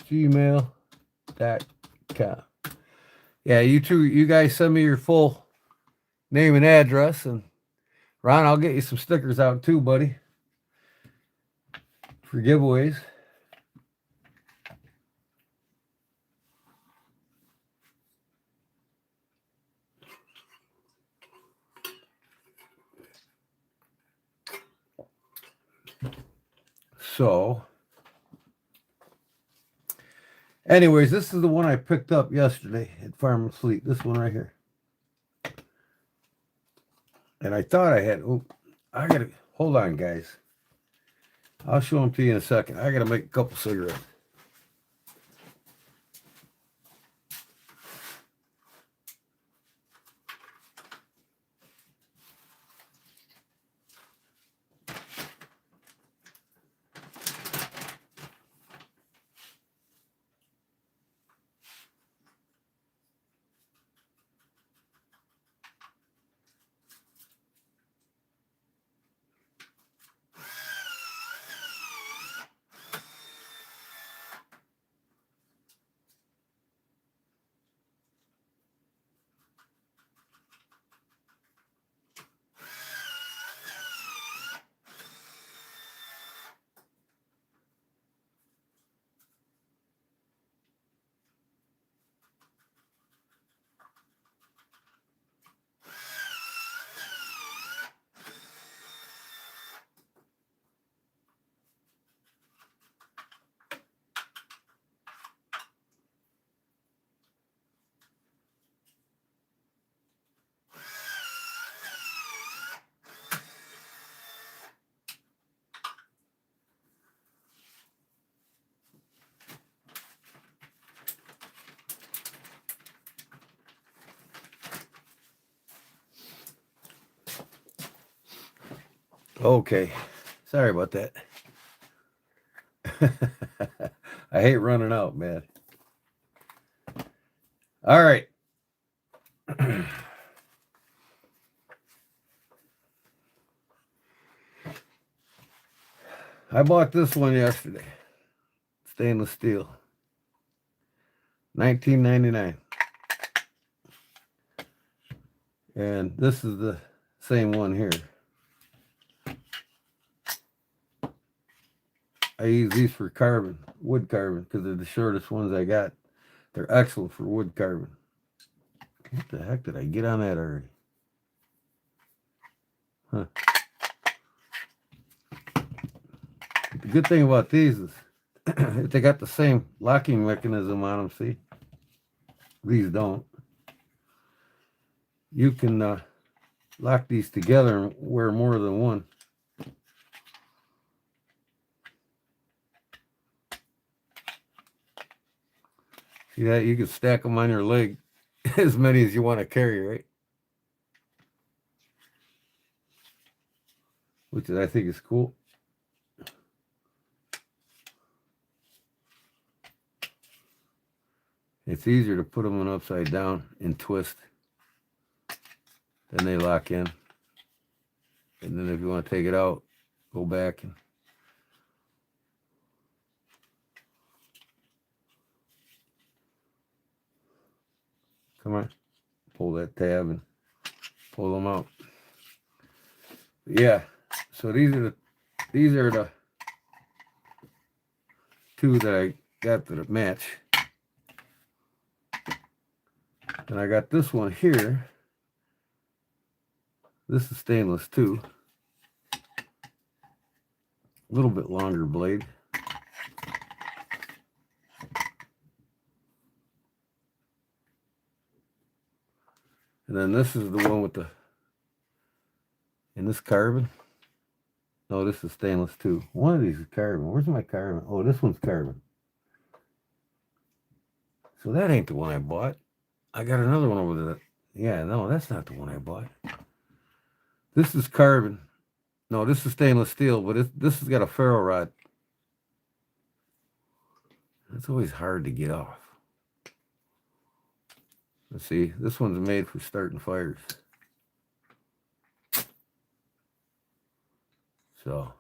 gmail.com. Yeah, you guys send me your full name and address, and Ron, I'll get you some stickers out too, buddy, for giveaways. So, anyways, this is the one I picked up yesterday at Farm and Fleet. This one right here. And I thought I had, I gotta, hold on, guys. I'll show them to you in a second. I gotta make a couple cigarettes. Okay, sorry about that. I hate running out, man. All right. I bought this one yesterday. Stainless steel. $19.99. And this is the same one here. I use these for carbon, wood carbon, because they're the shortest ones I got. They're excellent for wood carbon. What the heck did I get on that already? Huh. The good thing about these is they got the same locking mechanism on them, see? These don't. You can lock these together and wear more than one. See that? You can stack them on your leg as many as you want to carry, right? Which I think is cool. It's easier to put them on upside down and twist. Then they lock in. And then if you want to take it out, go back and come on, pull that tab and pull them out. Yeah, so these are the two that I got that match. And I got this one here. This is stainless too. A little bit longer blade. And then this is the one with the, and this carbon. No, this is stainless too. One of these is carbon. Where's my carbon? Oh, this one's carbon. So that ain't the one I bought. I got another one over there. Yeah, no, that's not the one I bought. This is carbon. No, this is stainless steel, but this has got a ferro rod. It's always hard to get off. Let's see, this one's made for starting fires. So,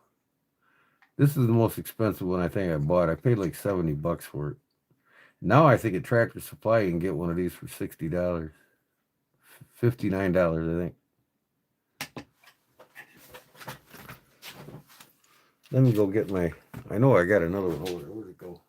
this is the most expensive one I think I bought. I paid like $70 for it. Now I think at Tractor Supply you can get one of these for $60. $59, I think. Let me go get my, I know I got another one over there. Where'd it go?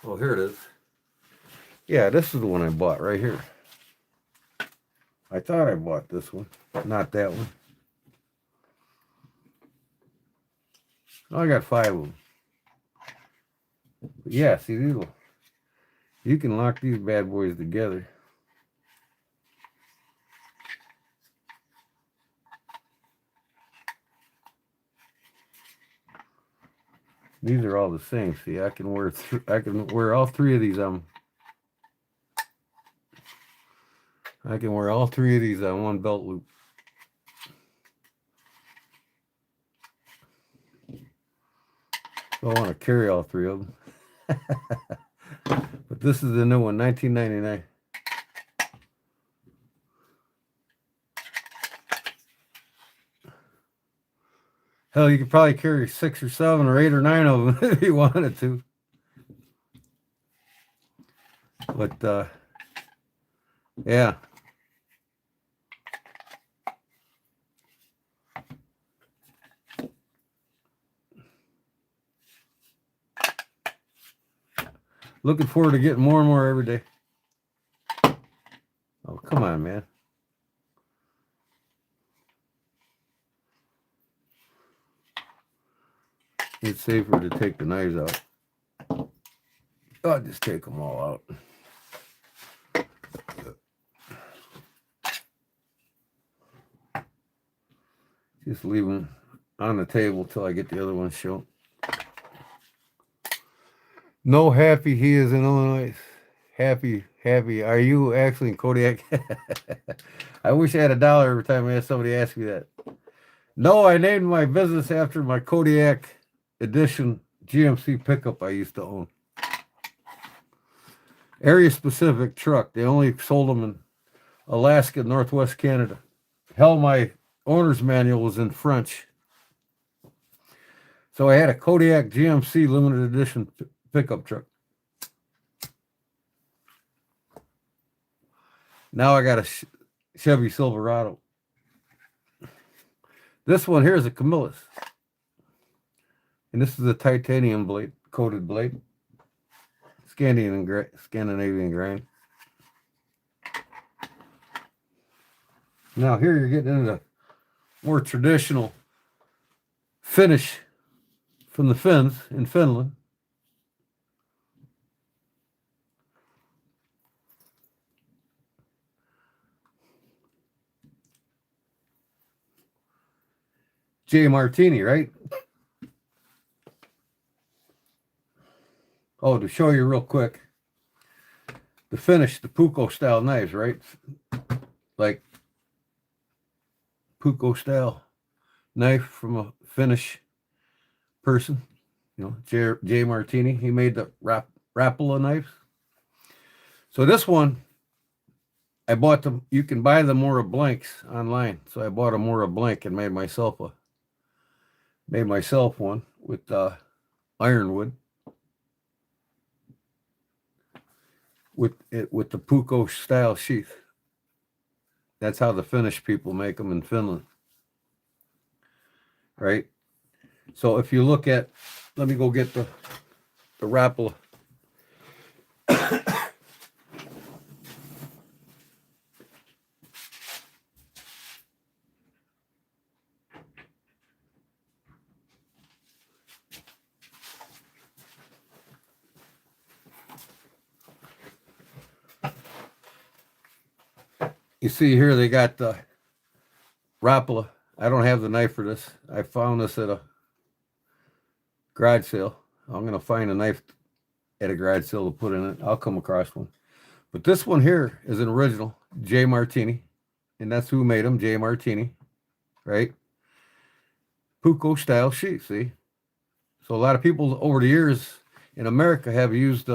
Oh, here it is. Yeah, this is the one I bought right here. I thought I bought this one, not that one. Oh, I got 5 of them. But yeah, see, these will, you can lock these bad boys together. These are all the same. See, I can wear all 3 of these on. I can wear all 3 of these on one belt loop. So I want to carry all 3 of them. But this is the new one, $19.99. Hell, you could probably carry 6 or 7 or 8 or 9 of them if you wanted to. But, yeah. Looking forward to getting more and more every day. Oh, come on, man. It's safer to take the knives out. I'll just take them all out. Just leave them on the table till I get the other one shown. No, happy he is in Illinois. Happy. Are you actually in Kodiak? I wish I had $1 every time I had somebody ask me that. No, I named my business after my Kodiak edition GMC pickup I used to own. Area specific truck. They only sold them in Alaska, Northwest Canada. Hell, my owner's manual was in French. So I had a Kodiak GMC limited edition pickup truck. Now I got a Chevy Silverado. This one here is a Camillus. And this is a titanium blade, coated blade. Scandinavian grain. Now here you're getting into more traditional Finnish from the Finns in Finland. J. Martini, right? Oh, to show you real quick, the Finnish, the Puukko style knives, right? Like Puukko style knife from a Finnish person, you know, J. Martini. He made the Rapala knives. So this one I bought them. You can buy the Mora blanks online, so I bought a Mora blank and made myself one with ironwood with the Puukko style sheath. That's how the Finnish people make them in Finland, right? So if you look at, let me go get the Rapala. You see here they got the Rapala. I don't have the knife for this. I found this at a garage sale. I'm going to find a knife at a garage sale to put in it. I'll come across one. But this one here is an original J. Martini. And that's who made them, J. Martini. Right? Puukko style sheath, see? So a lot of people over the years in America have used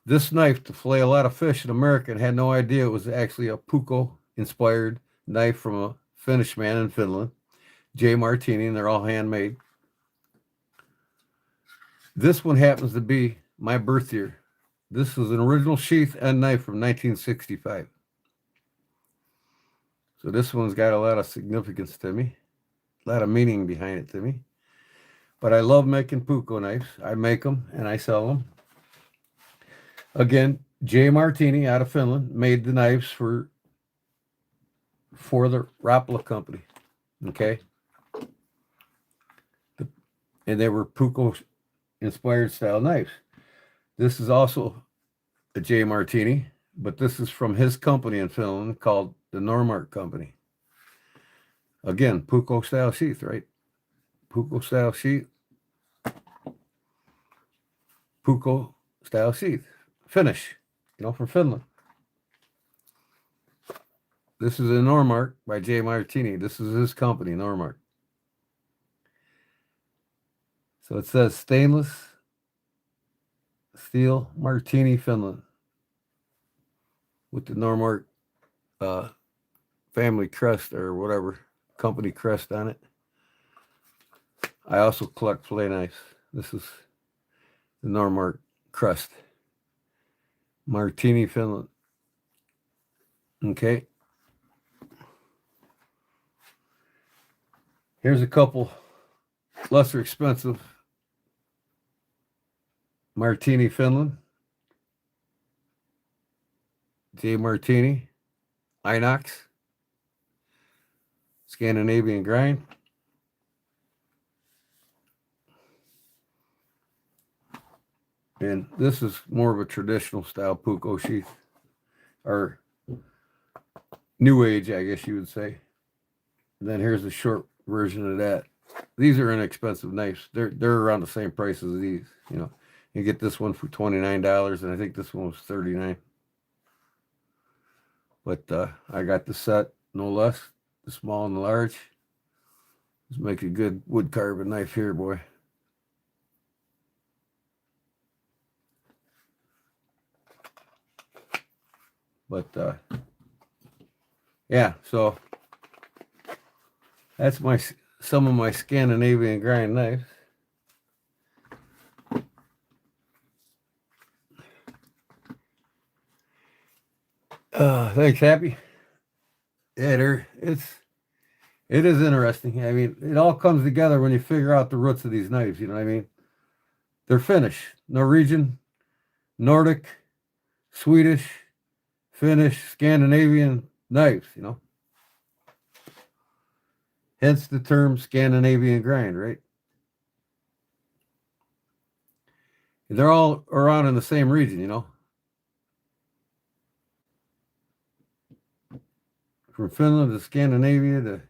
this knife to fillet a lot of fish in America and had no idea it was actually a Puukko inspired knife from a Finnish man in Finland, J. Martini, and they're all handmade. This one happens to be my birth year. This is an original sheath and knife from 1965. So this one's got a lot of significance to me, a lot of meaning behind it to me. But I love making Puukko knives. I make them and I sell them. Again, J. Martini out of Finland made the knives for the Rapala company. Okay. And they were Puukko inspired style knives. This is also a J. Martini, but this is from his company in Finland called the Lanyard company. Again, Puukko style sheath, right? Puukko style sheath. Puukko style sheath. Finnish, from Finland. This is a Lanyard by J. Martini. This is his company, Lanyard. So it says stainless steel Martini, Finland, with the Lanyard family crest or whatever company crest on it. I also collect fillet knives. This is the Lanyard crest. Martini, Finland. Okay. Here's a couple lesser expensive Martini, Finland. J. Martini. Inox. Scandinavian grind. And this is more of a traditional style Puukko sheath, or new age, I guess you would say. And then here's the short version of that. These are inexpensive knives. They're around the same price as these. You get this one for $29, and I think this one was $39. But I got the set, no less, the small and the large. Let's make a good wood carving knife here, boy. But yeah, so that's some of my Scandinavian grind knives. Thanks, Happy. Yeah, it is interesting. I mean, it all comes together when you figure out the roots of these knives. You know what I mean? They're Finnish, Norwegian, Nordic, Swedish, Finnish, Scandinavian knives, Hence the term Scandinavian grind, right? They're all around in the same region, From Finland to Scandinavia to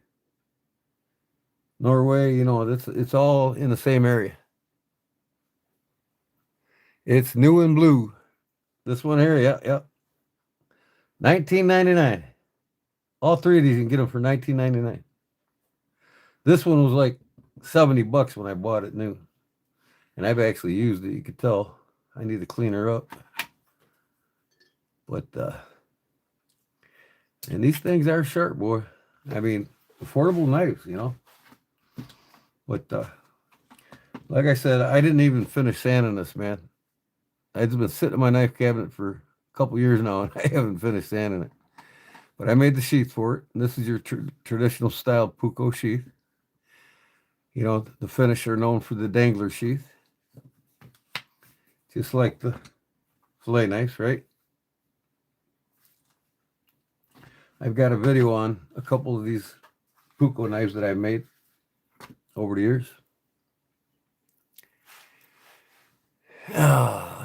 Norway, it's all in the same area. It's new and blue. This one here, yeah. $19.99. All three of these you can get them for $19.99. This one was like $70 when I bought it new. And I've actually used it. You could tell I need to clean her up. But And these things are sharp, boy. I mean, affordable knives, you know. But like I said, I didn't even finish sanding this, man. It's been sitting in my knife cabinet for a couple years now, and I haven't finished sanding it. But I made the sheath for it. And this is your traditional style Puko sheath. You know, the Finnish are known for the dangler sheath. Just like the fillet knives, right? I've got a video on a couple of these Puko knives that I've made over the years.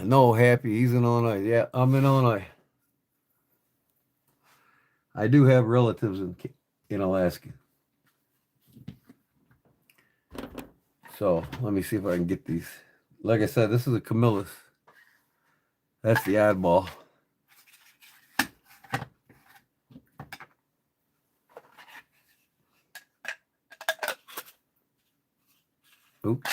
No, Happy, he's in Illinois. Yeah, I'm in Illinois. I do have relatives in Alaska. So let me see if I can get these. Like I said, this is a Camillus. That's the oddball. Oops.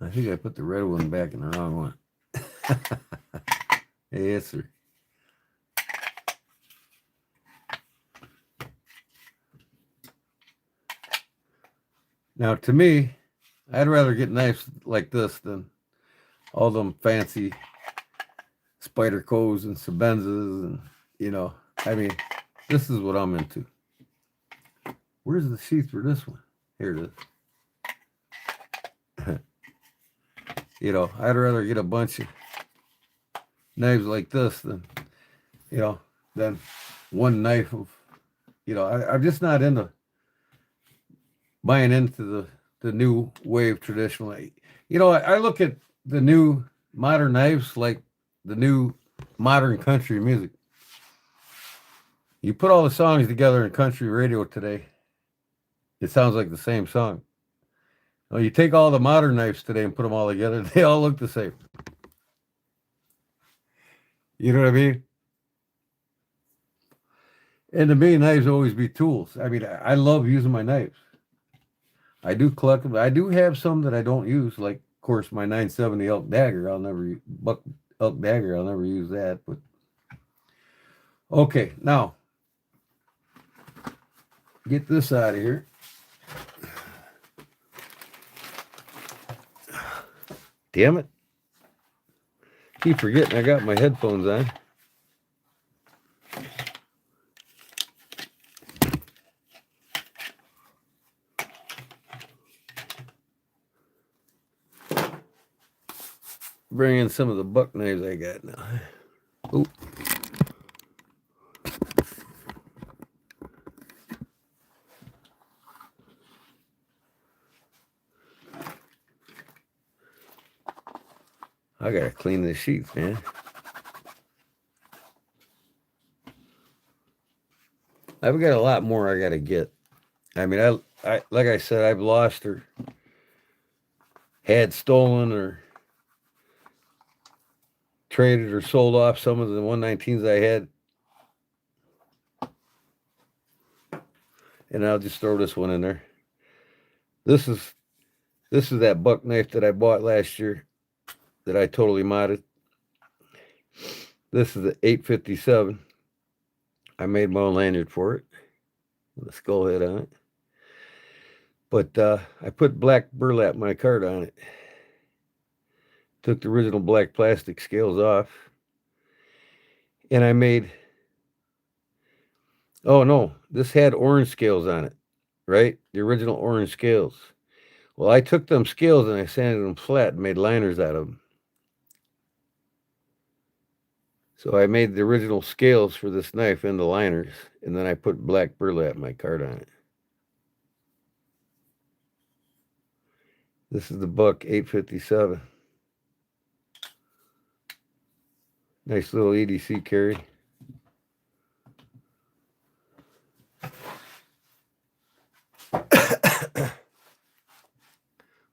I think I put the red one back in the wrong one. Yes, sir. Now, to me, I'd rather get knives like this than all them fancy Spydercos and Sebenzas and, you know, I mean, this is what I'm into. Where's the sheath for this one? Here it is. You know, I'd rather get a bunch of knives like this than, you know, than one knife of, you know, I'm just not into buying into the new wave traditionally. You know, I look at the new modern knives like the new modern country music. You put all the songs together in country radio today, it sounds like the same song. Well, you take all the modern knives today and put them all together, they all look the same. You know what I mean? And to me, knives always be tools. I mean, I love using my knives. I do collect them. I do have some that I don't use, like, of course, my 970 elk dagger. I'll never buck elk dagger. I'll never use that. But okay, now get this out of here. Damn it! Keep forgetting I got my headphones on. Bring in some of the buck knives I got now. Oop. I gotta clean this sheath, man. I've got a lot more I gotta get. I mean, I like I said, I've lost or had stolen or traded or sold off some of the 119s I had. And I'll just throw this one in there. This is that buck knife that I bought last year that I totally modded. This is the 857. I made my own lanyard for it with a skull head on it. But I put black burlap micarta on it. Took the original black plastic scales off. And I made, oh no, this had orange scales on it, right? The original orange scales. Well, I took them scales and I sanded them flat and made liners out of them. So I made the original scales for this knife into liners, and then I put black burlap micarta on it. This is the Buck 857. Nice little EDC carry.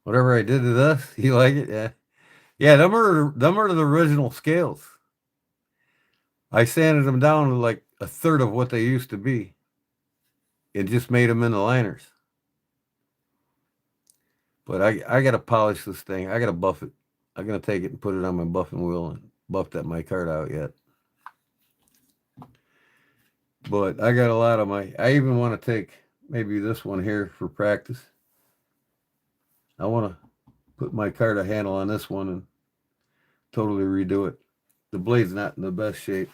Whatever I did to this, you like it? Yeah. Yeah, them are the original scales. I sanded them down to like a third of what they used to be. It just made them into liners. But I got to polish this thing. I got to buff it. I'm going to take it and put it on my buffing wheel and buff that my cart out yet. But I got a lot of I even want to take maybe this one here for practice. I want to put my cart handle on this one and totally redo it. The blade's not in the best shape.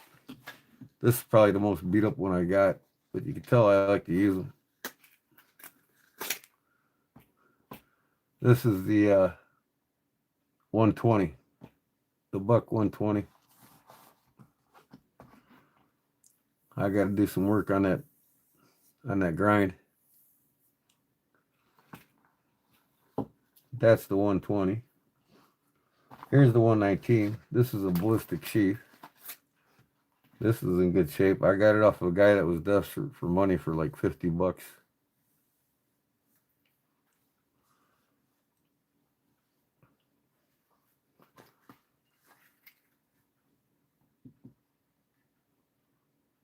This is probably the most beat up one I got, but you can tell I like to use them. This is the 120, the Buck 120. I got to do some work on that grind. That's the 120. Here's the 119. This is a ballistic sheath. This is in good shape. I got it off of a guy that was desperate for money for like $50.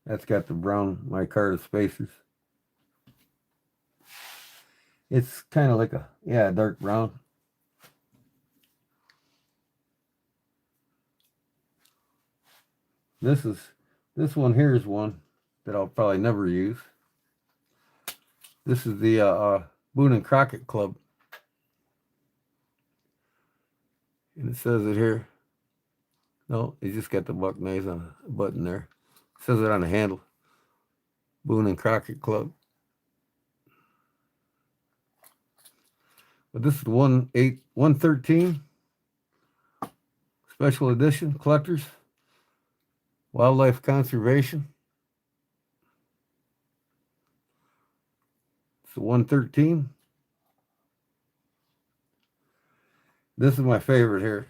That's got the brown micarta spacers. It's kind of like a dark brown. This one here is one that I'll probably never use. This is the Boone and Crockett Club. And it says it here. No, it just got the buck knives on a button there. It says it on the handle. Boone and Crockett Club. But this is the 113 special edition collectors. Wildlife conservation. It's the 113. This is my favorite here.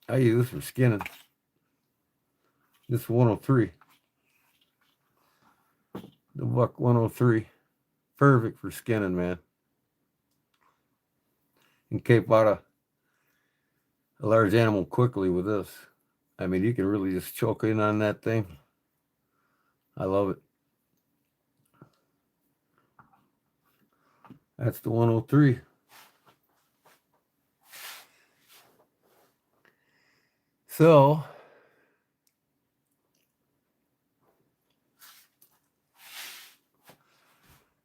I use this for skinning. This is 103. The Buck 103. Perfect for skinning, man. You can cape out a large animal quickly with this. I mean, you can really just choke in on that thing. I love it. That's the 103. So,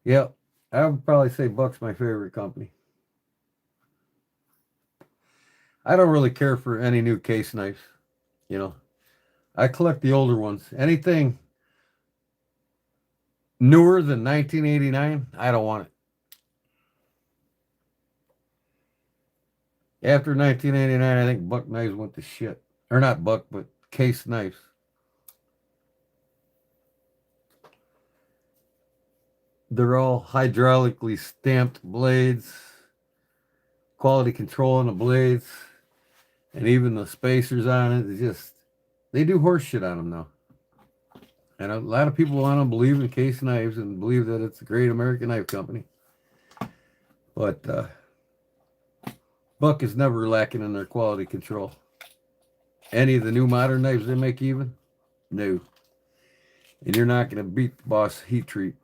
yeah, I would probably say Buck's my favorite company. I don't really care for any new case knives. You know, I collect the older ones. Anything newer than 1989, I don't want it. After 1989, I think Buck knives went to shit. Or not Buck, but case knives. They're all hydraulically stamped blades, quality control on the blades, and even the spacers on it. They do horse shit on them now. And a lot of people want to believe in case knives and believe that it's a great American knife company. But Buck is never lacking in their quality control. Any of the new modern knives they make even? No. And you're not going to beat the Boss heat treat.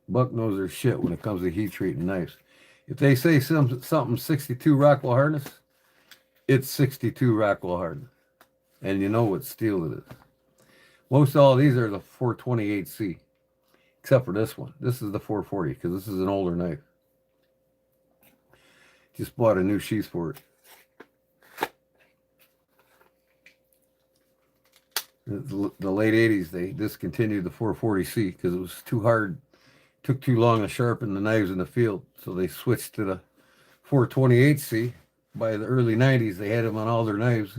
Buck knows their shit when it comes to heat treating knives. If they say something 62 Rockwell hardness, it's 62 Rockwell hardness. And you know what steel it is. Most all of these are the 428C. Except for this one. This is the 440 because this is an older knife. Just bought a new sheath for it. The late 80s, they discontinued the 440C because it was too hard. Took too long to sharpen the knives in the field. So they switched to the 428C. By the early 90s, they had them on all their knives.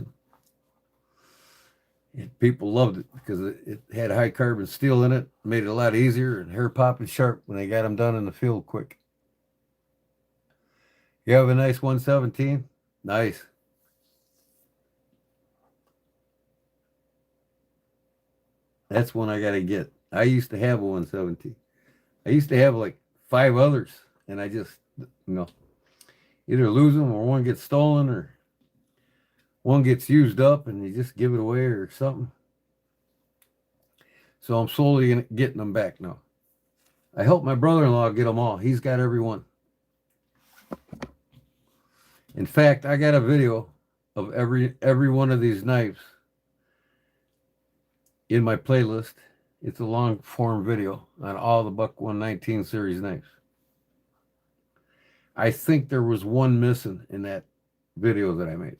And people loved it because it had high carbon steel in it. Made it a lot easier and hair popping sharp when they got them done in the field quick. You have a nice 117? Nice. That's one I got to get. I used to have a 117. I used to have like 5 others, and I just, either lose them or one gets stolen or one gets used up and you just give it away or something. So I'm slowly getting them back now. I helped my brother-in-law get them all. He's got every one. In fact, I got a video of every one of these knives in my playlist. It's a long form video on all the Buck 119 series knives. I think there was one missing in that video that I made.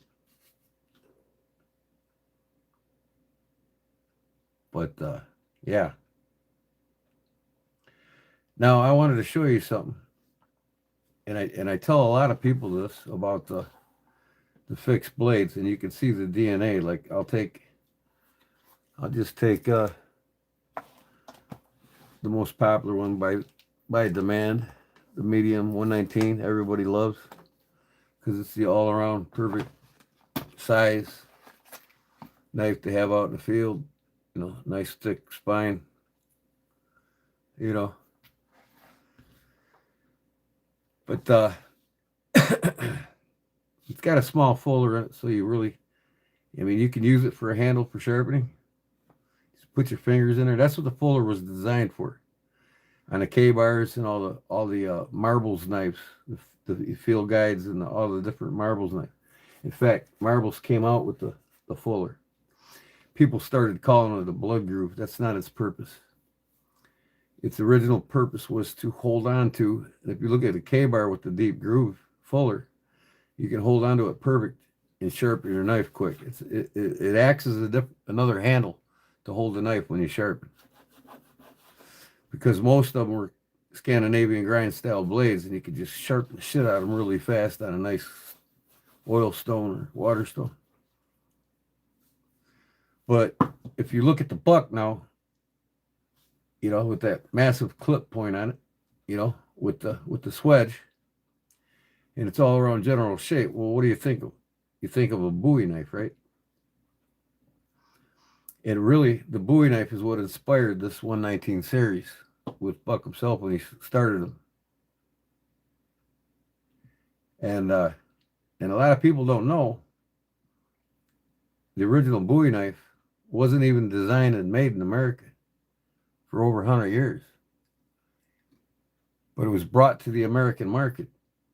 But yeah. Now I wanted to show you something. And I tell a lot of people this about the fixed blades, and you can see the DNA. Like I'll just take the most popular one by demand, the medium 119. Everybody loves because it's the all around perfect size knife to have out in the field. You know, nice thick spine. You know, but it's got a small fuller in it, so you really, I mean, you can use it for a handle for sharpening. Just put your fingers in there. That's what the fuller was designed for. On the K-bars and all the marbles knives, the field guides and all the different marbles knives. In fact, marbles came out with the fuller. People started calling it a blood groove. That's not its purpose. Its original purpose was to hold on to, and if you look at a K-bar with the deep groove fuller, you can hold on to it perfect and sharpen your knife quick. It acts as another handle to hold the knife when you sharpen. Because most of them were Scandinavian grind style blades, and you could just sharpen the shit out of them really fast on a nice oil stone or water stone. But if you look at the Buck now, you know, with that massive clip point on it, you know, with the swedge, and it's all around general shape. Well, what do you think of? You think of a Bowie knife, right? And really, the Bowie knife is what inspired this 119 series with Buck himself when he started them. And a lot of people don't know the original Bowie knife wasn't even designed and made in America for over 100 years. But it was brought to the American market.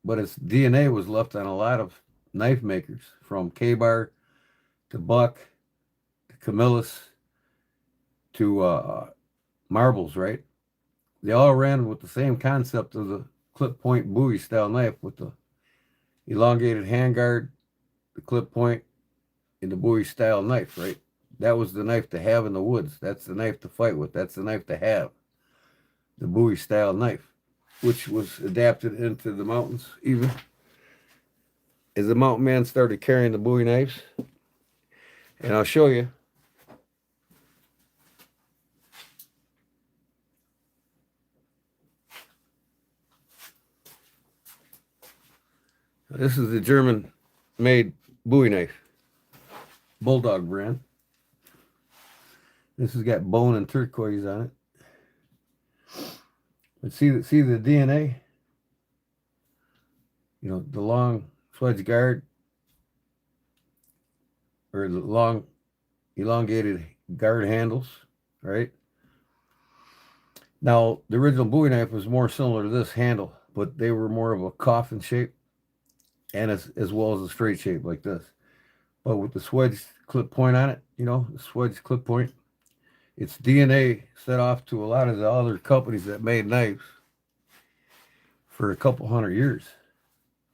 But its DNA was left on a lot of knife makers, from K-bar to Buck to Camillus to marbles, right? They all ran with the same concept of the clip point Bowie style knife with the elongated handguard, the clip point, and the Bowie style knife, right? That was the knife to have in the woods. That's the knife to fight with. That's the knife to have. The Bowie style knife, which was adapted into the mountains even. As the mountain man started carrying the Bowie knives, and I'll show you. This is the German-made Bowie knife, Bulldog brand. This has got bone and turquoise on it. But see the DNA? You know, the long swedge guard, or the long elongated guard handles, right? Now, the original Bowie knife was more similar to this handle, but they were more of a coffin shape, and as well as a straight shape like this. But with the swedge clip point on it, you know, the swedge clip point, its DNA set off to a lot of the other companies that made knives for a couple 100 years.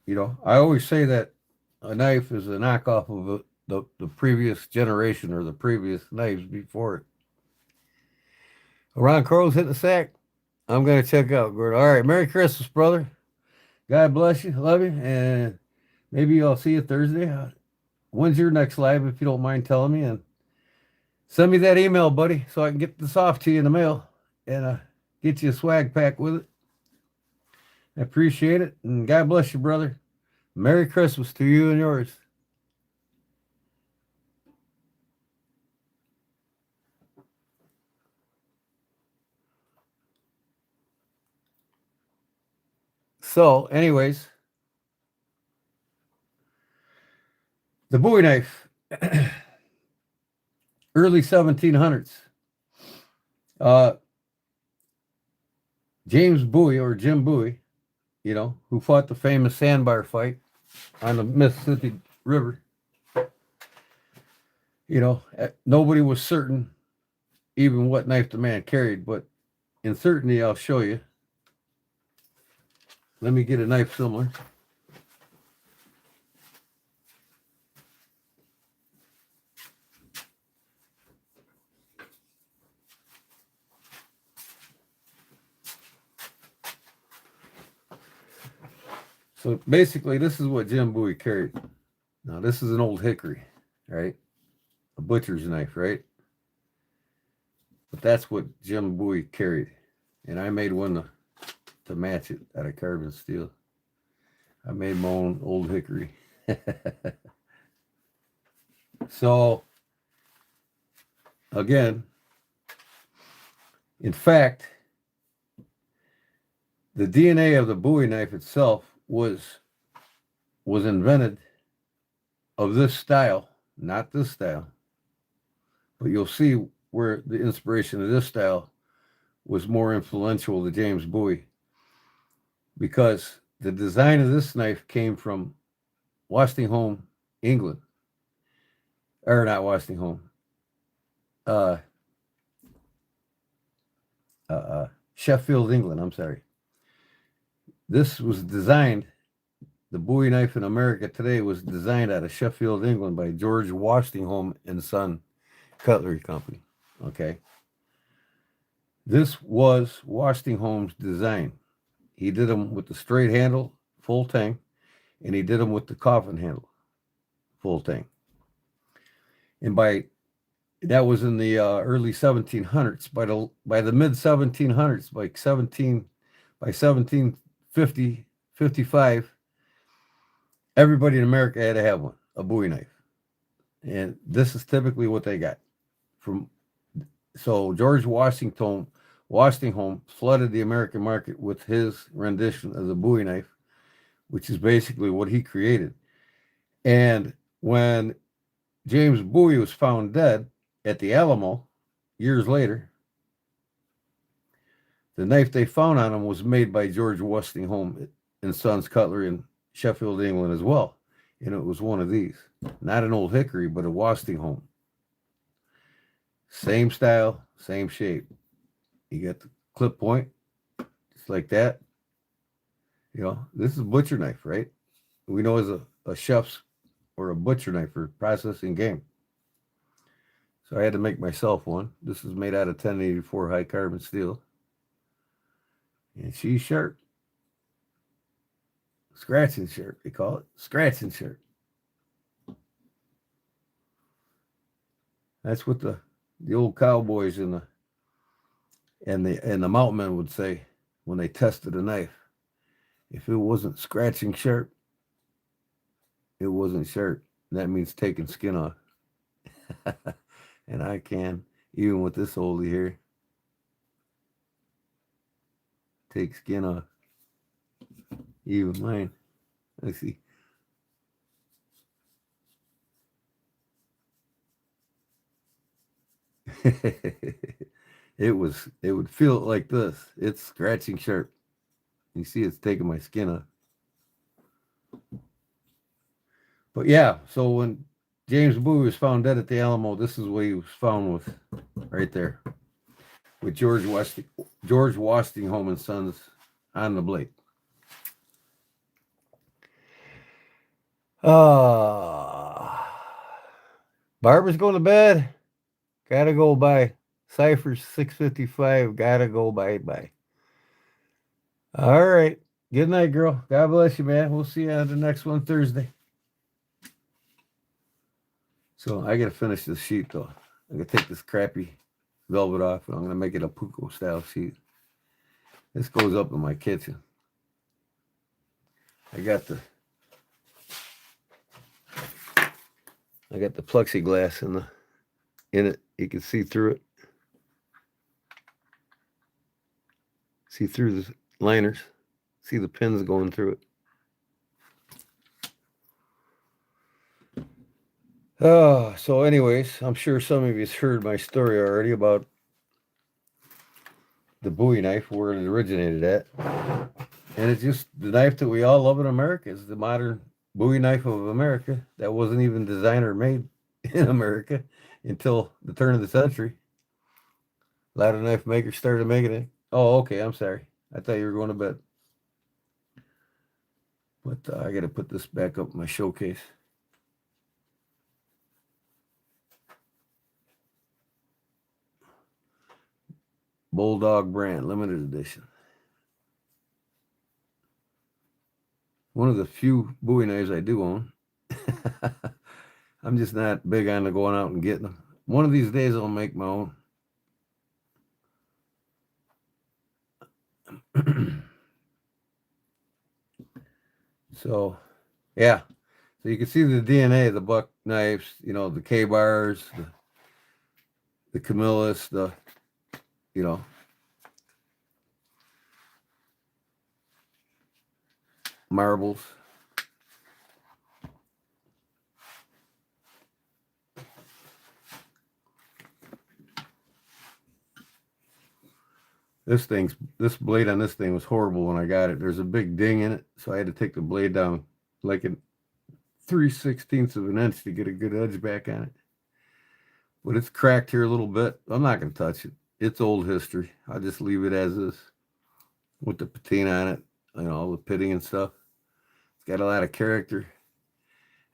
You know, I always say that a knife is a knockoff of the previous generation or the previous knives before it. Ron Crow's hitting the sack. I'm going to check out, Gordon. All right, Merry Christmas, brother. God bless you. Love you. And maybe I'll see you Thursday. When's your next live, if you don't mind telling me? And send me that email, buddy, so I can get this off to you in the mail and get you a swag pack with it. I appreciate it. And God bless you, brother. Merry Christmas to you and yours. So, anyways, The Buoy knife, early 1700s. James Buoy, or Jim Buoy, who fought the famous sandbar fight on the Mississippi River. Nobody was certain even what knife the man carried, but in certainty, I'll show you. Let me get a knife similar. So basically, this is what Jim Buoy carried. Now, this is an old hickory, right? A butcher's knife, right? But that's what Jim Buoy carried. And I made one to match it out of carbon steel. I made my own old hickory. So, again, in fact, the DNA of the Buoy knife itself was invented of this style, not this style. But you'll see where the inspiration of this style was more influential to James Buoy, because the design of this knife came from Worstingham, England. Or not Worstingham. Sheffield, England, I'm sorry. This was designed, the Buoy knife in America today was designed out of Sheffield, England by George Worstingham and Son Cutlery Company. Okay. This was Worstingham's design. He did them with the straight handle, full tang, and he did them with the coffin handle, full tang. And that was in the early 1700s. By the mid 1700s, by 1750, 55, everybody in America had to have one, a Buoy knife. And this is typically what they got. So George Worstingham flooded the American market with his rendition of the Buoy knife, which is basically what he created. And when James Buoy was found dead at the Alamo years later, the knife they found on him was made by George Worstingham and Sons Cutlery in Sheffield, England as well. And it was one of these. Not an old hickory, but a Worstingham. Same style, same shape. You got the clip point, just like that. This is a butcher knife, right? We know as a chef's or a butcher knife for processing game. So I had to make myself one. This is made out of 1084 high carbon steel. And she's sharp. Scratching sharp, they call it. Scratching sharp. That's what the old cowboys and the mountain men would say when they tested a knife. If it wasn't scratching sharp, it wasn't sharp. That means taking skin off. And I can, even with this oldie here, take skin off. Even mine. Let's see. It would feel like this. It's scratching sharp. You see it's taking my skin off. But yeah, so when James Buoy was found dead at the Alamo, this is what he was found with right there. With George Worstingham and Sons on the blade. Barbara's going to bed. Gotta go by. Cypher's 6:55. Gotta go bye. All right. Good night, girl. God bless you, man. We'll see you on the next one Thursday. So I got to finish this sheet, though. I'm going to take this crappy velvet off, and I'm going to make it a Puko-style sheet. This goes up in my kitchen. I got the plexiglass in it. You can see through it. See through the liners. See the pins going through it. So anyways, I'm sure some of you's heard my story already about the Bowie knife, where it originated at. And it's just the knife that we all love in America is the modern Bowie knife of America that wasn't even designer made in America until the turn of the century. A lot of knife makers started making it. Oh, okay. I'm sorry. I thought you were going to bed. But I got to put this back up in my showcase. Bulldog brand, limited edition. One of the few Bowie knives I do own. I'm just not big on going out and getting them. One of these days I'll make my own. So, yeah. So you can see the DNA of the buck knives, the K-bars, the Camillus, you know, marbles. This blade on this thing was horrible when I got it. There's a big ding in it, so I had to take the blade down like in 3/16 of an inch to get a good edge back on it. But it's cracked here a little bit. I'm not going to touch it. It's old history. I'll just leave it as is with the patina on it, all the pitting and stuff. It's got a lot of character.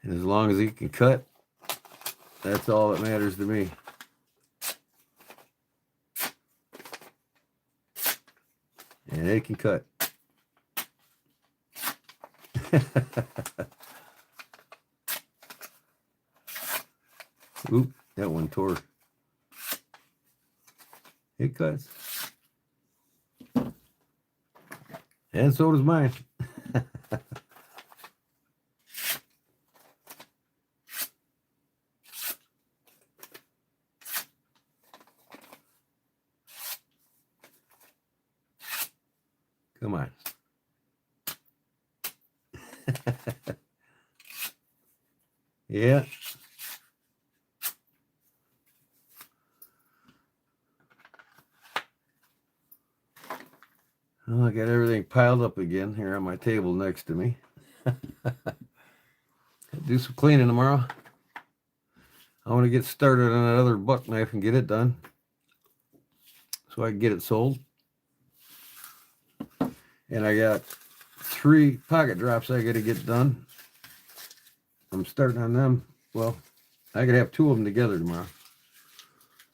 And as long as he can cut, that's all that matters to me. And it can cut. Oop, that one tore. It cuts. And so does mine. Come on. Yeah. Well, I got everything piled up again here on my table next to me. Do some cleaning tomorrow. I want to get started on that other buck knife and get it done so I can get it sold. And I got 3 pocket drops I got to get done. I'm starting on them. Well, I could have 2 of them together tomorrow.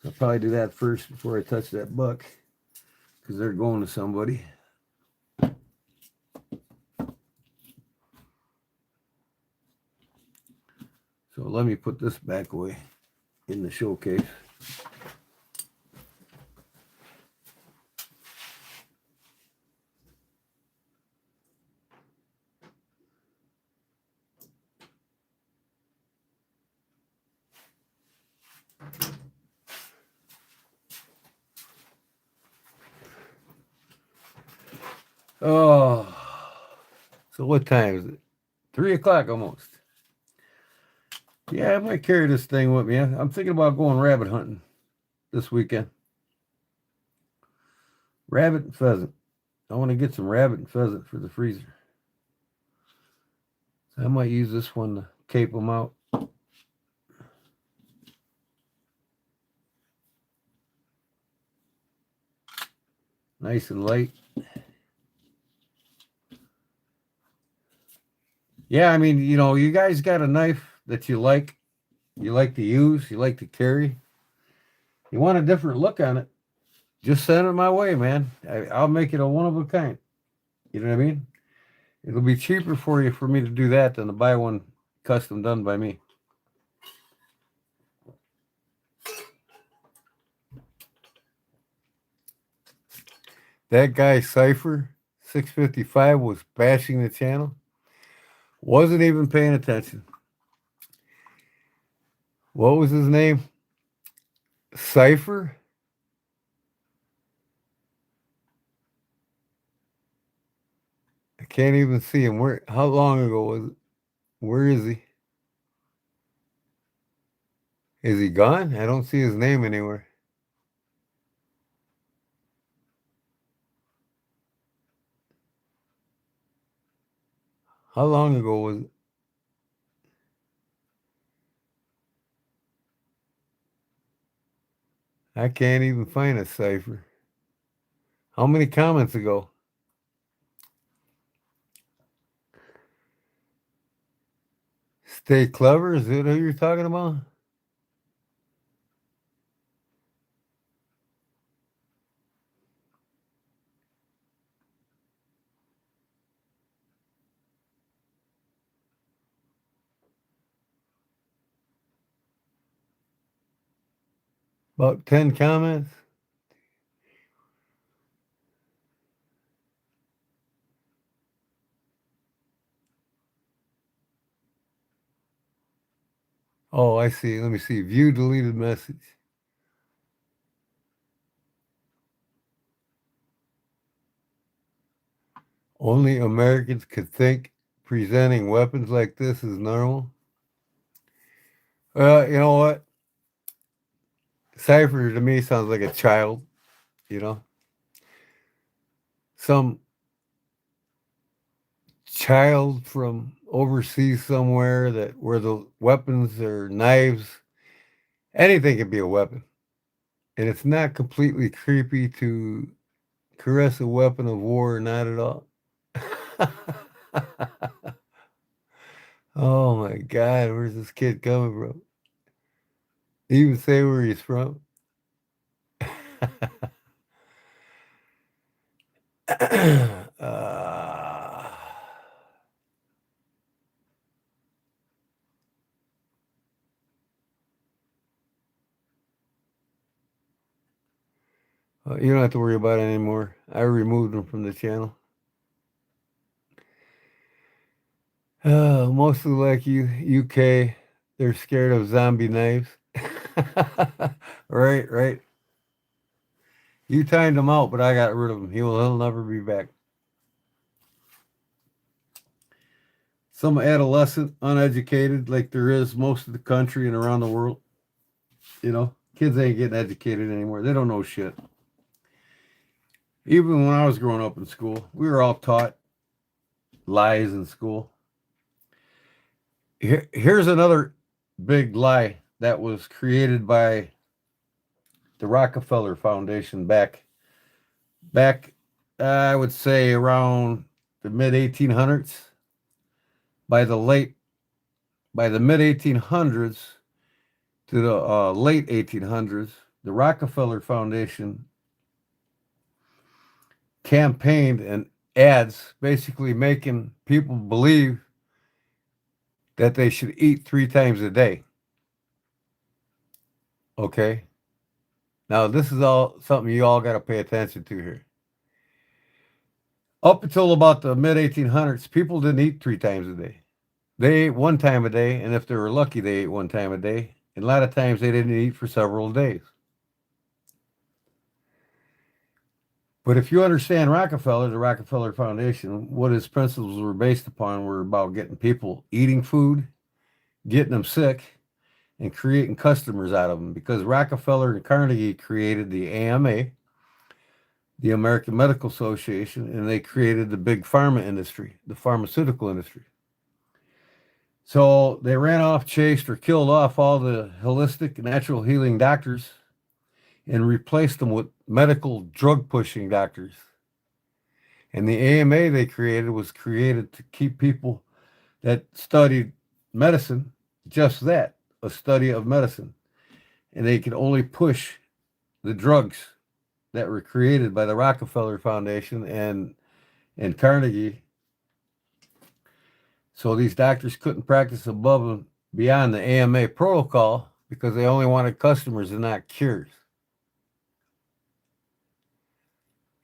So I'll probably do that first before I touch that buck because they're going to somebody. So let me put this back away in the showcase. Oh, so what time is it? 3 o'clock almost. Yeah, I might carry this thing with me. I'm thinking about going rabbit hunting this weekend. Rabbit and pheasant. I want to get some rabbit and pheasant for the freezer. So I might use this one to cape them out. Nice and light. Yeah, I mean, you guys got a knife that you like to use, you like to carry. You want a different look on it, just send it my way, man. I'll make it a one of a kind. You know what I mean? It'll be cheaper for me to do that than to buy one custom done by me. That guy Cypher 655 was bashing the channel. Wasn't even paying attention. What was his name? Cypher? I can't even see him. How long ago was it? Where is he? Is he gone? I don't see his name anywhere. How long ago was it? I can't even find a cipher. How many comments ago? Stay clever? Is that who you're talking about? About 10 comments? Oh, I see. Let me see. View deleted message. Only Americans could think presenting weapons like this is normal. You know what? Cypher to me sounds like a child, you know? Some child from overseas somewhere that where the weapons or knives, anything can be a weapon. And it's not completely creepy to caress a weapon of war, not at all. Oh my God, where's this kid coming from? Even say where he's from. uh, you don't have to worry about it anymore. I removed him from the channel. Mostly like you, UK, they're scared of zombie knives. Right, right. You timed him out, but I got rid of him. He'll never be back. Some adolescent, uneducated, like there is most of the country and around the world. You know, kids ain't getting educated anymore. They don't know shit. Even when I was growing up in school, we were all taught lies in school. Here's another big lie that was created by the Rockefeller Foundation back I would say around the mid 1800s. By the mid 1800s to the late 1800s, the Rockefeller Foundation campaigned and ads basically making people believe that they should eat 3 times a day. Okay? Now, this is all something you all got to pay attention to here. Up until about the mid 1800s, people didn't eat 3 times a day. They ate 1 time a day, and if they were lucky, they ate 1 time a day. And a lot of times they didn't eat for several days. But if you understand Rockefeller, the Rockefeller Foundation, what his principles were based upon were about getting people eating food, getting them sick, and creating customers out of them. Because Rockefeller and Carnegie created the AMA, the American Medical Association, and they created the big pharma industry, the pharmaceutical industry. So they ran off, chased, or killed off all the holistic, natural healing doctors and replaced them with medical drug pushing doctors. And the AMA they created was created to keep people that studied medicine, just that, a study of medicine. And they could only push the drugs that were created by the Rockefeller Foundation and Carnegie. So these doctors couldn't practice above and beyond the AMA protocol because they only wanted customers and not cures.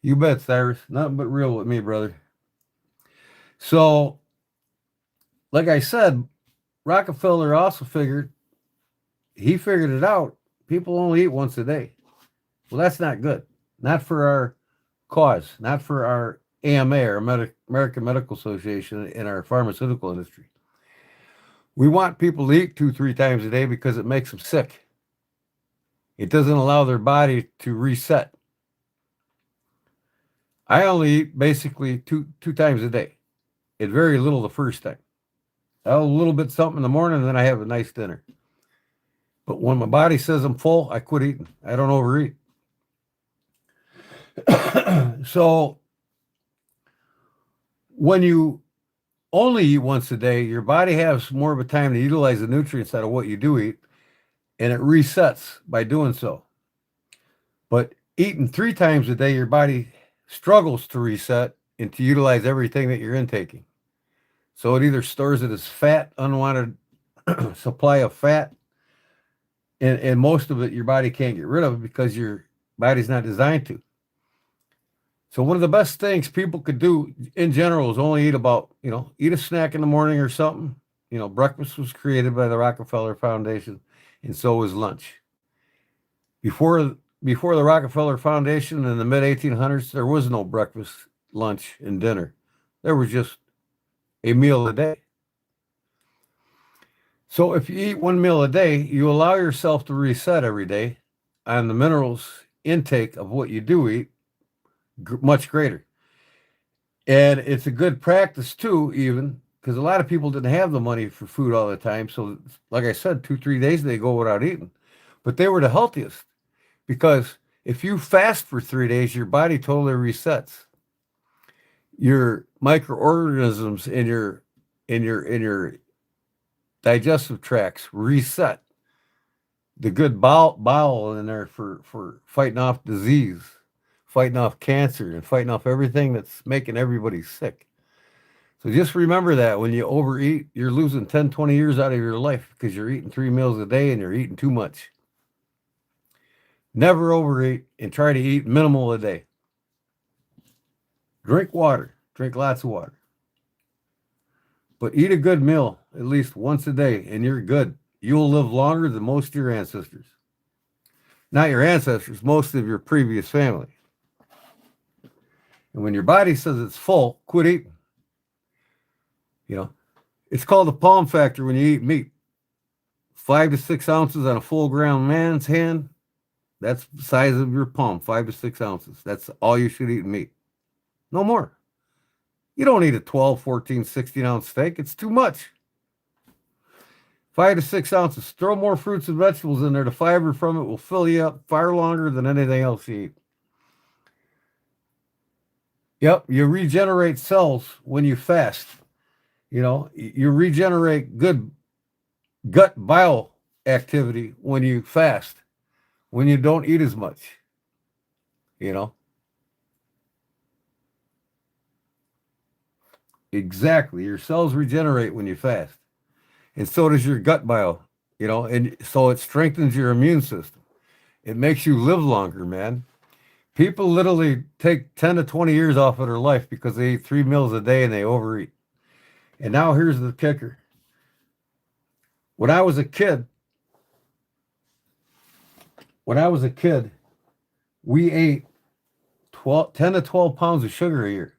You bet, Cyrus. Nothing but real with me, brother. So, like I said, Rockefeller also figured it out. People only eat once a day. Well, that's not good. Not for our cause, not for our AMA or American Medical Association in our pharmaceutical industry. We want people to eat 2-3 times a day because it makes them sick. It doesn't allow their body to reset. I only eat basically two times a day. It's very little the first time. I'll have a little bit something in the morning, and then I have a nice dinner. But when my body says I'm full, I quit eating. I don't overeat. So when you only eat once a day, your body has more of a time to utilize the nutrients out of what you do eat, and it resets by doing so. But eating 3 times a day, your body struggles to reset and to utilize everything that you're intaking. So it either stores it as fat, unwanted supply of fat, and most of it your body can't get rid of because your body's not designed to. So one of the best things people could do in general is only eat about, eat a snack in the morning or something. Breakfast was created by the Rockefeller Foundation, and so was lunch. Before the Rockefeller Foundation in the mid-1800s, there was no breakfast, lunch, and dinner. There was just a meal a day. So if you eat 1 meal a day, you allow yourself to reset every day on the minerals intake of what you do eat, much greater. And it's a good practice too, even because a lot of people didn't have the money for food all the time. So like I said, 2-3 days they go without eating, but they were the healthiest because if you fast for 3 days, your body totally resets. Your microorganisms in your digestive tracts reset. The good bowel in there for fighting off disease, fighting off cancer, and fighting off everything that's making everybody sick. So just remember that when you overeat, you're losing 10, 20 years out of your life because you're eating 3 meals a day and you're eating too much. Never overeat and try to eat minimal a day. Drink water. Drink lots of water. But eat a good meal at least once a day and you're good. You'll live longer than most of your ancestors. Not your ancestors, most of your previous family. And when your body says it's full, quit eating. It's called the palm factor when you eat meat. 5 to 6 ounces on a full-grown man's hand, that's the size of your palm, 5 to 6 ounces. That's all you should eat in meat. No more. You don't eat a 12, 14, 16-ounce steak. It's too much. 5 to 6 ounces. Throw more fruits and vegetables in there. The fiber from it will fill you up far longer than anything else you eat. Yep, you regenerate cells when you fast. You regenerate good gut bile activity when you fast, when you don't eat as much. Exactly. Your cells regenerate when you fast. And so does your gut bile, and so it strengthens your immune system. It makes you live longer, man. People literally take 10 to 20 years off of their life because they eat 3 meals a day and they overeat. And now here's the kicker. When I was a kid, we ate 10 to 12 pounds of sugar a year.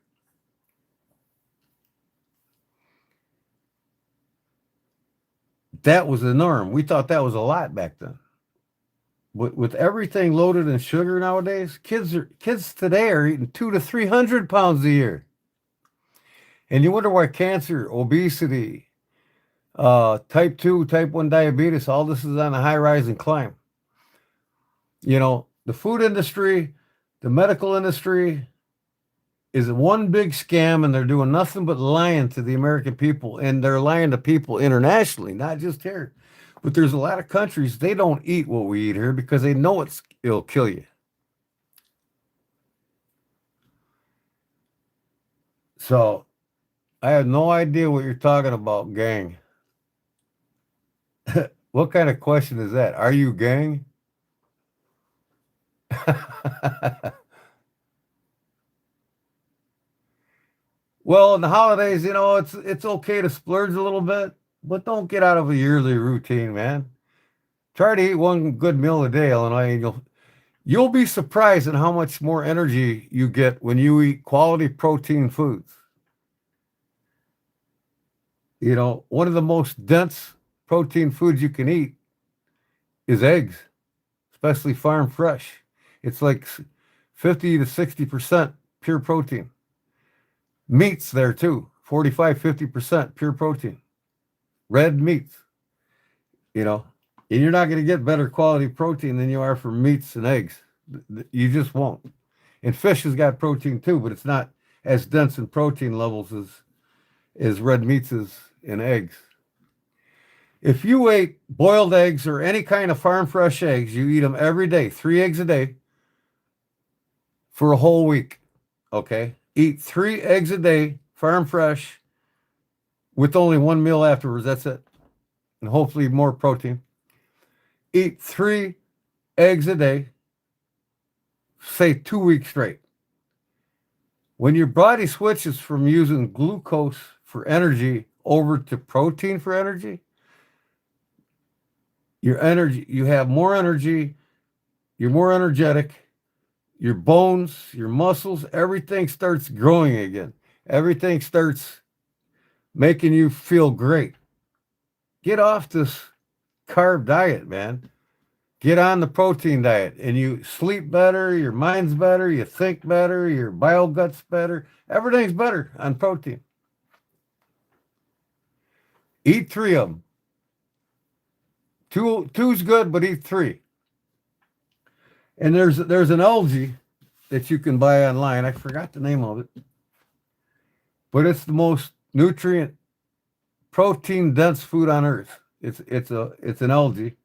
That was the norm. We thought that was a lot back then. But with everything loaded in sugar nowadays, kids today are eating 200 to 300 pounds a year. And you wonder why cancer, obesity, type 2, type 1 diabetes, all this is on a high rise and climb. The food industry, the medical industry is one big scam, and they're doing nothing but lying to the American people, and they're lying to people internationally, not just here. But there's a lot of countries, they don't eat what we eat here because they know it'll kill you. So I have no idea what you're talking about, gang. What kind of question is that? Are you gang? Well, in the holidays, it's okay to splurge a little bit, but don't get out of a yearly routine, man. Try to eat 1 good meal a day, Illinois, and you'll be surprised at how much more energy you get when you eat quality protein foods. One of the most dense protein foods you can eat is eggs, especially farm fresh. It's like 50 to 60% pure protein. Meats there too, 45, 50% pure protein. Red meats, you know. And you're not going to get better quality protein than you are from meats and eggs. You just won't. And fish has got protein too, but it's not as dense in protein levels as red meats is in eggs. If you ate boiled eggs or any kind of farm fresh eggs, you eat them every day, 3 eggs a day for a whole week. Okay? Eat 3 eggs a day, farm fresh, with only 1 meal afterwards. That's it. And hopefully more protein. Eat 3 eggs a day, say 2 weeks straight. When your body switches from using glucose for energy over to protein for energy, you have more energy, you're more energetic, your bones, your muscles, everything starts growing again. Everything starts making you feel great. Get off this carb diet, man. Get on the protein diet, and you sleep better, your mind's better, you think better, your bile gut's better. Everything's better on protein. Eat 3 of them. Two's good, but eat 3. And there's an algae that you can buy online. I forgot the name of it. But it's the most nutrient, protein dense food on earth. It's an algae.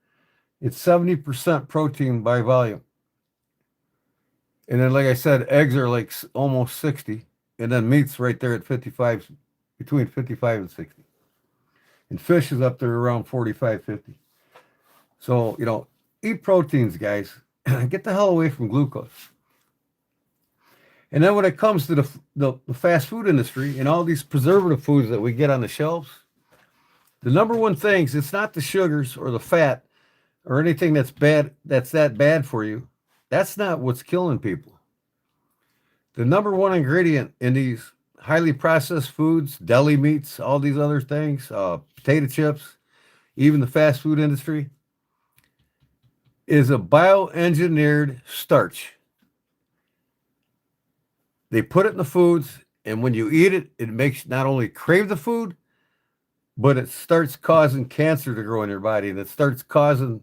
It's 70% protein by volume. And then, like I said, eggs are like almost 60. And then meat's right there at 55, between 55 and 60. And fish is up there around 45, 50. So, eat proteins, guys. Get the hell away from glucose. And then when it comes to the fast food industry and all these preservative foods that we get on the shelves, the number one things, it's not the sugars or the fat or anything that's that bad for you. That's not what's killing people. The number one ingredient in these highly processed foods, deli meats, all these other things, potato chips, even the fast food industry, is a bioengineered starch. They put it in the foods, and when you eat it, it makes you not only crave the food, but it starts causing cancer to grow in your body, and it starts causing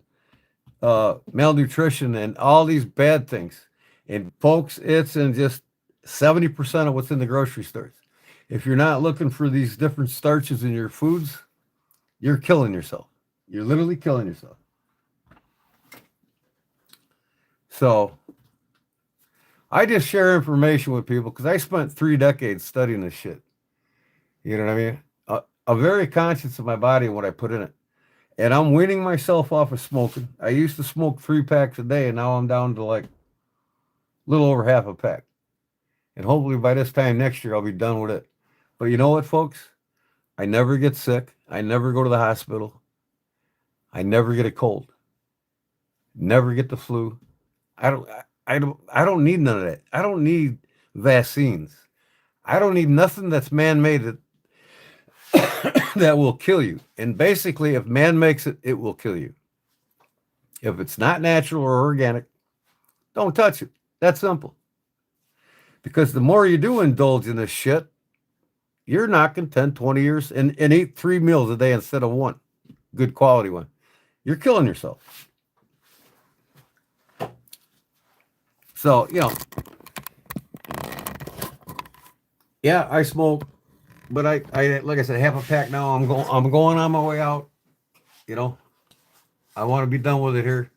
malnutrition and all these bad things. And folks, it's in just 70% of what's in the grocery stores. If you're not looking for these different starches in your foods, you're killing yourself. You're literally killing yourself. So I just share information with people because I spent 3 decades studying this shit. You know what I mean? I'm very conscious of my body and what I put in it. And I'm weaning myself off of smoking. I used to smoke 3 packs a day, and now I'm down to like a little over half a pack. And hopefully by this time next year, I'll be done with it. But you know what, folks? I never get sick. I never go to the hospital. I never get a cold. Never get the flu. I don't need none of that. I don't need vaccines. I don't need nothing that's man-made that will kill you. And basically, if man makes it, it will kill you. If it's not natural or organic, don't touch it. That's simple. Because the more you do indulge in this shit, you're knocking 10, 20 years and eat 3 meals a day instead of 1. Good quality one. You're killing yourself. So, yeah, I smoke, but I like I said, half a pack now. I'm going on my way out. I want to be done with it here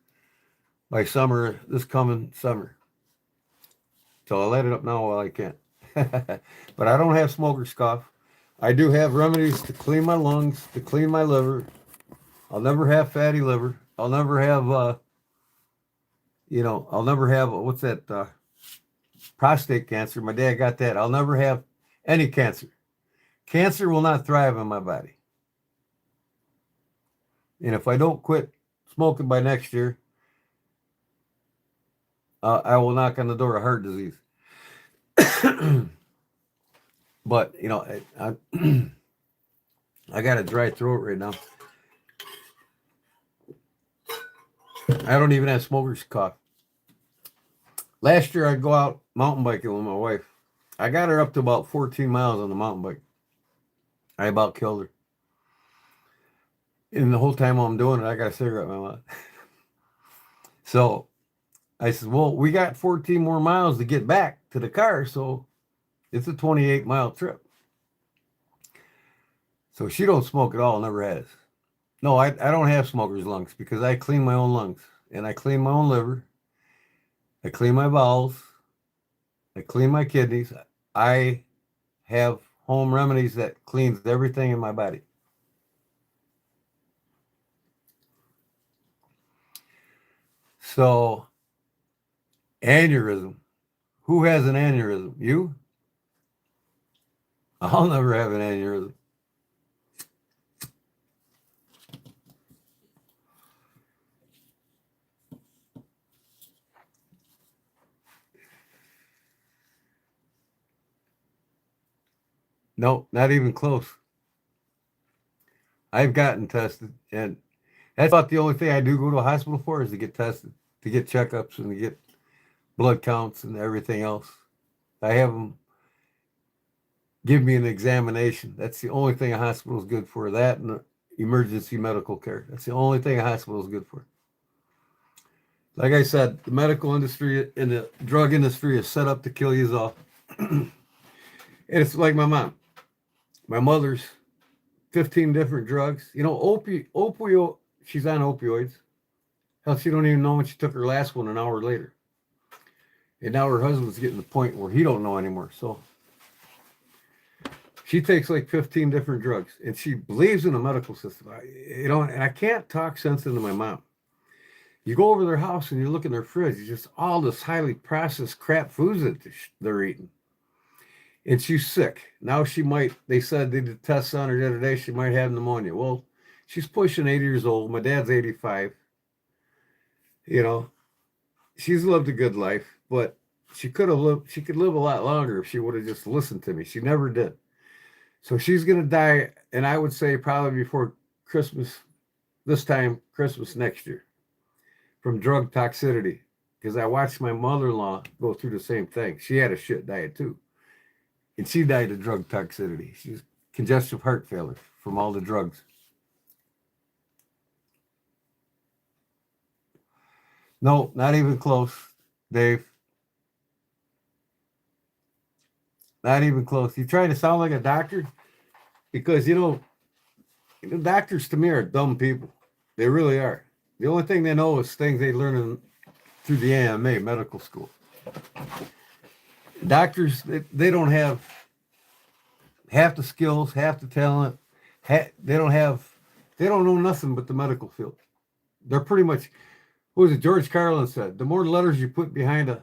by summer, this coming summer. So I'll light it up now while I can. But I don't have smoker's cough. I do have remedies to clean my lungs, to clean my liver. I'll never have fatty liver. I'll never have, what's that, prostate cancer. My dad got that. I'll never have any cancer. Cancer will not thrive in my body. And if I don't quit smoking by next year, I will knock on the door of heart disease. But, I got a dry throat right now. I don't even have smoker's cough. Last year I'd go out mountain biking with my wife. I got her up to about 14 miles on the mountain bike. I about killed her. And the whole time while I'm doing it, I got a cigarette in my mouth. So I said, well, we got 14 more miles to get back to the car, so it's a 28-mile trip. So she don't smoke at all, never has. No, I don't have smoker's lungs because I clean my own lungs. And I clean my own liver. I clean my bowels. I clean my kidneys. I have home remedies that cleans everything in my body. So, aneurysm. Who has an aneurysm? You? I'll never have an aneurysm. No, not even close. I've gotten tested, and that's about the only thing I do go to a hospital for is to get tested, to get checkups and to get blood counts and everything else. I have them give me an examination. That's the only thing a hospital is good for. That and emergency medical care. That's the only thing a hospital is good for. Like I said, the medical industry and the drug industry is set up to kill you all. And it's like my mom. My mother's 15 different drugs. You know, opioid, she's on opioids. Hell, she don't even know when she took her last one an hour later. And now her husband's getting to the point where he don't know anymore. So she takes like 15 different drugs, and she believes in the medical system. And I can't talk sense into my mom. You go over their house and you look in their fridge, it's just all this highly processed crap foods that they're eating. And she's sick. Now they said they did tests on her the other day, she might have pneumonia. Well, she's pushing 80 years old. My dad's 85. You know, she's lived a good life, but she could live a lot longer if she would have just listened to me. She never did. So she's going to die, and I would say probably before Christmas, Christmas next year, from drug toxicity. Because I watched my mother-in-law go through the same thing. She had a shit diet too. And she died of drug toxicity. She's congestive heart failure from all the drugs. No, not even close, Dave. Not even close. You trying to sound like a doctor? Because, doctors to me are dumb people. They really are. The only thing they know is things they learn through the AMA, medical school. Doctors, they don't have half the skills, half the talent. They don't know nothing but the medical field. They're pretty much, what was it George Carlin said? The more letters you put behind a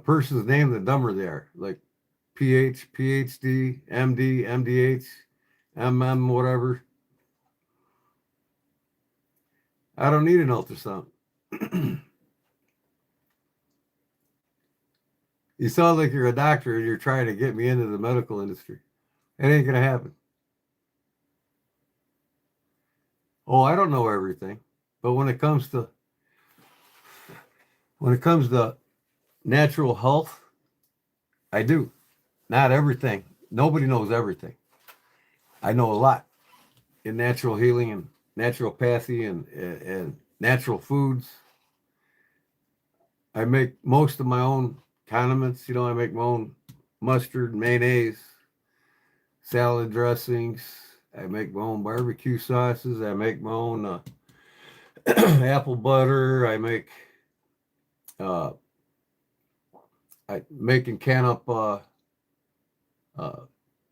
person's name, the dumber they are. Like PH, PhD, MD, MDH, MM, whatever. I don't need an ultrasound. You sound like you're a doctor and you're trying to get me into the medical industry. It ain't gonna happen. Oh, I don't know everything, but when it comes to natural health, I do. Not everything. Nobody knows everything. I know a lot in natural healing and naturopathy and natural foods. I make most of my own condiments. I make my own mustard, mayonnaise, salad dressings. I make my own barbecue sauces. I make my own apple butter. I make and can up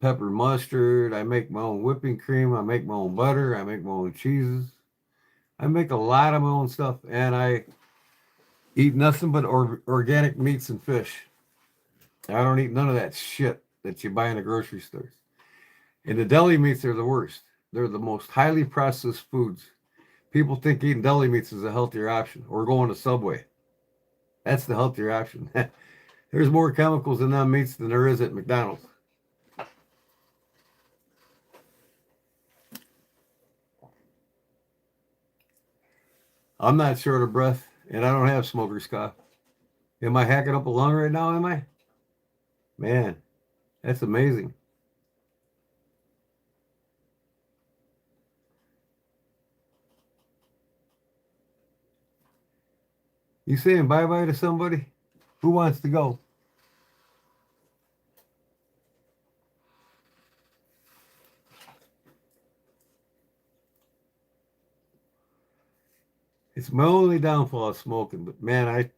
pepper mustard. I make my own whipping cream. I make my own butter. I make my own cheeses. I make a lot of my own stuff, and I eat nothing but organic meats and fish. I don't eat none of that shit that you buy in the grocery stores. And the deli meats are the worst. They're the most highly processed foods. People think eating deli meats is a healthier option, or going to Subway. That's the healthier option. There's more chemicals in them meats than there is at McDonald's. I'm not short of breath, and I don't have smoker's cough. Am I hacking up a lung right now, am I? Man, that's amazing. You saying bye-bye to somebody? Who wants to go? It's my only downfall of smoking, but man,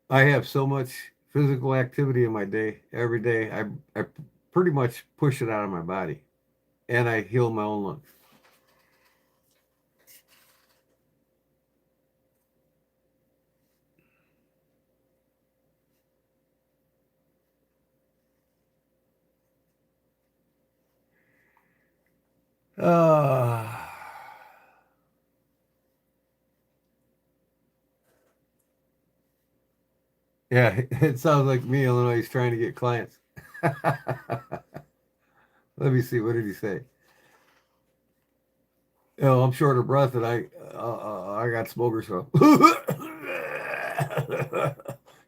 I have so much physical activity in my day, every day. I pretty much push it out of my body, and I heal my own lungs. Uh, yeah, it sounds like me, Illinois, is trying to get clients. Let me see. What did he say? Oh, I'm short of breath, and I got smoker so.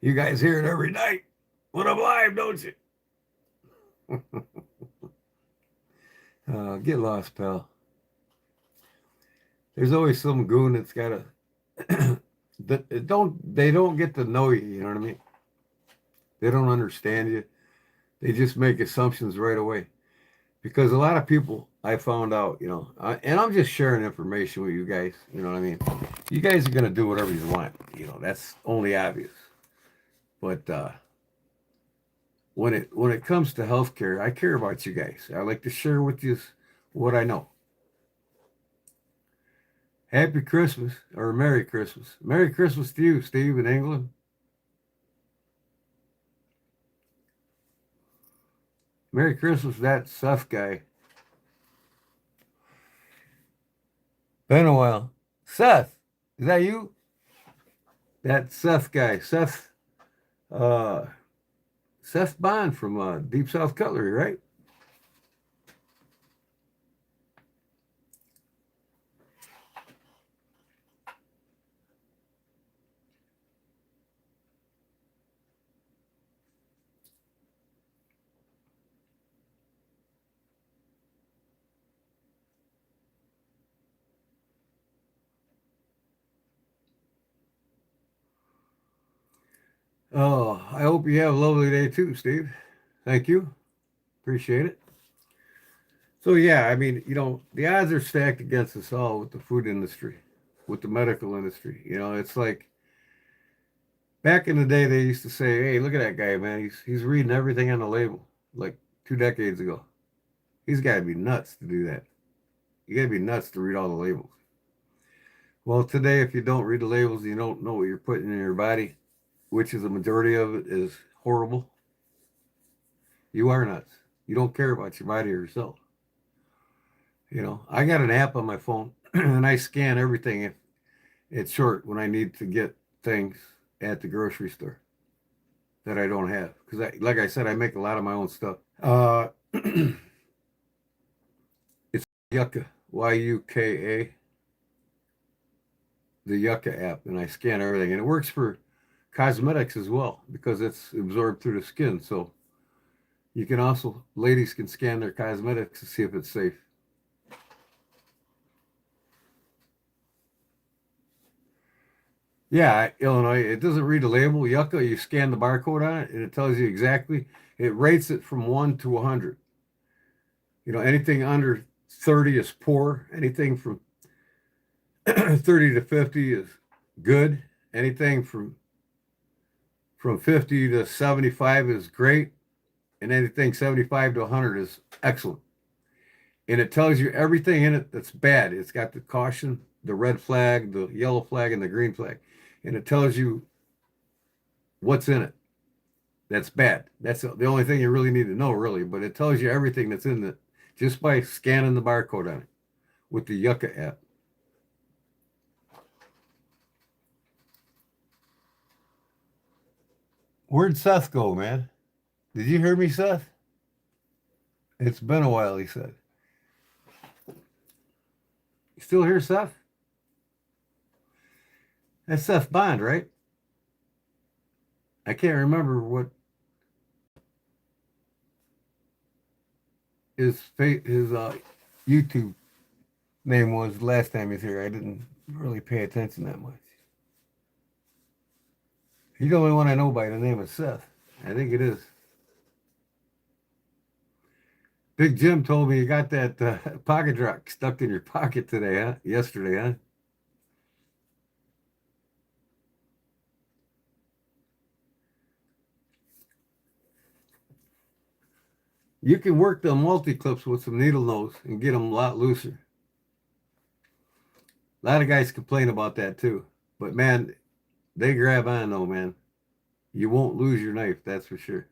You guys hear it every night when I'm live, don't you? Get lost, pal. There's always some goon that's got a they don't get to know you. You know what I mean? They don't understand you. They just make assumptions right away. Because a lot of people I found out, and I'm just sharing information with you guys. You know what I mean? You guys are gonna do whatever you want. That's only obvious. But when it comes to healthcare, I care about you guys. I like to share with you what I know. Happy Christmas or Merry Christmas. Merry Christmas to you, Steve, in England. Merry Christmas, that Seth guy. Been a while. Seth, is that you? That Seth guy. Uh, Seth Bond from Deep South Cutlery, right? Oh, I hope you have a lovely day too, Steve. Thank you. Appreciate it. So yeah, I mean, the odds are stacked against us all with the food industry, with the medical industry. It's like back in the day they used to say, "Hey, look at that guy, man. He's reading everything on the label." Like 2 decades ago. He's got to be nuts to do that. You got to be nuts to read all the labels. Well, today, if you don't read the labels, you don't know what you're putting in your body, which is a majority of it is horrible. You are nuts. You don't care about your body or yourself. I got an app on my phone and I scan everything if it's short when I need to get things at the grocery store that I don't have. Because like I said, I make a lot of my own stuff. It's Yucca, Yuka, the Yucca app, and I scan everything. And it works for cosmetics as well because it's absorbed through the skin. So you can also, ladies can scan their cosmetics to see if it's safe. Yeah, Illinois, it doesn't read the label. Yucca, you scan the barcode on it and it tells you exactly, it rates it from 1 to 100. Anything under 30 is poor. Anything from 30 to 50 is good. Anything from 50 to 75 is great. And anything 75 to 100 is excellent. And it tells you everything in it that's bad. It's got the caution, the red flag, the yellow flag, and the green flag. And it tells you what's in it that's bad. That's the only thing you really need to know, really. But it tells you everything that's in it just by scanning the barcode on it with the Yucca app. Where'd Seth go, man? Did you hear me, Seth? It's been a while, he said. You still here, Seth? That's Seth Bond, right? I can't remember what his YouTube name was last time he was here. I didn't really pay attention that much. He's the only one I know by the name of Seth. I think it is. Big Jim told me you got that pocket rock stuck in your pocket today, huh? Yesterday, huh? You can work the multi-clips with some needle nose and get them a lot looser. A lot of guys complain about that too. But man, they grab on though, man. You won't lose your knife, that's for sure.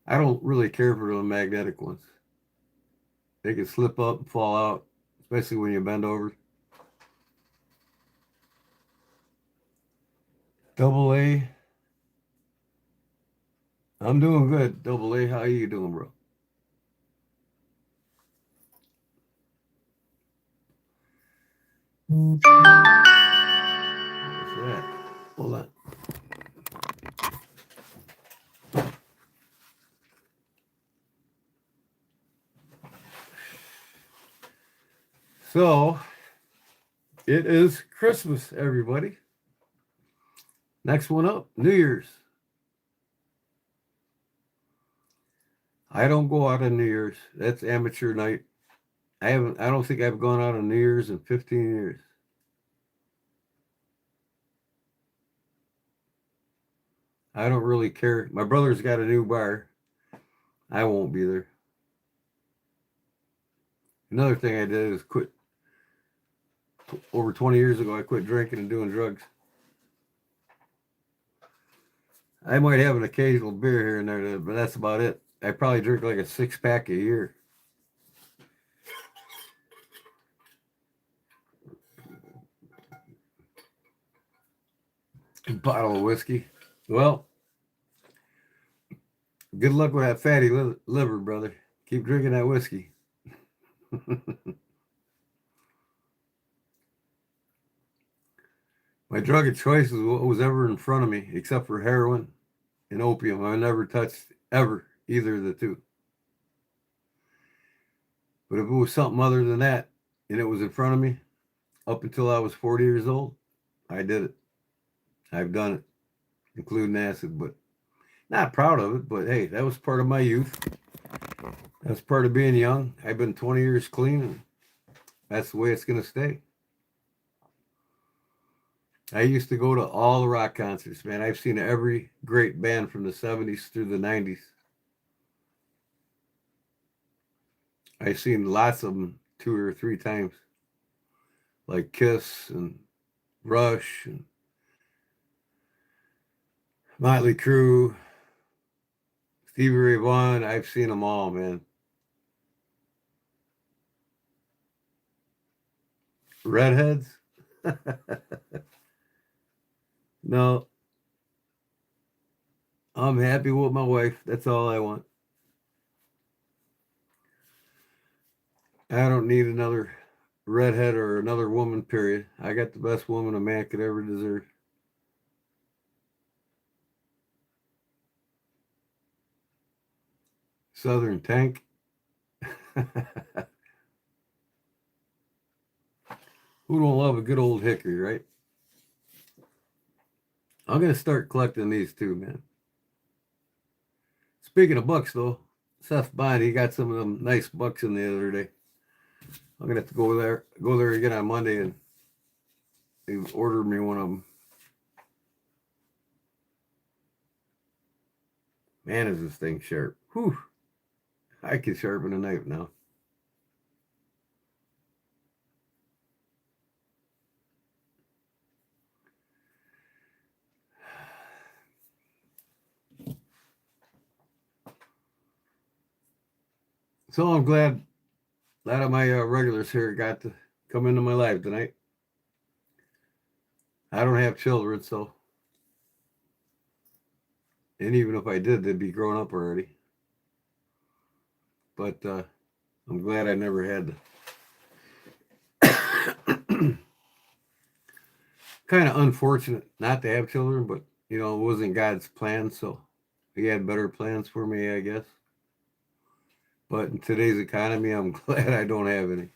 I don't really care for the magnetic ones. They can slip up and fall out, especially when you bend over. Double A. I'm doing good. Double A, how you doing, bro? What's that? Hold on. So, it is Christmas, everybody. Next one up, New Year's. I don't go out on New Year's. That's amateur night. I don't think I've gone out on New Year's in 15 years. I don't really care. My brother's got a new bar. I won't be there. Another thing I did is quit. Over 20 years ago, I quit drinking and doing drugs. I might have an occasional beer here and there, but that's about it. I probably drink like a 6-pack a year. A bottle of whiskey. Well, good luck with that fatty liver, brother. Keep drinking that whiskey. My drug of choice is what was ever in front of me, except for heroin and opium. I never touched ever either of the two. But if it was something other than that and it was in front of me up until I was 40 years old, I did it. I've done it, including acid, but not proud of it. But hey, that was part of my youth. That's part of being young. I've been 20 years clean, and that's the way it's going to stay. I used to go to all the rock concerts, man. I've seen every great band from the 70s through the 90s. I've seen lots of them 2 or 3 times, like Kiss and Rush and Motley Crue, Stevie Ray Vaughan. I've seen them all, man. Redheads? No, I'm happy with my wife. That's all I want. I don't need another redhead or another woman, period. I got the best woman a man could ever deserve. Southern Tank. Who don't love a good old hickory, right? I'm going to start collecting these too, man. Speaking of bucks, though, Seth Bond, he got some of them nice bucks in the other day. I'm going to have to go there again on Monday and he ordered me one of them. Man, is this thing sharp. Whew. I can sharpen a knife now. So I'm glad a lot of my regulars here got to come into my life tonight. I don't have children, so. And even if I did, they'd be grown up already. But I'm glad I never had to. kind of unfortunate not to have children, but it wasn't God's plan, so He had better plans for me, I guess. But in today's economy, I'm glad I don't have any.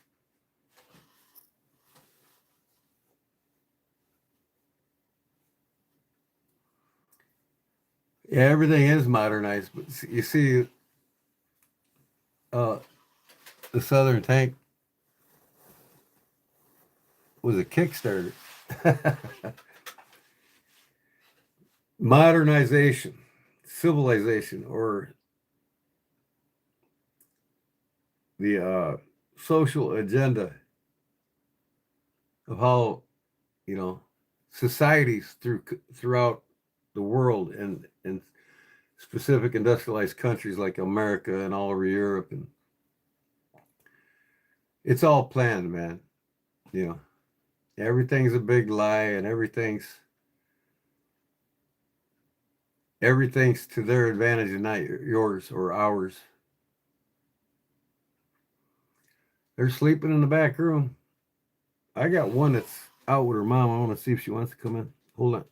Yeah, everything is modernized, but you see, the Southern tank was a Kickstarter. Modernization, civilization, or the social agenda of how societies throughout the world and specific industrialized countries like America and all over Europe, and it's all planned, man. Everything's a big lie, and everything's to their advantage and not yours or ours. They're sleeping in the back room. I got one that's out with her mom. I want to see if she wants to come in. Hold on.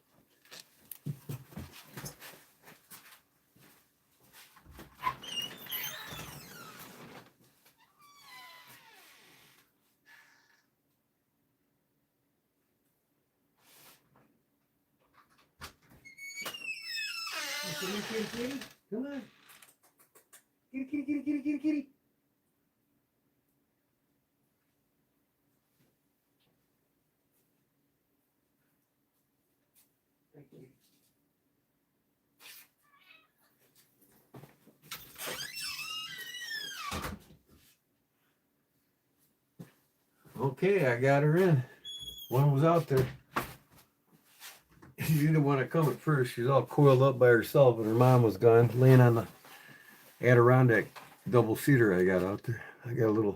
Kitty. Come on. Kitty. Okay, I got her in. One was out there. She didn't want to come at first. She's all coiled up by herself, and her mom was gone, laying on the Adirondack double-seater I got out there. I got a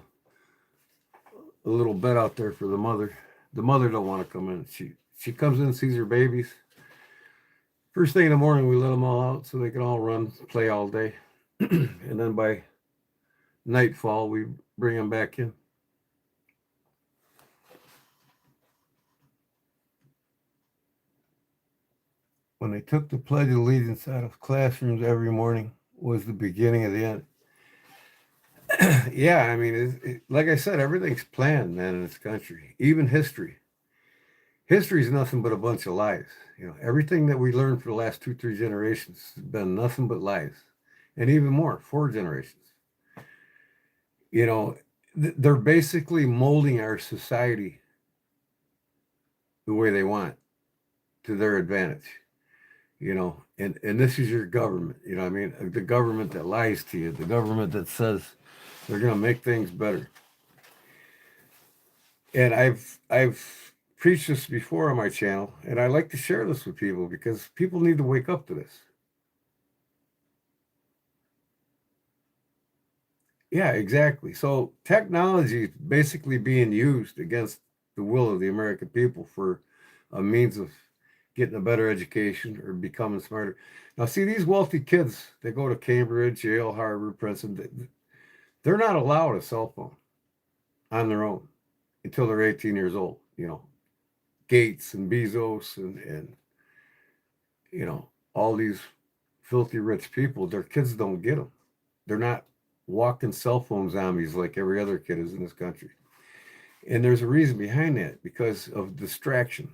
little bed out there for the mother. The mother don't want to come in. She comes in, sees her babies. First thing in the morning, we let them all out so they can all run, play all day. And then by nightfall, we bring them back in. When they took the Pledge of Allegiance out of classrooms every morning was the beginning of the end. Yeah, I mean, like I said, everything's planned, man, in this country. Even history. History is nothing but a bunch of lies. Everything that we learned for the last 2-3 generations has been nothing but lies. And even more, 4 generations. They're basically molding our society the way they want to their advantage. And this is your government, I mean, the government that lies to you, the government that says they're going to make things better. And I've preached this before on my channel, and I like to share this with people because people need to wake up to this. Yeah, exactly. So technology is basically being used against the will of the American people for a means of getting a better education or becoming smarter. Now, see, these wealthy kids, they go to Cambridge, Yale, Harvard, Princeton, they're not allowed a cell phone on their own until they're 18 years old. Gates and Bezos and all these filthy rich people, their kids don't get them. They're not walking cell phone zombies like every other kid is in this country. And there's a reason behind that, because of distraction.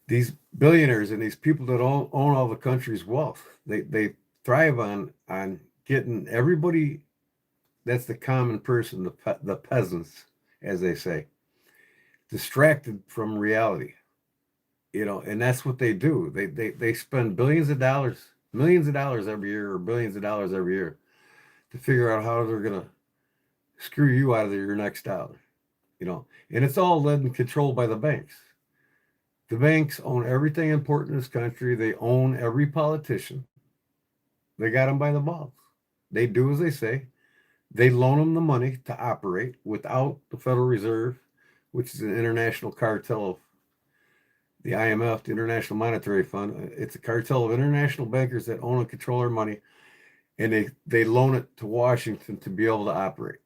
These billionaires and these people that own all the country's wealth, they thrive on getting everybody that's the common person, the peasants, as they say, distracted from reality. And that's what they do. They spend millions of dollars every year, or billions of dollars every year, to figure out how they're going to screw you out of your next dollar. And it's all led and controlled by the banks. The banks own everything important in this country. They own every politician. They got them by the balls. They do as they say. They loan them the money to operate without the Federal Reserve, which is an international cartel of the IMF, the International Monetary Fund. It's a cartel of international bankers that own and control our money, and they loan it to Washington to be able to operate.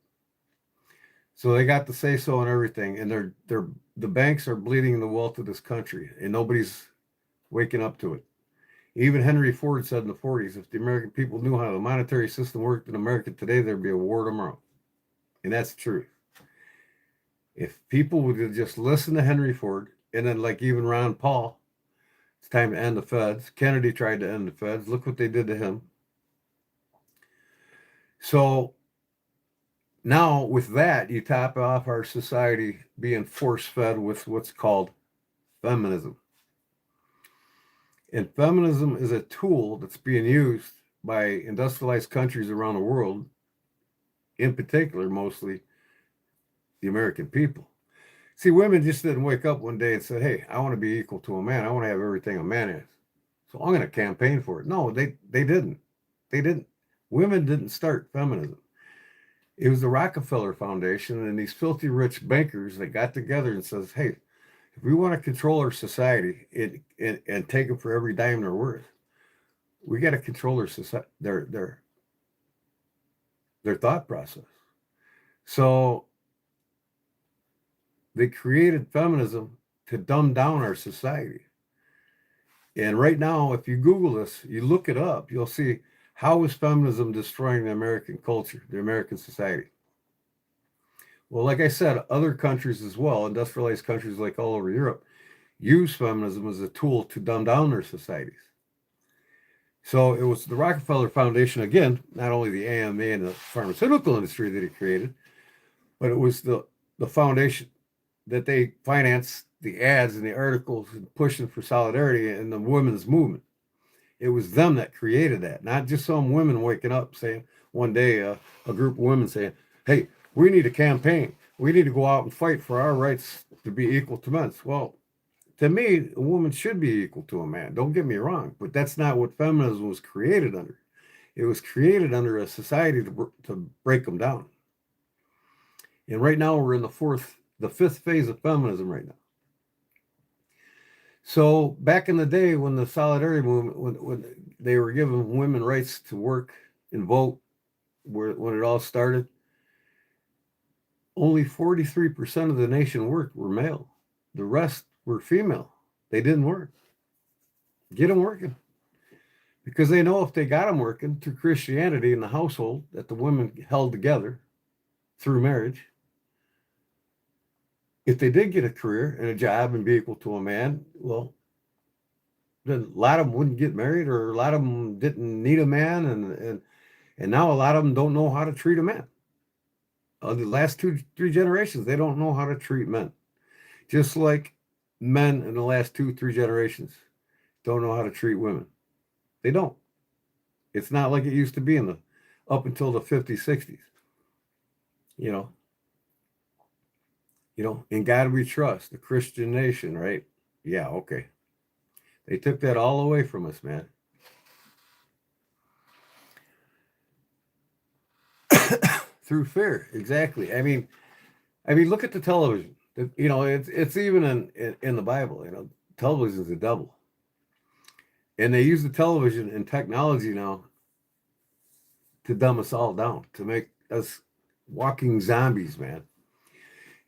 So they got the say so on everything, and the banks are bleeding the wealth of this country, and nobody's waking up to it. Even Henry Ford said in the 40s, if the American people knew how the monetary system worked in America today, there'd be a war tomorrow. And that's the truth. If people would just listen to Henry Ford, and then like even Ron Paul, it's time to end the feds. Kennedy tried to end the feds. Look what they did to him. So now with that, you top off our society being force-fed with what's called feminism. And feminism is a tool that's being used by industrialized countries around the world, in particular, mostly the American people. See, women just didn't wake up one day and said, hey, I want to be equal to a man. I want to have everything a man has. So I'm going to campaign for it. No, they didn't. They didn't. Women didn't start feminism. It was the Rockefeller Foundation and these filthy rich bankers that got together and says, hey, if we want to control our society and take them for every dime they're worth, we got to control their society, their thought process. So they created feminism to dumb down our society. And right now, if you Google this, you look it up, you'll see how is feminism destroying the American culture, the American society. Well, like I said, other countries as well, industrialized countries like all over Europe, use feminism as a tool to dumb down their societies. So it was the Rockefeller Foundation, again, not only the AMA and the pharmaceutical industry that he created, but it was the foundation that they financed the ads and the articles and pushing for solidarity in the women's movement. It was them that created that, not just some women waking up saying one day, a group of women saying, hey, we need a campaign. We need to go out and fight for our rights to be equal to men's. Well, to me, a woman should be equal to a man. Don't get me wrong, but that's not what feminism was created under. It was created under a society to break them down. And right now we're in the fifth phase of feminism right now. So back in the day when the solidarity movement, when they were giving women rights to work and vote, when it all started, only 43% of the nation were male. The rest were female. They didn't work. Get them working. Because they know if they got them working through Christianity in the household that the women held together through marriage, if they did get a career and a job and be equal to a man, well, then a lot of them wouldn't get married, or a lot of them didn't need a man, and now a lot of them don't know how to treat a man. The last 2-3 generations, they don't know how to treat men. Just like men in the last 2-3 generations don't know how to treat women. They don't. It's not like it used to be up until the 50s, 60s. You know, in God we trust, the Christian nation, right? Yeah, okay. They took that all away from us, man. Through fear, exactly. I mean, look at the television. You know, it's even in the Bible. You know, television is the devil, and they use the television and technology now to dumb us all down, to make us walking zombies, man.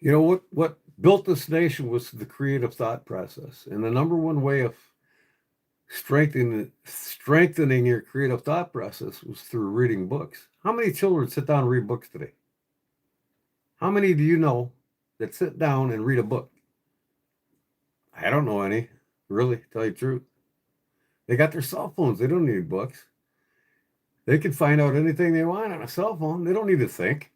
You know what built this nation was the creative thought process, and the number one way of strengthening your creative thought process was through reading books. How many children sit down and read books today? How many do you know that sit down and read a book? I don't know any, really, tell you the truth. They got their cell phones. They don't need books. They can find out anything they want on a cell phone. They don't need to think.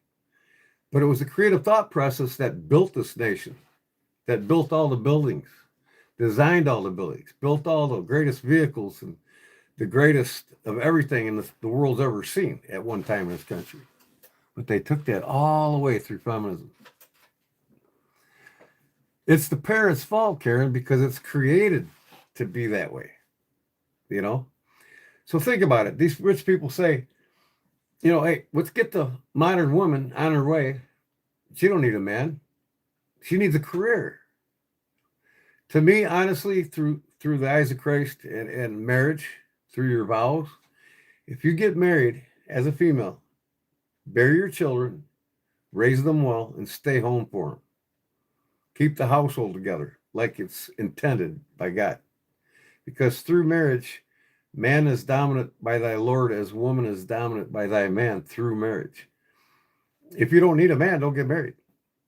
But it was the creative thought process that built this nation, that built all the buildings, designed all the buildings, built all the greatest vehicles and the greatest of everything in the world's ever seen at one time in this country. But they took that all the way through feminism. It's the parents' fault, Karen, because it's created to be that way, you know? So think about it. These rich people say, you know, hey, let's get the modern woman on her way. She don't need a man. She needs a career. To me, honestly, through the eyes of Christ and marriage, through your vows, if you get married as a female, bear your children, raise them well, and stay home for them. Keep the household together like it's intended by God. Because through marriage, man is dominant by thy Lord as woman is dominant by thy man through marriage. If you don't need a man, don't get married.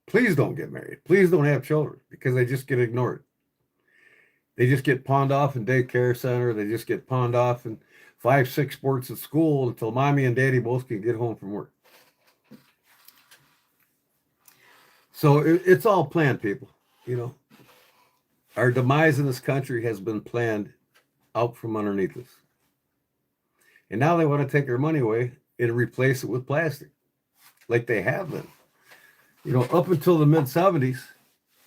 Please don't get married. Please don't have children because they just get ignored. They just get pawned off in daycare center. They just get pawned off in 5, 6 sports at school until mommy and daddy both can get home from work. So it's all planned, people. You know, our demise in this country has been planned out from underneath us. And now they want to take our money away and replace it with plastic, like they have been. You know, up until the mid-70s,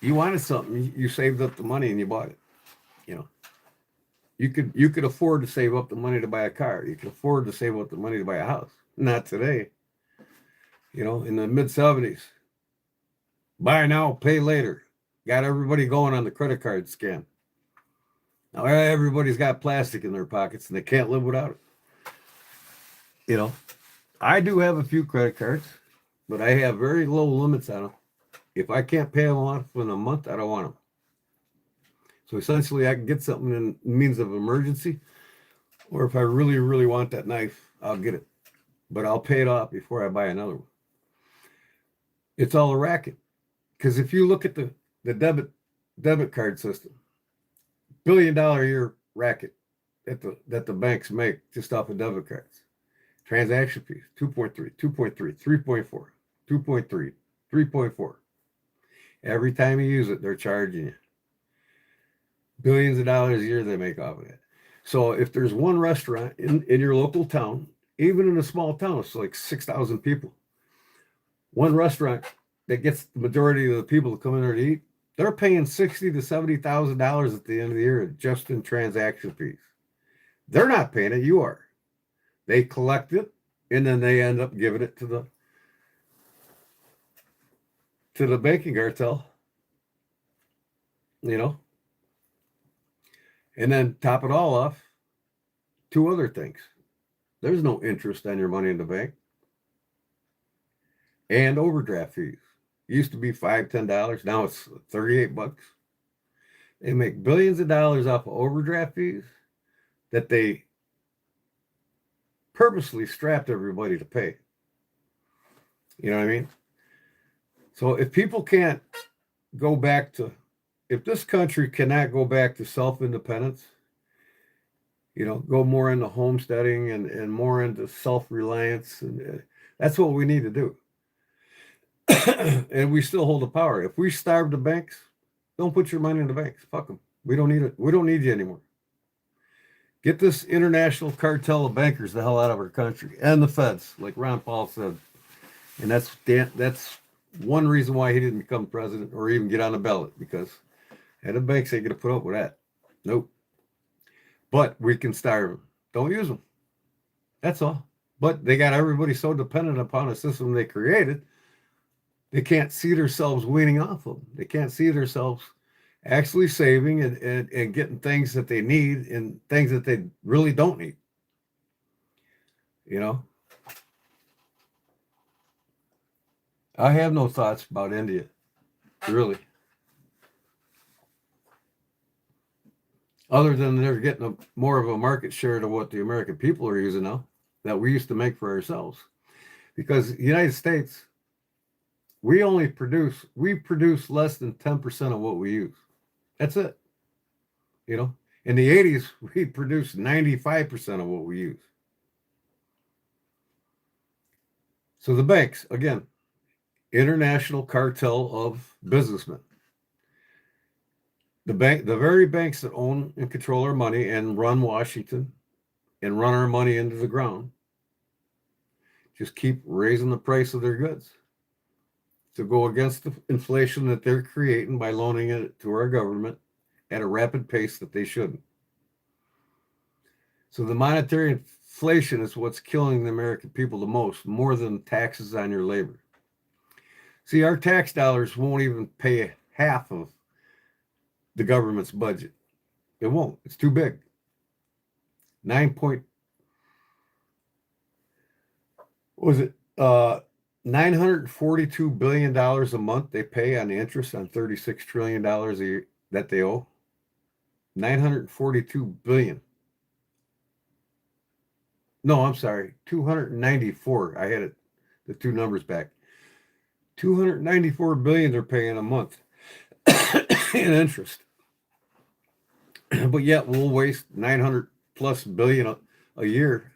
you wanted something, you saved up the money and you bought it. You know, you could afford to save up the money to buy a car. You could afford to save up the money to buy a house. Not today. You know, in the mid-70s, buy now, pay later. Got everybody going on the credit card scam. Now everybody's got plastic in their pockets and they can't live without it. You know, I do have a few credit cards, but I have very low limits on them. If I can't pay them off in a month, I don't want them. So essentially, I can get something in means of emergency, or if I really, really want that knife, I'll get it. But I'll pay it off before I buy another one. It's all a racket. Because if you look at the debit card system, $1 billion a year racket that the banks make just off of debit cards. Transaction fees, 2.3, 2.3, 3.4, 2.3, 3.4. Every time you use it, they're charging you. Billions of dollars a year they make off of it. So if there's one restaurant in your local town, even in a small town, it's like 6,000 people, one restaurant that gets the majority of the people to come in there to eat, they're paying $60,000 to $70,000 at the end of the year just in transaction fees. They're not paying it, you are. They collect it, and then they end up giving it to the banking cartel, you know. And then top it all off, 2 other things. There's no interest on your money in the bank. And overdraft fees. It used to be $5, $10. Now it's $38. They make billions of dollars off of overdraft fees that they purposely strapped everybody to pay. You know what I mean? So if people can't go back to, if this country cannot go back to self-independence, you know, go more into homesteading and more into self-reliance, and that's what we need to do. And we still hold the power. If we starve the banks, don't put your money in the banks. Fuck them. We don't need it. We don't need you anymore. Get this international cartel of bankers the hell out of our country and the feds, like Ron Paul said. And that's one reason why he didn't become president or even get on the ballot, because the banks ain't going to put up with that. Nope. But we can starve them. Don't use them. That's all. But they got everybody so dependent upon a system they created, they can't see themselves weaning off of them. They can't see themselves actually saving and getting things that they need and things that they really don't need. You know? I have no thoughts about India, really. Other than they're getting more of a market share to what the American people are using now, that we used to make for ourselves. Because the United States, we produce less than 10% of what we use. That's it. You know, in the 80s, we produced 95% of what we use. So the banks, again, international cartel of businessmen. The very banks that own and control our money and run Washington and run our money into the ground, just keep raising the price of their goods to go against the inflation that they're creating by loaning it to our government at a rapid pace that they shouldn't. So the monetary inflation is what's killing the American people the most, more than taxes on your labor. See, our tax dollars won't even pay half of the government's budget. It won't. It's too big. 9 point, what was it? $942 billion a month they pay on the interest on $36 trillion a year that they owe. 942 billion. No, I'm sorry, 294. I had the two numbers back. 294 billion they're paying a month in interest. But yet we'll waste 900 plus billion a year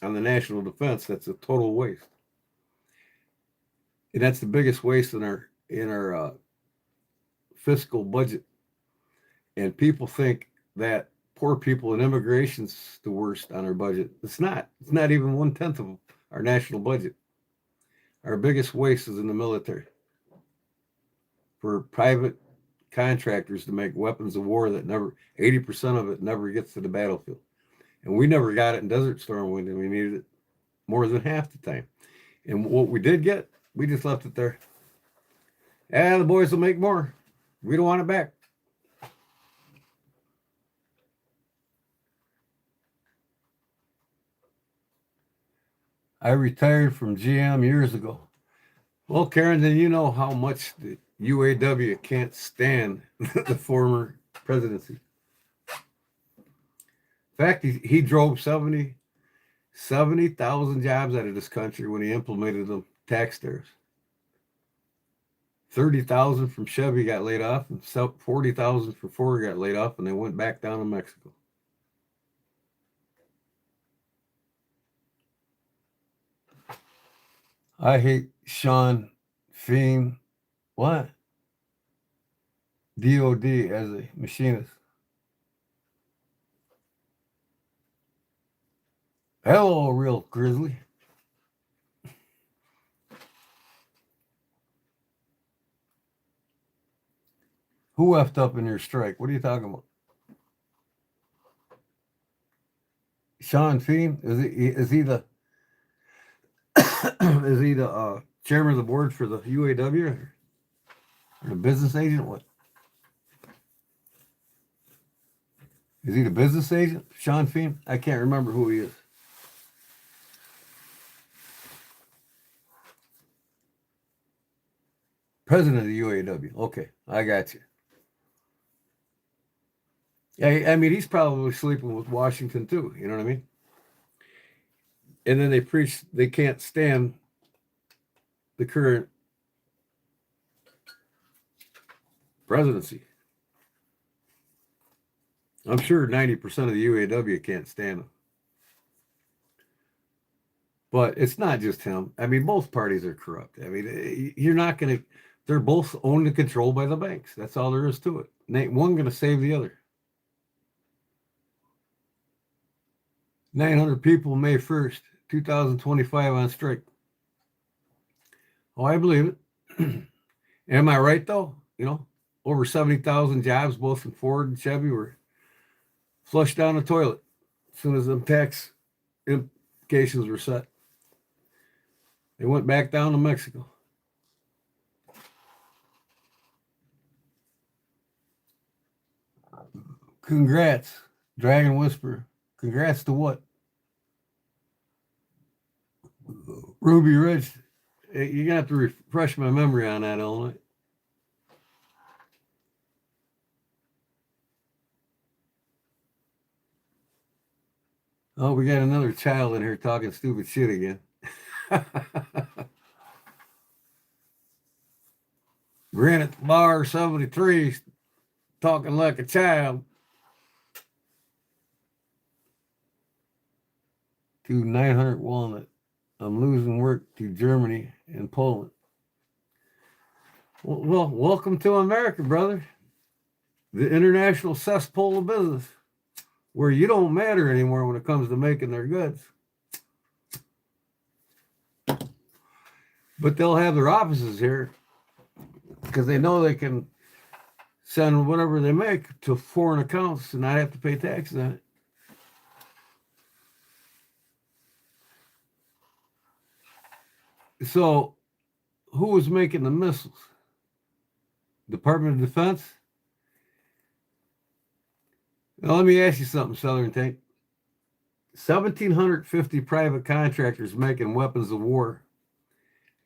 on the national defense. That's a total waste. And that's the biggest waste in our fiscal budget. And people think that poor people and immigration's the worst on our budget. It's not. It's not even 1/10 of our national budget. Our biggest waste is in the military for private contractors to make weapons of war that 80% of it never gets to the battlefield. And we never got it in Desert Storm when we needed it more than half the time. And what we did get, we just left it there. The boys will make more. We don't want it back. I retired from GM years ago. Well, Karen, then you know how much the UAW can't stand the former presidency. In fact, he drove 70,000 jobs out of this country when he implemented the tax tariffs. 30,000 from Chevy got laid off, and 40,000 from Ford got laid off, and they went back down to Mexico. I hate Sean Feen. What? DOD as a machinist. Hello, real grizzly. Who effed up in your strike? What are you talking about? Sean Feen? Is he the is he the chairman of the board for the UAW or the business agent? What? Is he the business agent? Sean Feen? I can't remember who he is. President of the UAW. Okay, I got you. Yeah, I mean, he's probably sleeping with Washington too. You know what I mean? And then they preach they can't stand the current presidency. I'm sure 90% of the UAW can't stand him. But it's not just him. I mean, both parties are corrupt. I mean, you're not going to, they're both owned and controlled by the banks. That's all there is to it. Ain't one going to save the other. 900 people May 1st, 2025 on strike. Oh, I believe it. Am I right, though? You know, over 70,000 jobs, both in Ford and Chevy, were flushed down the toilet as soon as the tax implications were set. They went back down to Mexico. Congrats, Dragon Whisperer. Congrats to what? Ruby Ridge. You're going to have to refresh my memory on that, Illinois. Oh, we got another child in here talking stupid shit again. Granite Bar 73 talking like a child. To 900 Walnut. I'm losing work to Germany and Poland. Well, welcome to America, brother. The international cesspool of business, where you don't matter anymore when it comes to making their goods. But they'll have their offices here because they know they can send whatever they make to foreign accounts and not have to pay taxes on it. So, who was making the missiles? Department of Defense? Now, let me ask you something, Southern Tank. 1,750 private contractors making weapons of war.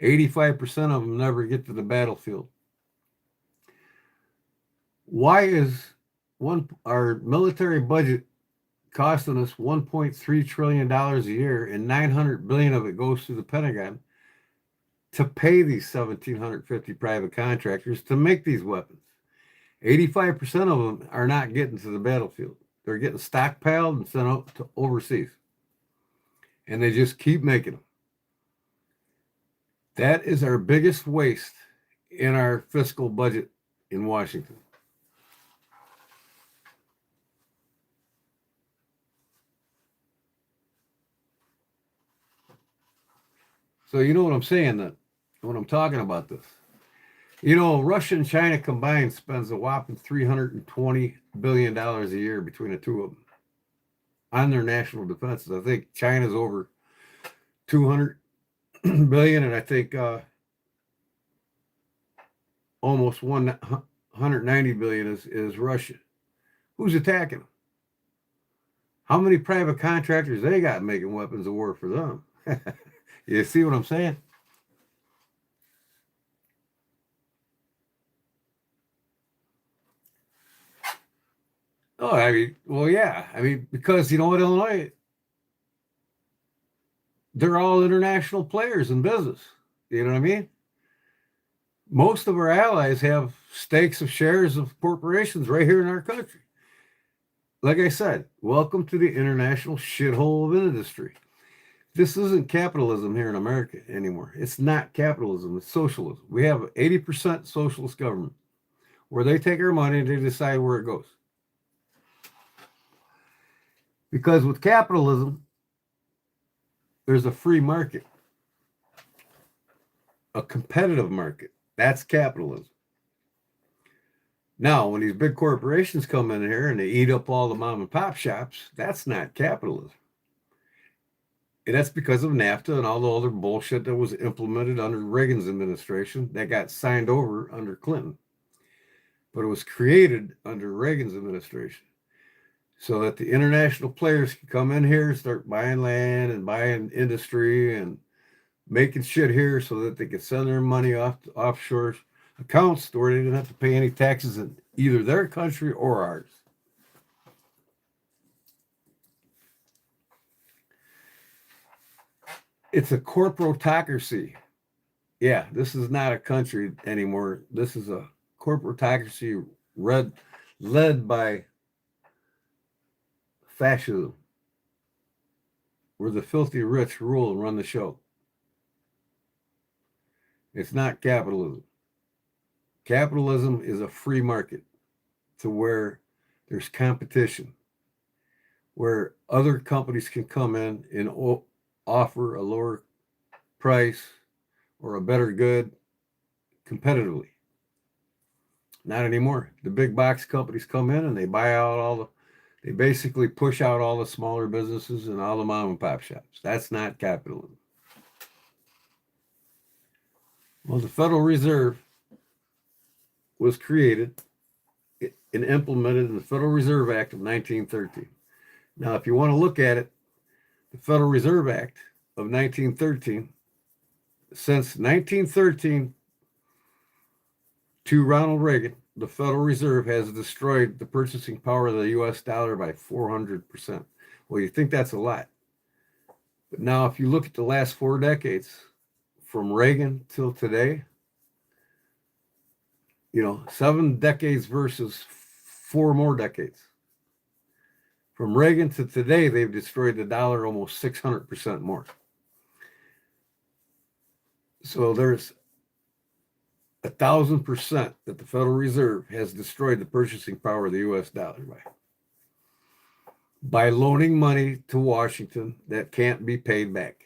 85% of them never get to the battlefield. Why is our military budget costing us $1.3 trillion a year, and $900 billion of it goes to the Pentagon to pay these 1,750 private contractors to make these weapons? 85% of them are not getting to the battlefield. They're getting stockpiled and sent out to overseas. And they just keep making them. That is our biggest waste in our fiscal budget in Washington. So you know what I'm saying then, when I'm talking about this. You know, Russia and China combined spends a whopping $320 billion a year between the two of them on their national defenses. I think China's over 200 billion, and I think almost 190 billion is Russia. Who's attacking them? How many private contractors they got making weapons of war for them? You see what I'm saying? Oh, I mean, well, yeah. I mean, because you know what, Illinois, they're all international players in business. You know what I mean? Most of our allies have stakes of shares of corporations right here in our country. Like I said, welcome to the international shithole of industry. This isn't capitalism here in America anymore. It's not capitalism. It's socialism. We have 80% socialist government where they take our money and they decide where it goes. Because with capitalism, there's a free market, a competitive market. That's capitalism. Now, when these big corporations come in here and they eat up all the mom and pop shops, that's not capitalism. And that's because of NAFTA and all the other bullshit that was implemented under Reagan's administration that got signed over under Clinton. But it was created under Reagan's administration so that the international players can come in here, start buying land and buying industry and making shit here so that they could send their money off to offshore accounts where they didn't have to pay any taxes in either their country or ours. It's a corporatocracy. Yeah, this is not a country anymore. This is a corporatocracy led by fascism, where the filthy rich rule and run the show. It's not capitalism. Capitalism is a free market to where there's competition, where other companies can come in and offer a lower price or a better good competitively. Not anymore. The big box companies come in and they buy out they basically push out all the smaller businesses and all the mom and pop shops. That's not capitalism. Well, the Federal Reserve was created and implemented in the Federal Reserve Act of 1913. Now, if you want to look at it, the Federal Reserve Act of 1913, since 1913 to Ronald Reagan, the Federal Reserve has destroyed the purchasing power of the U.S. dollar by 400%. Well, you think that's a lot. But now, if you look at the last 4 decades, from Reagan till today, 7 decades versus 4 more decades. From Reagan to today, they've destroyed the dollar almost 600% more. So there's 1,000% that the Federal Reserve has destroyed the purchasing power of the U.S. dollar by loaning money to Washington that can't be paid back.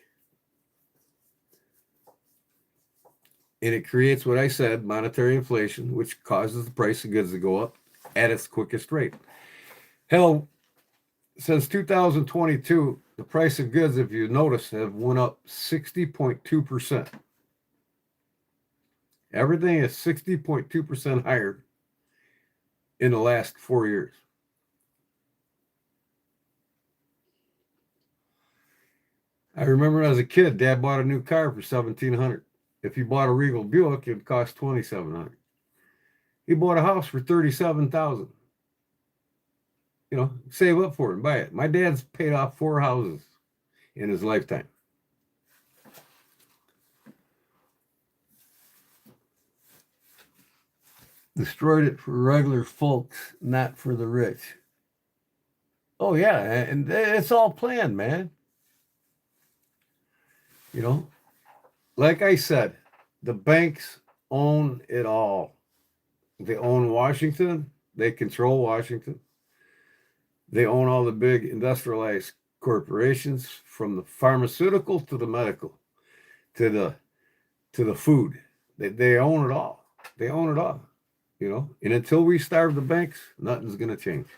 And it creates what I said, monetary inflation, which causes the price of goods to go up at its quickest rate. Hell, since 2022, the price of goods, if you notice, have went up 60.2%. Everything is 60.2% higher in the last 4 years. I remember as a kid, Dad bought a new car for $1,700. If you bought a Regal Buick, it'd cost $2,700. He bought a house for $37,000. You know, save up for it and buy it. My dad's paid off 4 houses in his lifetime. Destroyed it for regular folks, not for the rich. Oh, yeah, and it's all planned, man. You know, like I said, the banks own it all. They own Washington. They control Washington. They own all the big industrialized corporations, from the pharmaceutical to the medical, to the food. They own it all. They own it all. You know, and until we starve the banks, nothing's going to change.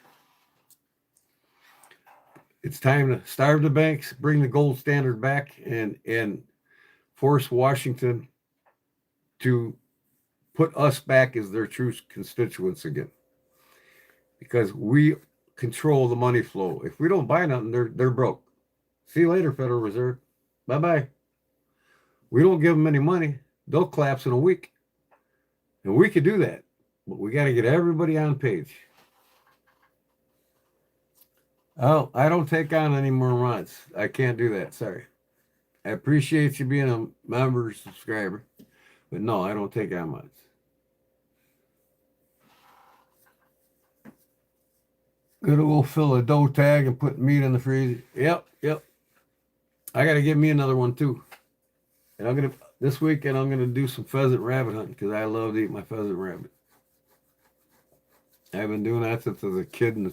It's time to starve the banks, bring the gold standard back, and force Washington to put us back as their true constituents again. Because we control the money flow. If we don't buy nothing, they're broke. See you later, Federal Reserve. Bye-bye. We don't give them any money, they'll collapse in a week. And we could do that. But we got to get everybody on page. Oh, I don't take on any more months. I can't do that. Sorry. I appreciate you being a member, subscriber. But no, I don't take on months. Gonna go fill a dough tag and put meat in the freezer. Yep. I got to get me another one too. And this weekend I'm gonna do some pheasant rabbit hunting because I love to eat my pheasant rabbit. I've been doing that since I was a kid in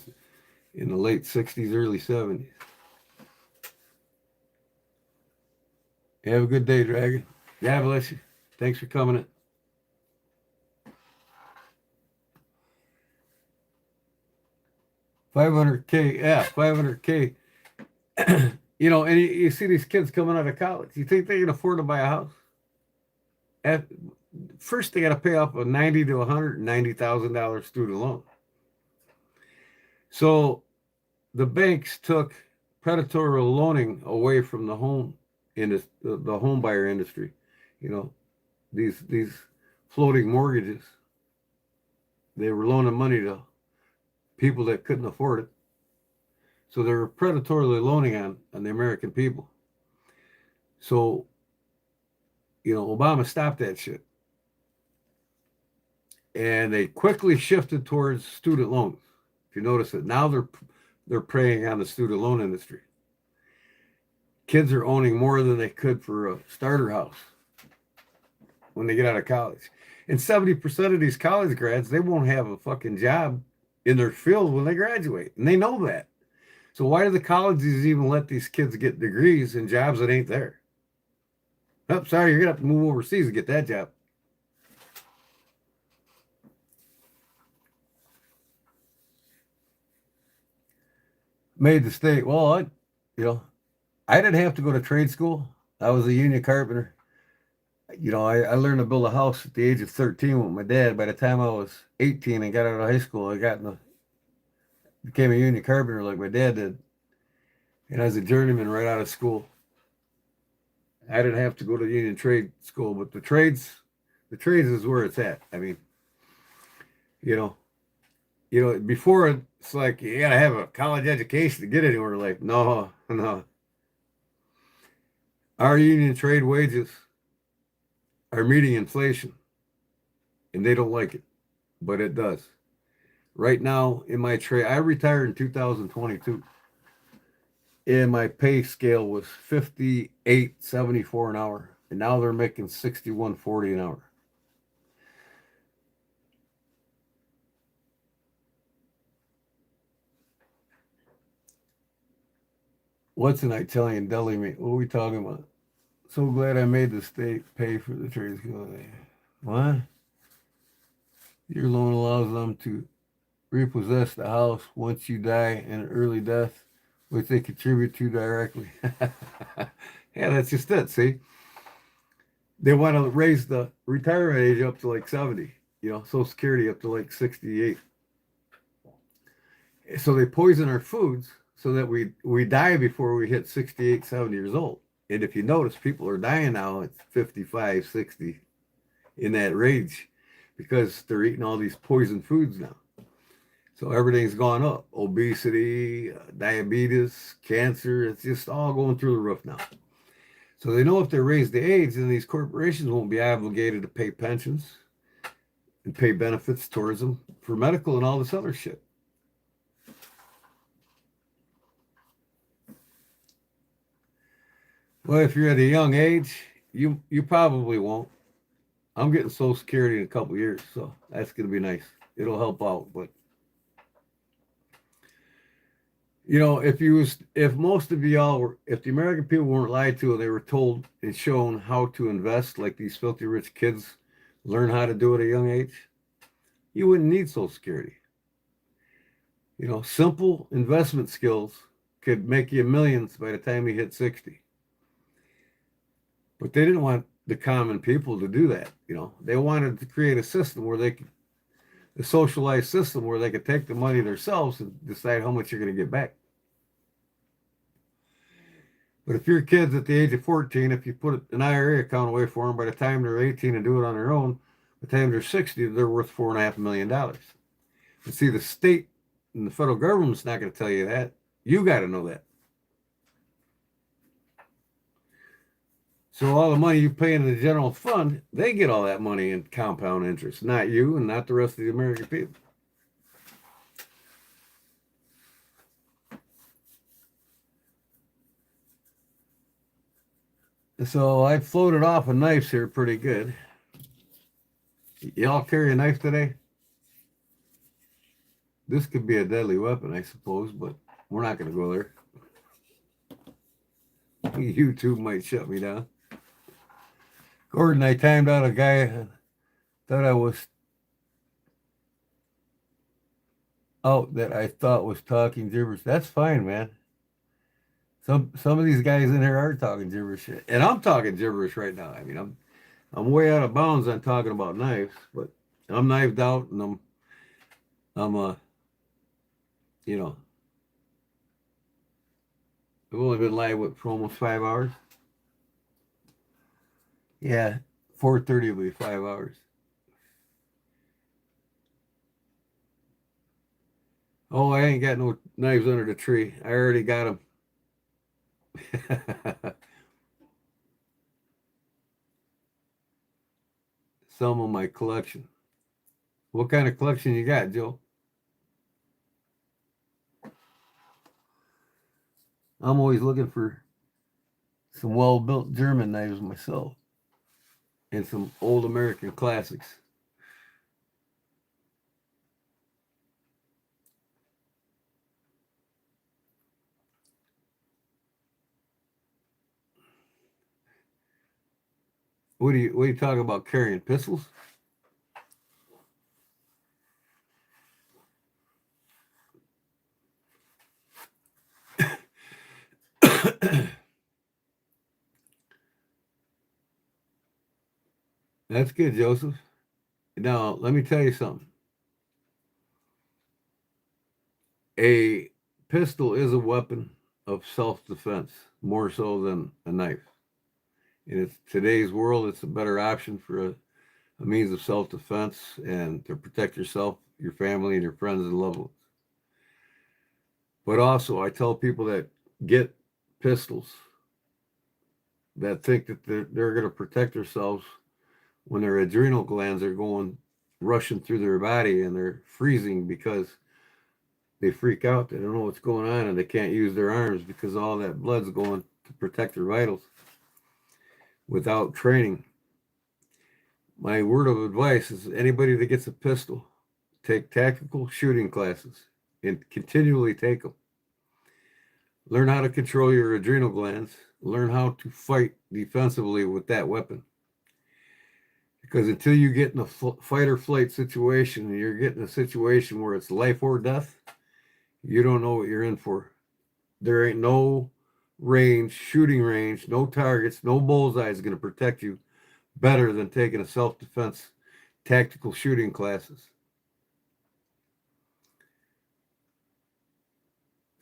the late 60s, early 70s. Have a good day, Dragon. God bless you. Thanks for coming in. $500K, yeah, $500K. You know, and you see these kids coming out of college. You think they can afford to buy a house? First, they got to pay off a $90,000 to $190,000 student loan. So the banks took predatory loaning away from the home the home buyer industry. You know, these floating mortgages. They were loaning money to people that couldn't afford it. So they were predatorily loaning on the American people. So, you know, Obama stopped that shit. And they quickly shifted towards student loans. If you notice it, now they're preying on the student loan industry. Kids are owning more than they could for a starter house when they get out of college. And 70% of these college grads, they won't have a fucking job in their field when they graduate. And they know that. So why do the colleges even let these kids get degrees in jobs that ain't there? Oh, sorry, you're going to have to move overseas to get that job. Made the state. Well, I didn't have to go to trade school. I was a union carpenter. You know, I learned to build a house at the age of 13 with my dad. By the time I was 18 and got out of high school, became a union carpenter like my dad did. And I was a journeyman right out of school. I didn't have to go to union trade school, but the trades is where it's at. I mean, you know, before it's like you gotta have a college education to get anywhere. Like, no. Our union trade wages are meeting inflation, and they don't like it, but it does. Right now in my trade, I retired in 2022, and my pay scale was $58.74 an hour, and now they're making $61.40 an hour. What's an Italian deli meat? What are we talking about? So glad I made the state pay for the trade school. What? Your loan allows them to repossess the house once you die in an early death, which they contribute to directly. Yeah, that's just it. See, they want to raise the retirement age up to like 70. You know, Social Security up to like 68. So they poison our foods so that we die before we hit 68, 70 years old. And if you notice, people are dying now at 55, 60 in that range because they're eating all these poison foods now. So everything's gone up. Obesity, diabetes, cancer, it's just all going through the roof now. So they know if they raise the age, then these corporations won't be obligated to pay pensions and pay benefits towards them for medical and all this other shit. Well, if you're at a young age, you probably won't. I'm getting Social Security in a couple years, so that's going to be nice. It'll help out, but you know, if most of y'all were, if the American people weren't lied to and they were told and shown how to invest, like these filthy rich kids learn how to do at a young age, you wouldn't need Social Security. You know, simple investment skills could make you millions by the time you hit 60. But they didn't want the common people to do that. You know, they wanted to create a system where they could, a socialized system where they could take the money themselves and decide how much you're going to get back. But if your kids at the age of 14, if you put an IRA account away for them, by the time they're 18 and do it on their own, by the time they're 60, they're worth $4.5 million. But see, the state and the federal government's not going to tell you that. You got to know that. So all the money you pay into the general fund, they get all that money in compound interest, not you and not the rest of the American people. So I floated off of knives here pretty good. Y'all carry a knife today? This could be a deadly weapon, I suppose, but we're not going to go there. YouTube might shut me down. Gordon, I timed out a guy, thought I was out that I thought was talking gibberish. That's fine, man. Some of these guys in here are talking gibberish, and I'm talking gibberish right now. I mean, I'm way out of bounds on talking about knives, but I'm knifed out, and I'm you know, I've only been live for almost 5 hours. Yeah, 4:30 will be 5 hours. Oh, I ain't got no knives under the tree. I already got them. Some of my collection. What kind of collection you got, Joe? I'm always looking for some well-built German knives myself and some old American classics. What are you talking about, carrying pistols? That's good, Joseph. Now, let me tell you something. A pistol is a weapon of self-defense, more so than a knife. In today's world, it's a better option for a means of self-defense and to protect yourself, your family, and your friends and loved ones. But also, I tell people that get pistols that think that they're going to protect themselves when their adrenal glands are going rushing through their body and they're freezing because they freak out. They don't know what's going on and they can't use their arms because all that blood's going to protect their vitals without training. My word of advice is anybody that gets a pistol, take tactical shooting classes and continually take them. Learn how to control your adrenal glands. Learn how to fight defensively with that weapon. Because until you get in a fight or flight situation, and you're getting a situation where it's life or death, you don't know what you're in for. There ain't no range, shooting range, no targets, no bullseye is going to protect you better than taking a self-defense tactical shooting classes.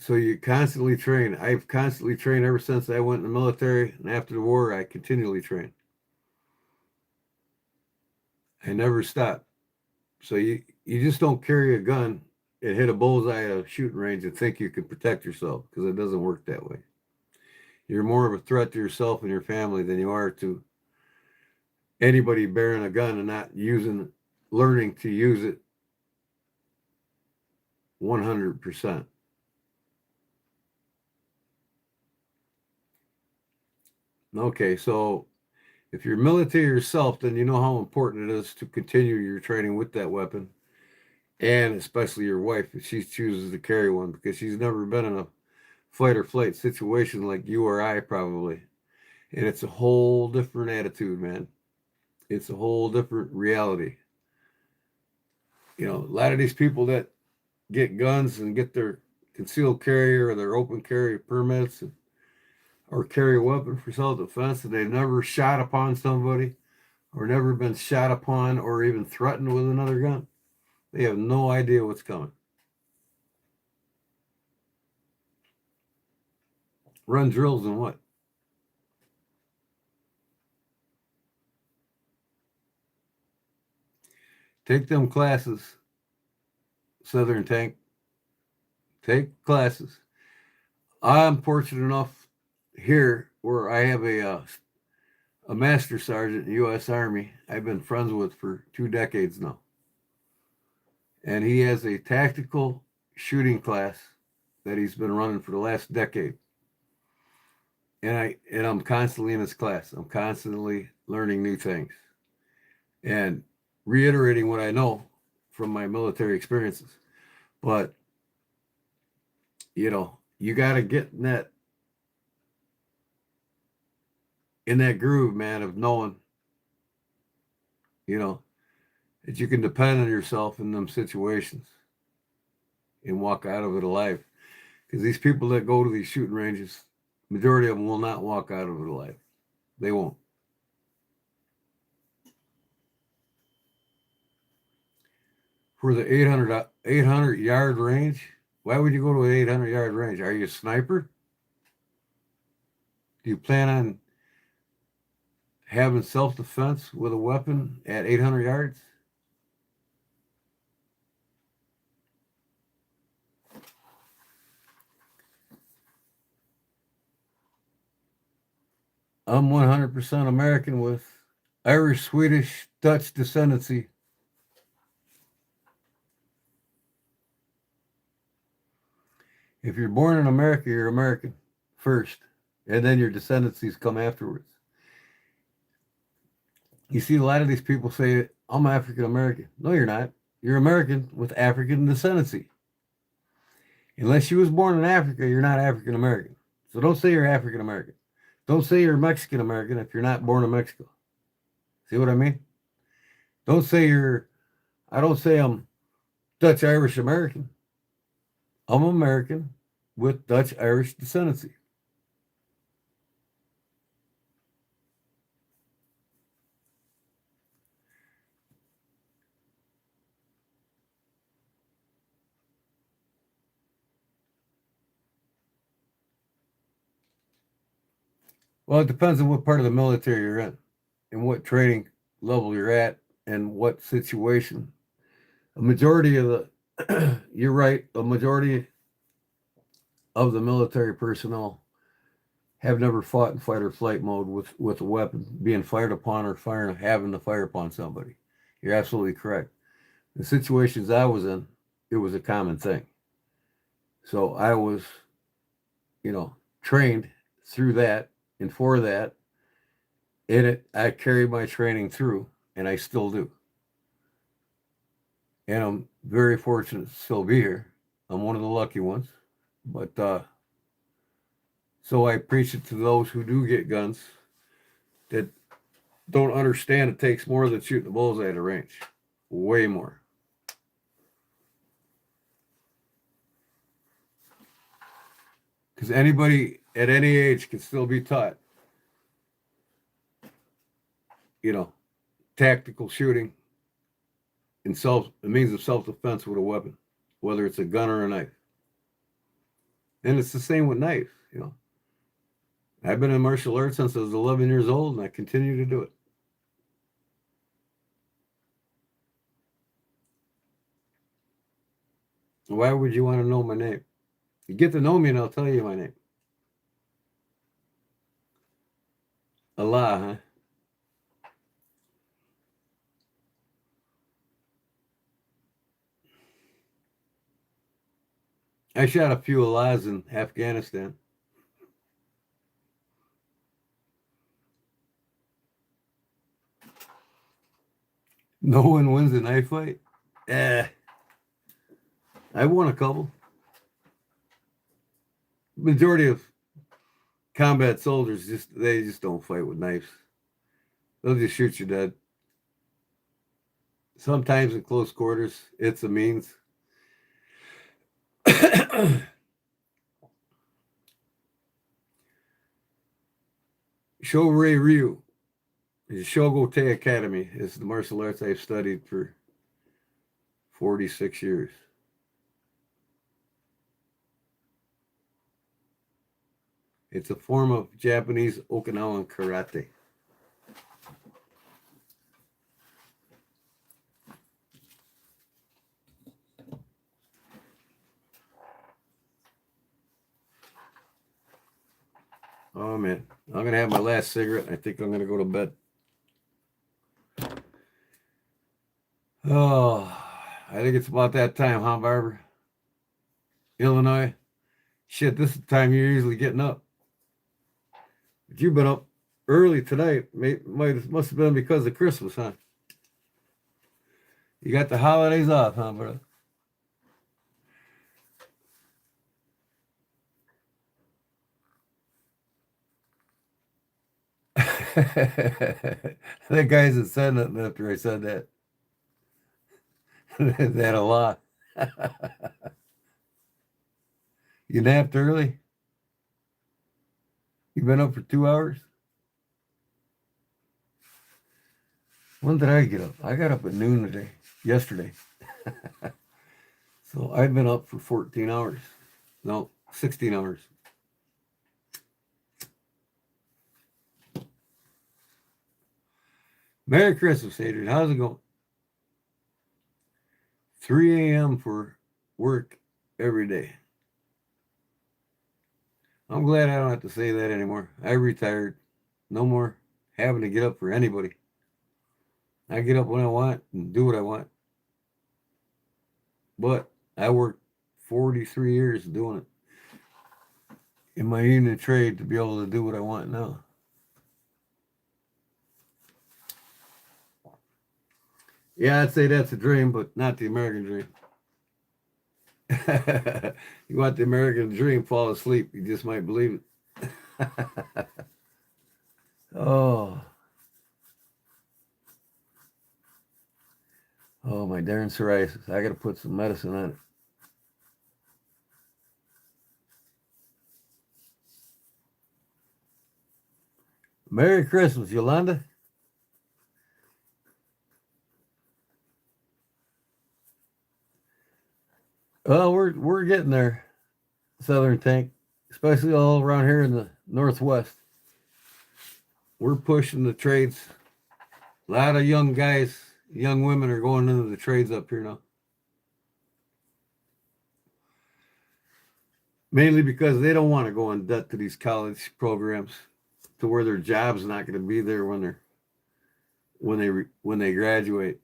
So you constantly train. I've constantly trained ever since I went in the military, and after the war, I continually train. I never stop. So you just don't carry a gun and hit a bullseye at a shooting range and think you can protect yourself, because it doesn't work that way. You're more of a threat to yourself and your family than you are to anybody bearing a gun and not learning to use it 100%. Okay, so if you're military yourself, then you know how important it is to continue your training with that weapon, and especially your wife if she chooses to carry one, because she's never been in a fight or flight situation like you or I probably. And it's a whole different attitude, man. It's a whole different reality. You know, a lot of these people that get guns and get their concealed carry or their open carry permits or carry a weapon for self-defense, and they've never shot upon somebody or never been shot upon or even threatened with another gun. They have no idea what's coming. Run drills and what? Take them classes, Southern Tank. Take classes. I'm fortunate enough here where I have a master sergeant in the U.S. Army I've been friends with for 2 decades now. And he has a tactical shooting class that he's been running for the last decade. And I'm constantly in his class. I'm constantly learning new things and reiterating what I know from my military experiences. But you know, you got to get in that groove, man, of knowing, you know, that you can depend on yourself in them situations and walk out of it alive. Because these people that go to these shooting ranges, majority of them will not walk out of it alive. They won't. For the 800 yard range, why would you go to an 800 yard range? Are you a sniper? Do you plan on having self-defense with a weapon at 800 yards? I'm 100% American with Irish, Swedish, Dutch descendancy. If you're born in America, you're American first, and then your descendancies come afterwards. You see, a lot of these people say, I'm African American. No, you're not. You're American with African descendancy. Unless you was born in Africa, you're not African American. So don't say you're African American. Don't say you're Mexican American if you're not born in Mexico. See what I mean? Don't say I don't say I'm Dutch Irish American. I'm American with Dutch Irish descendancy. Well, it depends on what part of the military you're in and what training level you're at and what situation. A majority of you're right, a majority of the military personnel have never fought in fight or flight mode with a weapon being fired upon or having to fire upon somebody. You're absolutely correct. The situations I was in, it was a common thing. So I was, trained through that and for that. In it, I carried my training through, and I still do. And I'm very fortunate to still be here. I'm one of the lucky ones. But so I preach it to those who do get guns that don't understand it takes more than shooting the bullseye at a range. Way more. Because anybody at any age can still be taught, tactical shooting and a means of self-defense with a weapon, whether it's a gun or a knife. And it's the same with knives, you know. I've been in martial arts since I was 11 years old, and I continue to do it. Why would you want to know my name? You get to know me, and I'll tell you my name. Allah, huh? I shot a few Allahs in Afghanistan. No one wins a knife fight? I won a couple. Majority of combat soldiers they just don't fight with knives. They'll just shoot you dead. Sometimes in close quarters, it's a means. Shorei Ryu is Shogote Academy. It's the martial arts I've studied for 46 years. It's a form of Japanese Okinawan karate. Oh man, I'm gonna have my last cigarette. I think I'm gonna go to bed. Oh, I think it's about that time, huh, Barbara? Illinois. Shit, this is the time you're usually getting up. But you've been up early tonight. Must have been because of Christmas, huh? You got the holidays off, huh, brother? That guy isn't said nothing after I said that. That a lot. You napped early? You been up for 2 hours? When did I get up? I got up at noon yesterday. So I've been up for 14 hours. No, 16 hours. Merry Christmas, Adrian. How's it going? 3 a.m. for work every day. I'm glad I don't have to say that anymore. I retired. No more having to get up for anybody. I get up when I want and do what I want. But I worked 43 years doing it in my union trade to be able to do what I want now. Yeah, I'd say that's a dream, but not the American dream. You want the American dream, fall asleep. You just might believe it. Oh. Oh, my darn psoriasis. I got to put some medicine on it. Merry Christmas, Yolanda. Well, we're getting there, Southern Tank, especially all around here in the Northwest. We're pushing the trades. A lot of young guys, young women are going into the trades up here now. Mainly because they don't want to go in debt to these college programs, to where their job's not going to be there when they graduate.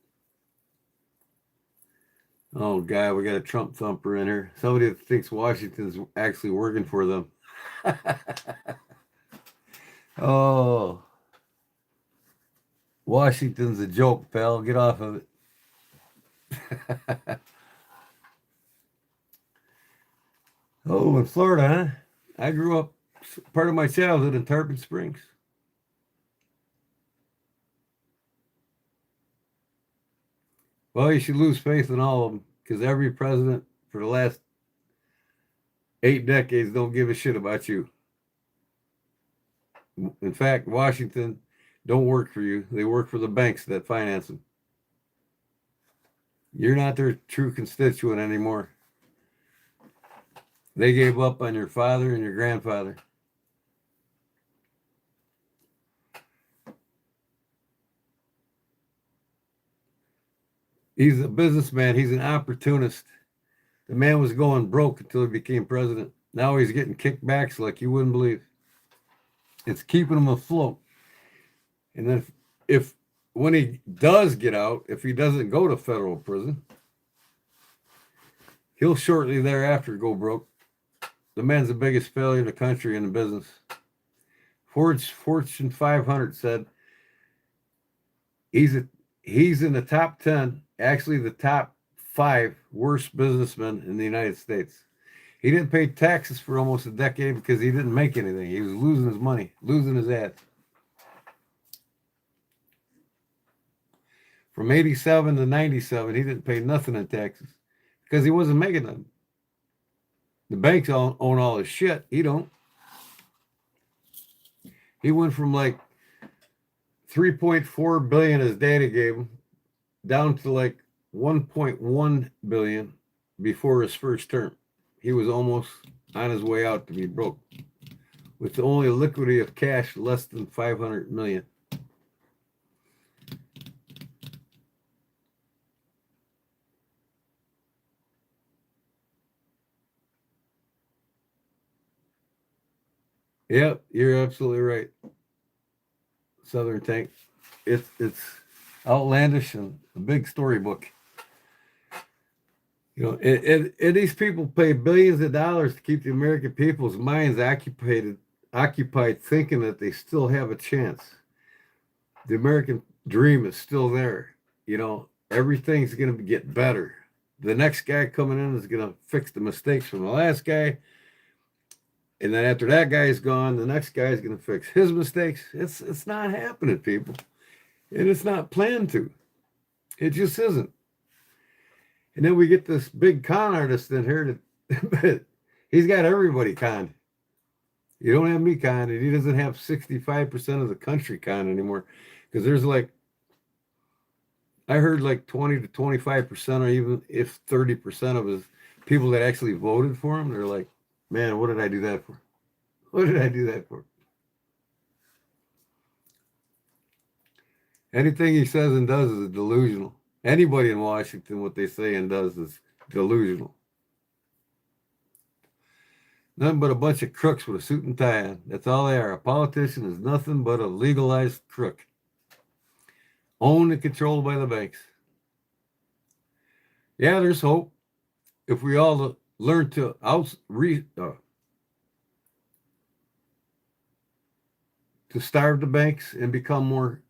Oh God, we got a Trump thumper in here. Somebody that thinks Washington's actually working for them. Oh, Washington's a joke, pal. Get off of it. Oh, in Florida, huh? I grew up part of my childhood in Tarpon Springs. Well, you should lose faith in all of them, because every president for the last 8 decades don't give a shit about you. In fact, Washington don't work for you. They work for the banks that finance them. You're not their true constituent anymore. They gave up on your father and your grandfather. He's a businessman. He's an opportunist. The man was going broke until he became president. Now he's getting kickbacks like you wouldn't believe. It's keeping him afloat. And then if when he does get out, if he doesn't go to federal prison, he'll shortly thereafter go broke. The man's the biggest failure in the country in the business. Fortune 500 said he's in the top 10, actually the top 5 worst businessmen in the United States. He didn't pay taxes for almost a decade because he didn't make anything. He was losing his money, losing his ass. From 87 to 97, he didn't pay nothing in taxes because he wasn't making them. The banks own all his shit. He don't. He went from like 3.4 billion his daddy gave him down to like 1.1 billion before his first term. He was almost on his way out to be broke with only a liquidity of cash less than 500 million. Yep, you're absolutely right. Southern Tank. It's outlandish and a big storybook. You know, and these people pay billions of dollars to keep the American people's minds occupied thinking that they still have a chance. The American dream is still there. You know, everything's going to get better. The next guy coming in is going to fix the mistakes from the last guy. And then after that guy is gone, the next guy is going to fix his mistakes. It's not happening, people. And it's not planned to. It just isn't. And then we get this big con artist in here that he's got everybody conned. You don't have me conned, and he doesn't have 65% of the country conned anymore. Because there's like, I heard like 20 to 25%, or even if 30% of his people that actually voted for him, they're like, man, what did I do that for? What did I do that for? Anything he says and does is delusional. Anybody in Washington, what they say and does is delusional. Nothing but a bunch of crooks with a suit and tie on. That's all they are. A politician is nothing but a legalized crook. Owned and controlled by the banks. Yeah, there's hope. If we all learn to starve the banks and become more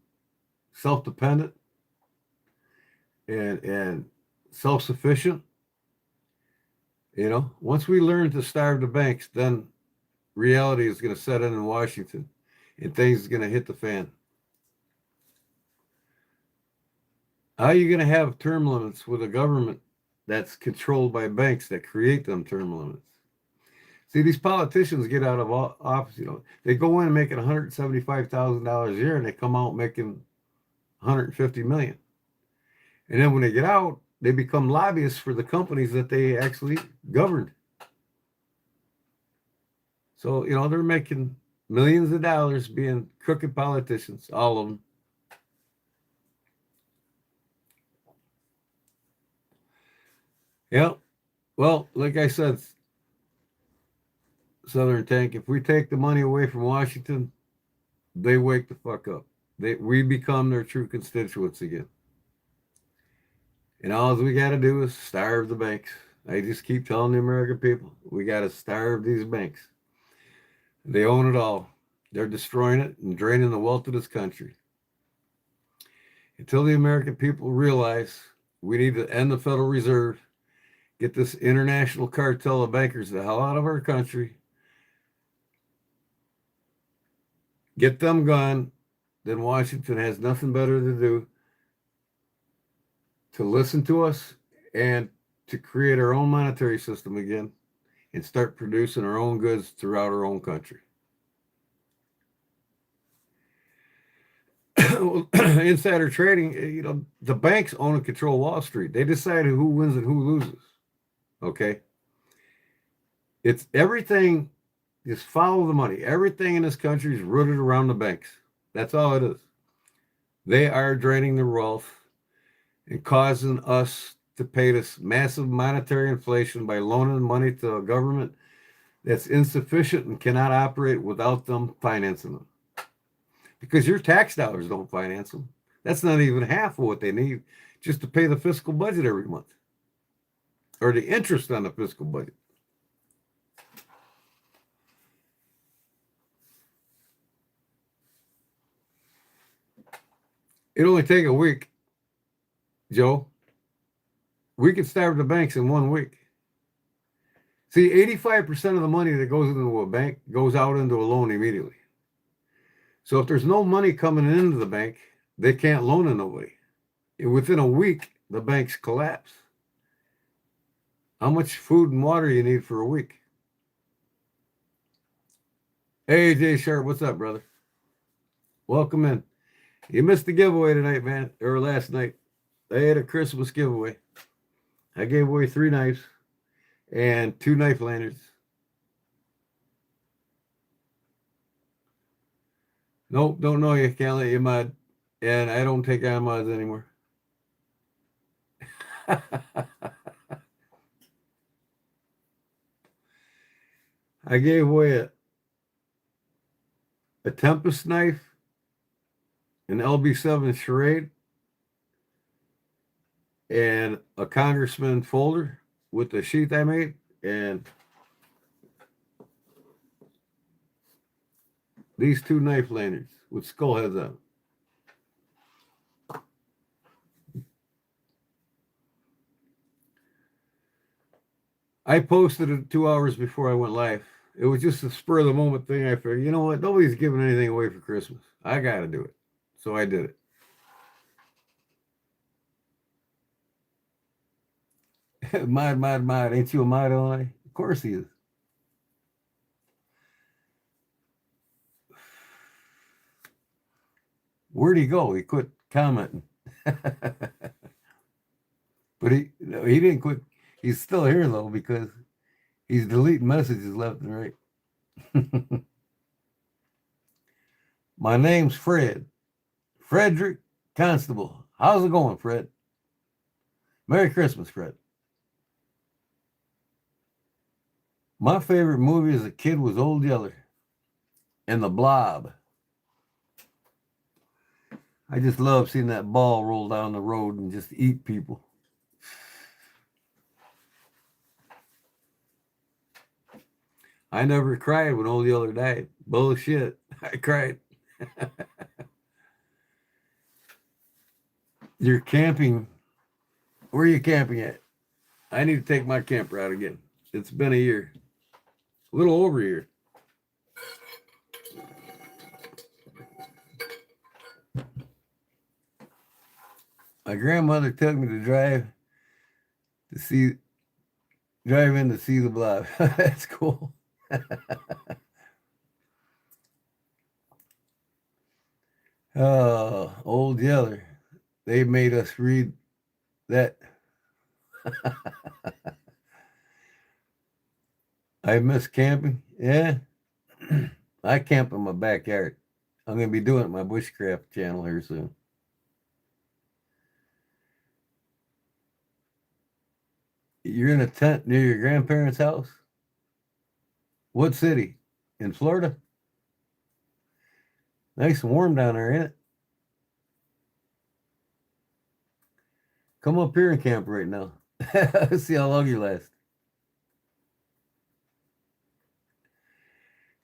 self-dependent and self-sufficient. You know, once we learn to starve the banks, then reality is going to set in Washington and things are going to hit the fan. How are you going to have term limits with a government that's controlled by banks that create them term limits? See, these politicians get out of office, you know, they go in making $175,000 a year and they come out making $150 million. And then when they get out, they become lobbyists for the companies that they actually governed. So, you know, they're making millions of dollars being crooked politicians, all of them. Yeah. Well, like I said, Southern Tank, if we take the money away from Washington, they wake the fuck up. We become their true constituents again. And all we got to do is starve the banks. I just keep telling the American people, we got to starve these banks. They own it all. They're destroying it and draining the wealth of this country. Until the American people realize we need to end the Federal Reserve, get this international cartel of bankers the hell out of our country, get them gone, then Washington has nothing better to do to listen to us and to create our own monetary system again and start producing our own goods throughout our own country. Insider trading, you know, the banks own and control Wall Street. They decide who wins and who loses. Okay. It's everything. Just follow the money. Everything in this country is rooted around the banks. That's all it is. They are draining the wealth and causing us to pay this massive monetary inflation by loaning money to a government that's insufficient and cannot operate without them financing them. Because your tax dollars don't finance them. That's not even half of what they need just to pay the fiscal budget every month or the interest on the fiscal budget. It'll only take a week, Joe. We could starve the banks in 1 week. See, 85% of the money that goes into a bank goes out into a loan immediately. So if there's no money coming into the bank, they can't loan to nobody. And within a week, the banks collapse. How much food and water you need for a week? Hey, Jay Sharp, what's up, brother? Welcome in. You missed the giveaway tonight, man, or last night. I had a Christmas giveaway. I gave away 3 knives and 2 knife lanyards. Nope, don't know you. Can't let you mod. And I don't take on mods anymore. I gave away a Tempest knife, an LB7 charade, and a Congressman folder with the sheath I made, and these 2 knife lanyards with skull heads on. I posted it 2 hours before I went live. It was just a spur of the moment thing. I figured, you know what? Nobody's giving anything away for Christmas. I got to do it. So I did it. Mod. Ain't you a mod, Illinois? Of course he is. Where'd he go? He quit commenting. But he didn't quit. He's still here, though, because he's deleting messages left and right. My name's Fred. Frederick Constable. How's it going, Fred? Merry Christmas, Fred. My favorite movie as a kid was Old Yeller and The Blob. I just love seeing that ball roll down the road and just eat people. I never cried when Old Yeller died. Bullshit. I cried. You're camping. Where are you camping at? I need to take my camper out again. It's been a year. A little over a year. My grandmother took me to drive in to see the blob. That's cool. Oh, Old Yeller. They made us read that. I miss camping. Yeah. I camp in my backyard. I'm going to be doing it on my bushcraft channel here soon. You're in a tent near your grandparents' house? What city? In Florida? Nice and warm down there, ain't it? Come up here and camp right now. See how long you last.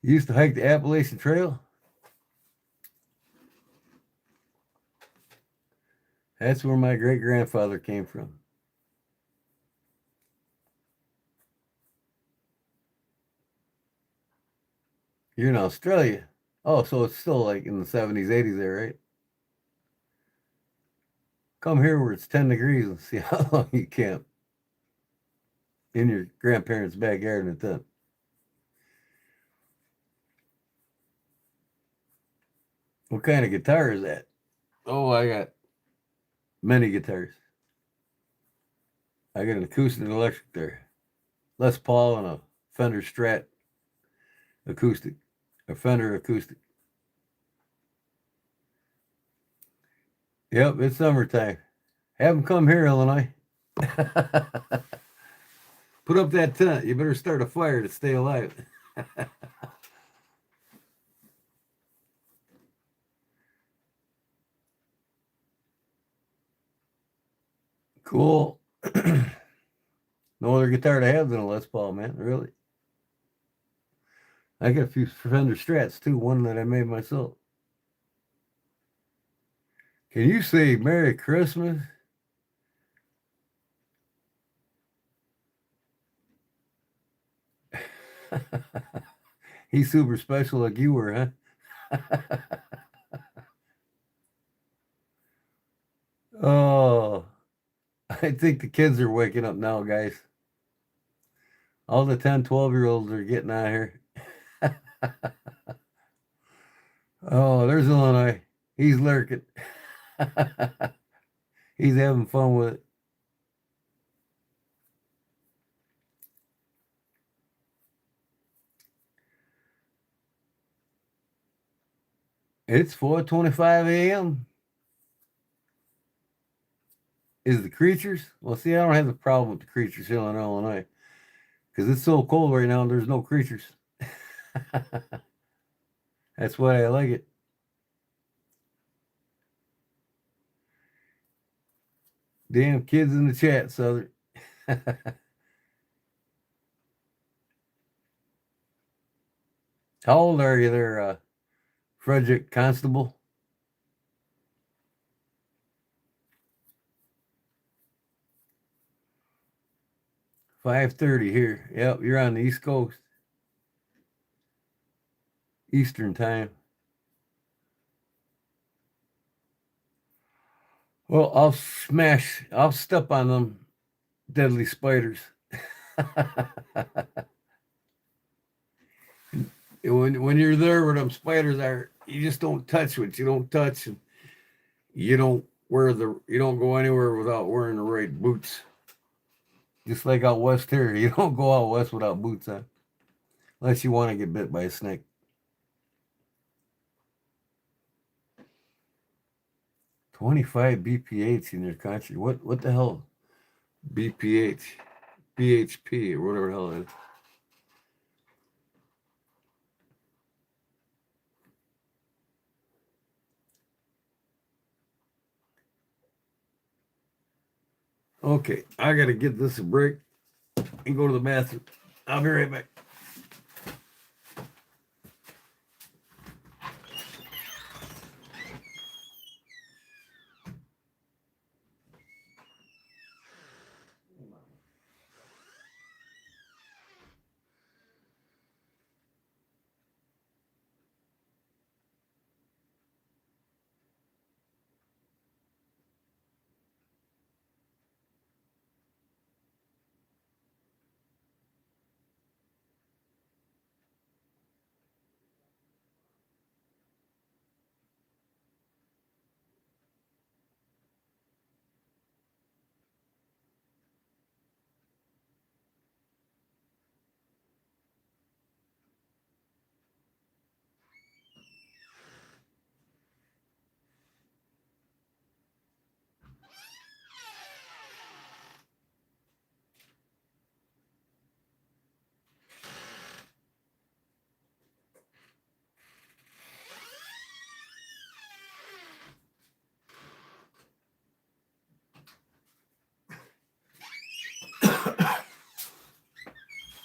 You used to hike the Appalachian Trail? That's where my great-grandfather came from. You're in Australia. Oh, so it's still like in the 70s, 80s there, right? Come here where it's 10 degrees and see how long you camp in your grandparents' backyard in a tent. What kind of guitar is that? Oh, I got many guitars. I got an acoustic and electric there. Les Paul and a Fender Strat acoustic, a Fender acoustic. Yep, it's summertime. Have them come here, Illinois. Put up that tent. You better start a fire to stay alive. Cool. No other guitar to have than a Les Paul, man. Really. I got a few Fender Strats too. One that I made myself. Can you say Merry Christmas? He's super special like you were, huh? Oh, I think the kids are waking up now, guys. All the 10, 12-year-olds are getting out here. Oh, there's Illinois. He's lurking. He's having fun with it. It's 4:25 a.m. Is the creatures? Well, see, I don't have the problem with the creatures here in Illinois because it's so cold right now. There's no creatures. That's why I like it. Damn kids in the chat, Southern. How old are you there, Frederick Constable? 5:30 here. Yep, you're on the East Coast. Eastern time. Well, I'll step on them deadly spiders. When you're there where them spiders are, you just don't touch what you don't touch, and you don't go anywhere without wearing the right boots. Just like out west here, you don't go out west without boots on, unless you want to get bit by a snake. 25 BPH in your country. What the hell? BPH, BHP, or whatever the hell it is. Okay, I gotta get this a break and go to the bathroom. I'll be right back.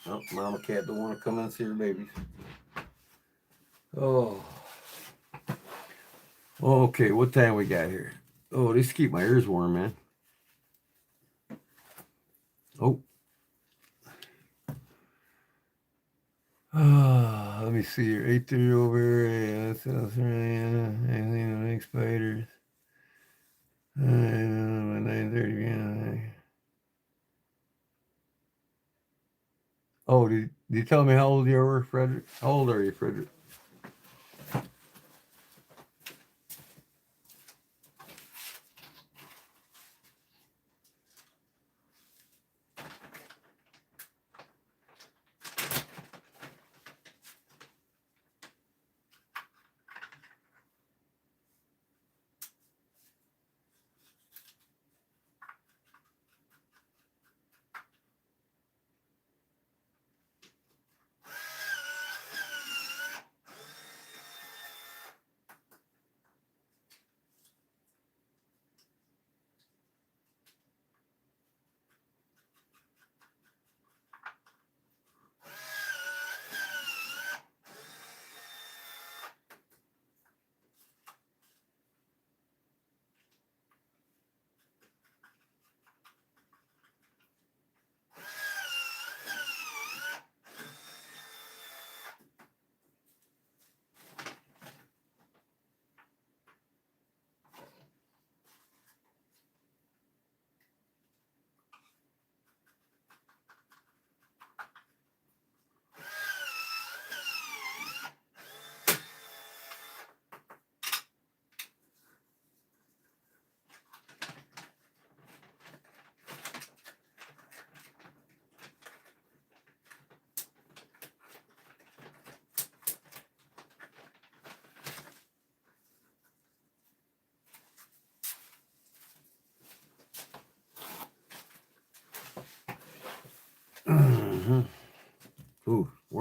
Oh, Mama Cat don't want to come and see her babies. Oh. Okay, what time we got here? Oh, these keep my ears warm, man. Oh. Let me see here. 8:30 over here. Yeah, that's anything to make spiders. 9:30. Yeah. Oh, did you tell me how old you were, Frederick? How old are you, Frederick?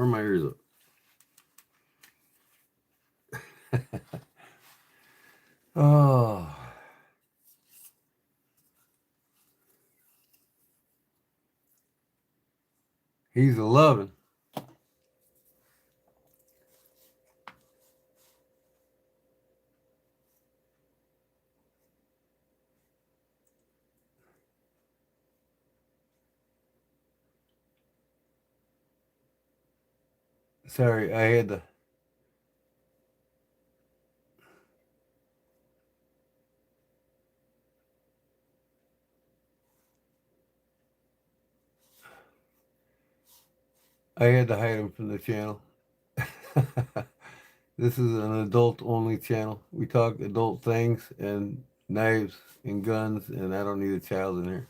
Where are my ears up? Oh. He's 11. Sorry, I had to. I had to hide him from the channel. This is an adult-only channel. We talk adult things and knives and guns, and I don't need a child in here.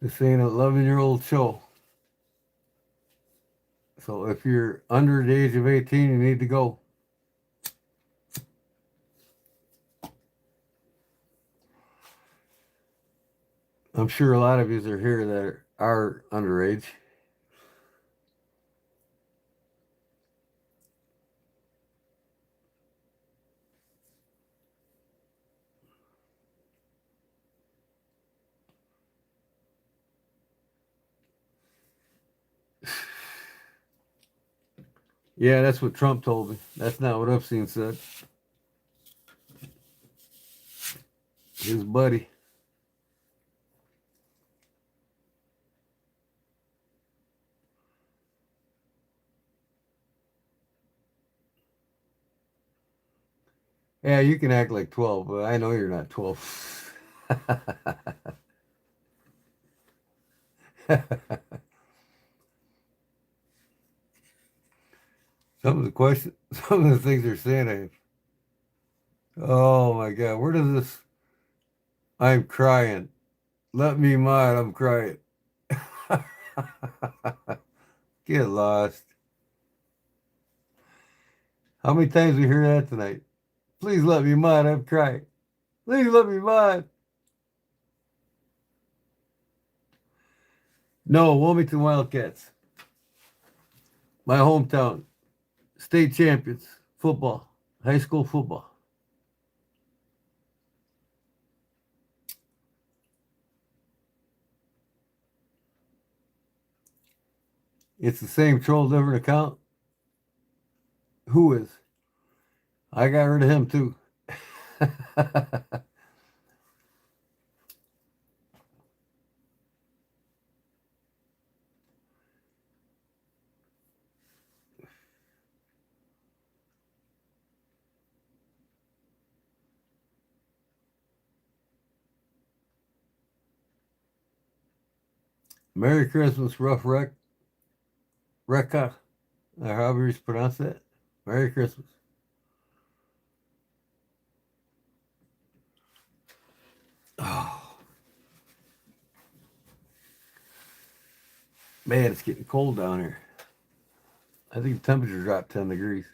This ain't an 11-year-old show. So if you're under the age of 18, you need to go. I'm sure a lot of you are here that are underage. Yeah, that's what Trump told me. That's not what Epstein said. His buddy. Yeah, you can act like 12, but I know you're not 12. Some of the questions, some of the things they're saying, oh my God, where does this, I'm crying. Let me mod, I'm crying. Get lost. How many times we hear that tonight? Please let me mod, I'm crying. Please let me mod. No, Wilmington Wildcats. My hometown. State champions. Football. High school football. It's the same troll, different account. Who is? I got rid of him too. Merry Christmas, Rough Wreck. Recca. However you pronounce that. Merry Christmas. Oh. Man, it's getting cold down here. I think the temperature dropped 10 degrees.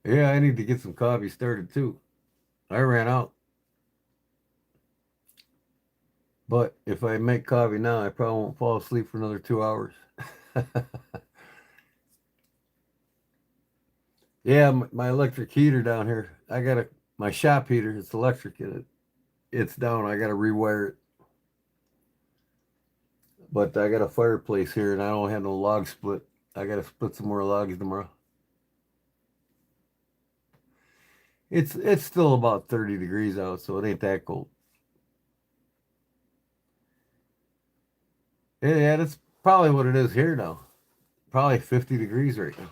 Yeah, I need to get some coffee started too. I ran out. But if I make coffee now, I probably won't fall asleep for another 2 hours. Yeah, my electric heater down here. I got my shop heater. It's electric in it. It's down. I got to rewire it. But I got a fireplace here, and I don't have no log split. I got to split some more logs tomorrow. It's still about 30 degrees out, so it ain't that cold. Yeah, that's probably what it is here now. Probably 50 degrees right now.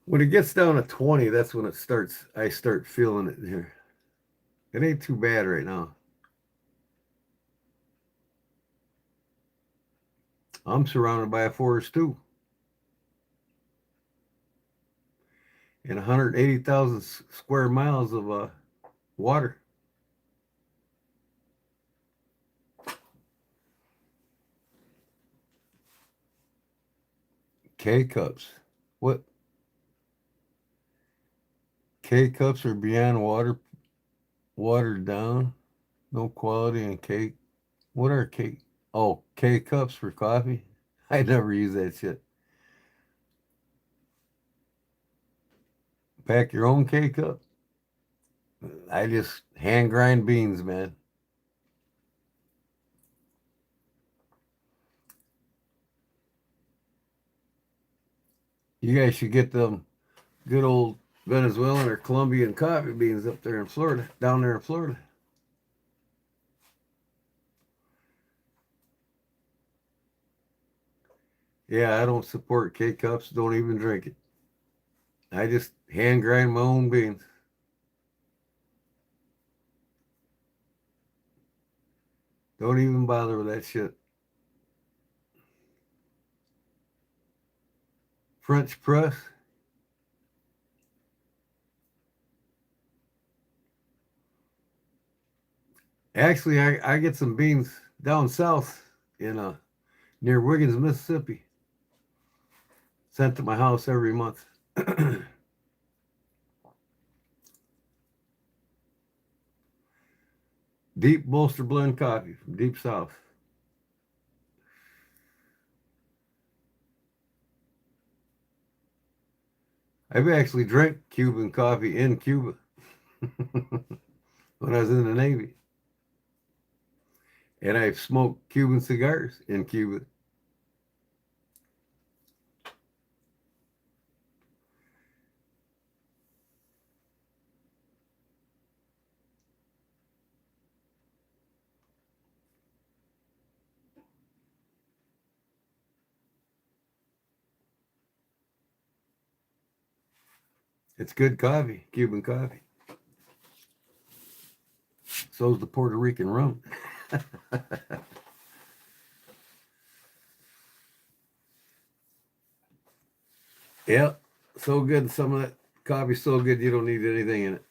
When it gets down to 20, that's when I start feeling it here. It ain't too bad right now. I'm surrounded by a forest too. And 180,000 square miles of water. K-cups. What? K-cups are beyond watered down. No quality in cake. What are K? Oh, K-cups for coffee? I never use that shit. Pack your own K-cup. I just hand grind beans, man. You guys should get them good old Venezuelan or Colombian coffee beans up there in Florida, down there in Florida. Yeah, I don't support K-cups. Don't even drink it. I just hand grind my own beans. Don't even bother with that shit. French press. Actually, I get some beans down south in near Wiggins, Mississippi. Sent to my house every month. Deep bolster blend coffee from deep south. I've actually drank Cuban coffee in Cuba when I was in the Navy. And I've smoked Cuban cigars in Cuba. It's good coffee, Cuban coffee. So's the Puerto Rican rum. Yep, so good. Some of that coffee's so good you don't need anything in it.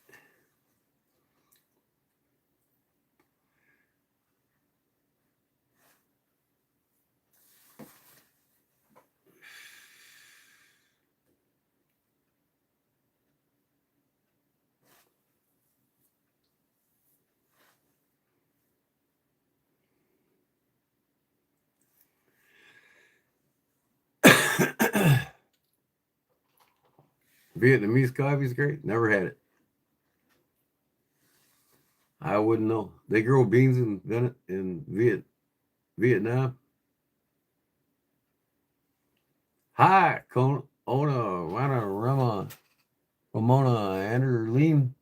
Vietnamese coffee is great. Never had it. I wouldn't know. They grow beans in Vietnam. Hi, Ona, Wana, Ramona, Anderleen.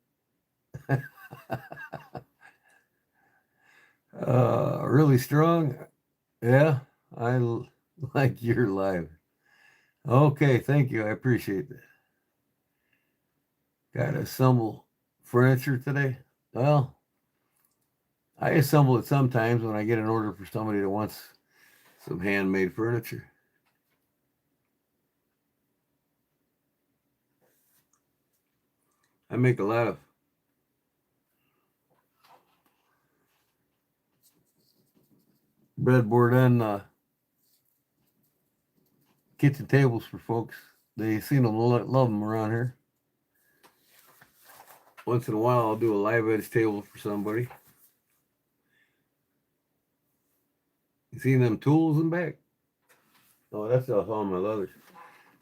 Really strong. Yeah, like your live. Okay, thank you. I appreciate that. Got to assemble furniture today. Well, I assemble it sometimes when I get an order for somebody that wants some handmade furniture. I make a lot of breadboard and kitchen tables for folks. They seem to love them around here. Once in a while, I'll do a live edge table for somebody. You seen them tools in back? Oh, that's all my leathers.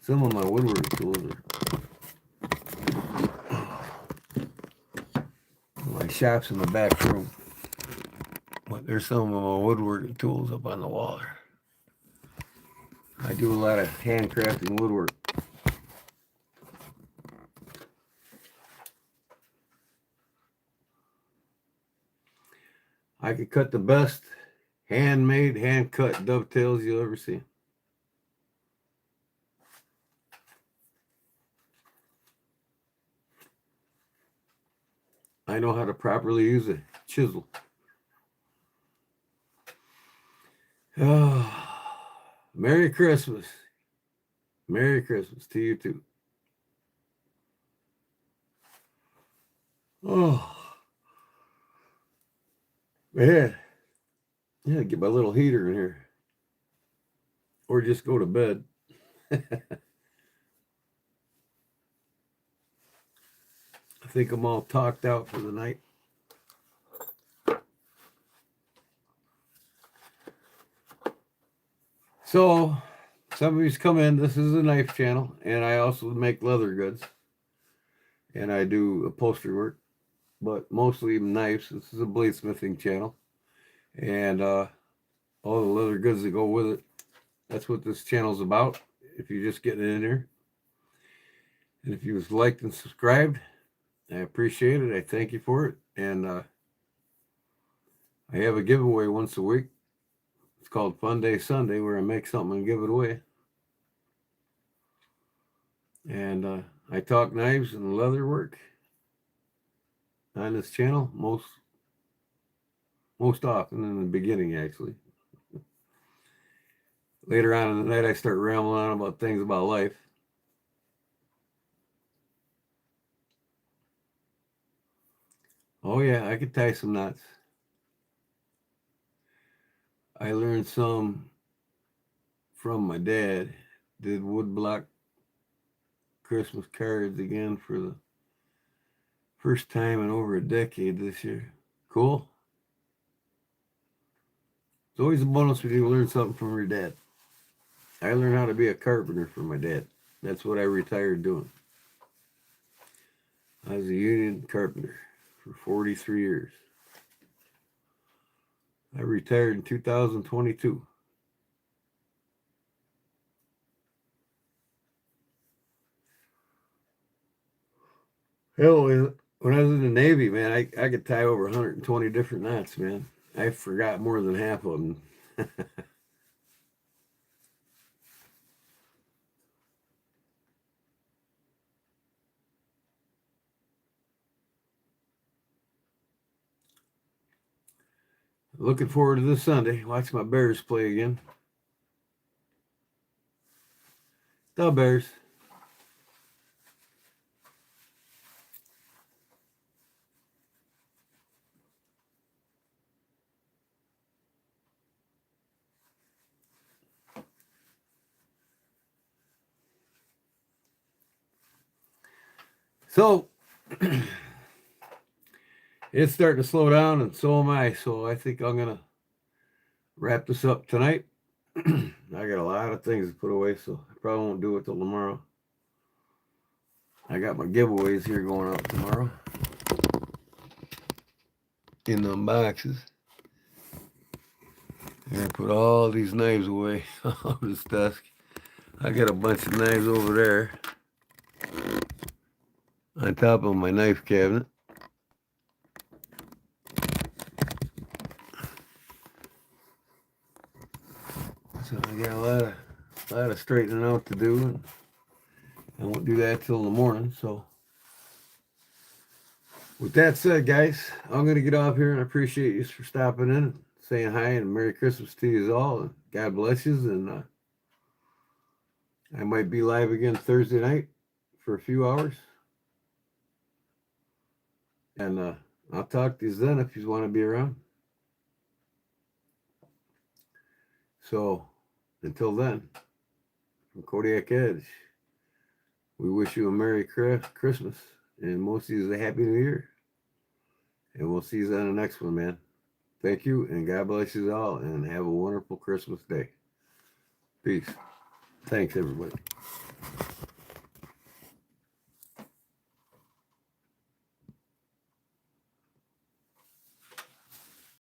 Some of my woodworking tools are my shop's in the back room. But there's some of my woodworking tools up on the wall there. I do a lot of handcrafting woodwork. I could cut the best handmade, hand-cut dovetails you'll ever see. I know how to properly use a chisel. Oh, Merry Christmas. Merry Christmas to you too. Oh, man. Yeah, get my little heater in here. Or just go to bed. I think I'm all talked out for the night. So, some of you's come in. This is a knife channel, and I also make leather goods. And I do upholstery work, but mostly knives. This is a bladesmithing channel. And all the leather goods that go with it. That's what this channel's about. If you're just getting in here. And if you've liked and subscribed, I appreciate it. I thank you for it. And I have a giveaway once a week. It's called Fun Day Sunday, where I make something and give it away. And I talk knives and leather work on this channel most often in the beginning, actually. Later on in the night, I start rambling on about things about life. Oh yeah, I could tie some knots. I learned some from my dad. Did woodblock Christmas cards again for the first time in over a decade this year. Cool. It's always a bonus when you learn something from your dad. I learned how to be a carpenter from my dad. That's what I retired doing. I was a union carpenter for 43 years. I retired in 2022. Hell, when I was in the Navy, man, I could tie over 120 different knots, man. I forgot more than half of them. Looking forward to this Sunday. Watch my Bears play again. The Bears. So, it's starting to slow down, and so am I. So I think I'm going to wrap this up tonight. I got a lot of things to put away, so I probably won't do it till tomorrow. I got my giveaways here going out tomorrow in them boxes. And I put all these knives away on this desk. I got a bunch of knives over there on top of my knife cabinet. So I got a lot of straightening out to do, and I won't do that till in the morning. So with that said, guys, I'm going to get off here, and I appreciate you for stopping in and saying hi, and Merry Christmas to you all, and God bless you. And I might be live again Thursday night for a few hours. And I'll talk to you then if you want to be around. So until then, from Kodiak Edge, we wish you a Merry Christmas, and most of you a Happy New Year. And we'll see you on the next one, man. Thank you, and God bless you all, and have a wonderful Christmas day. Peace. Thanks, everybody.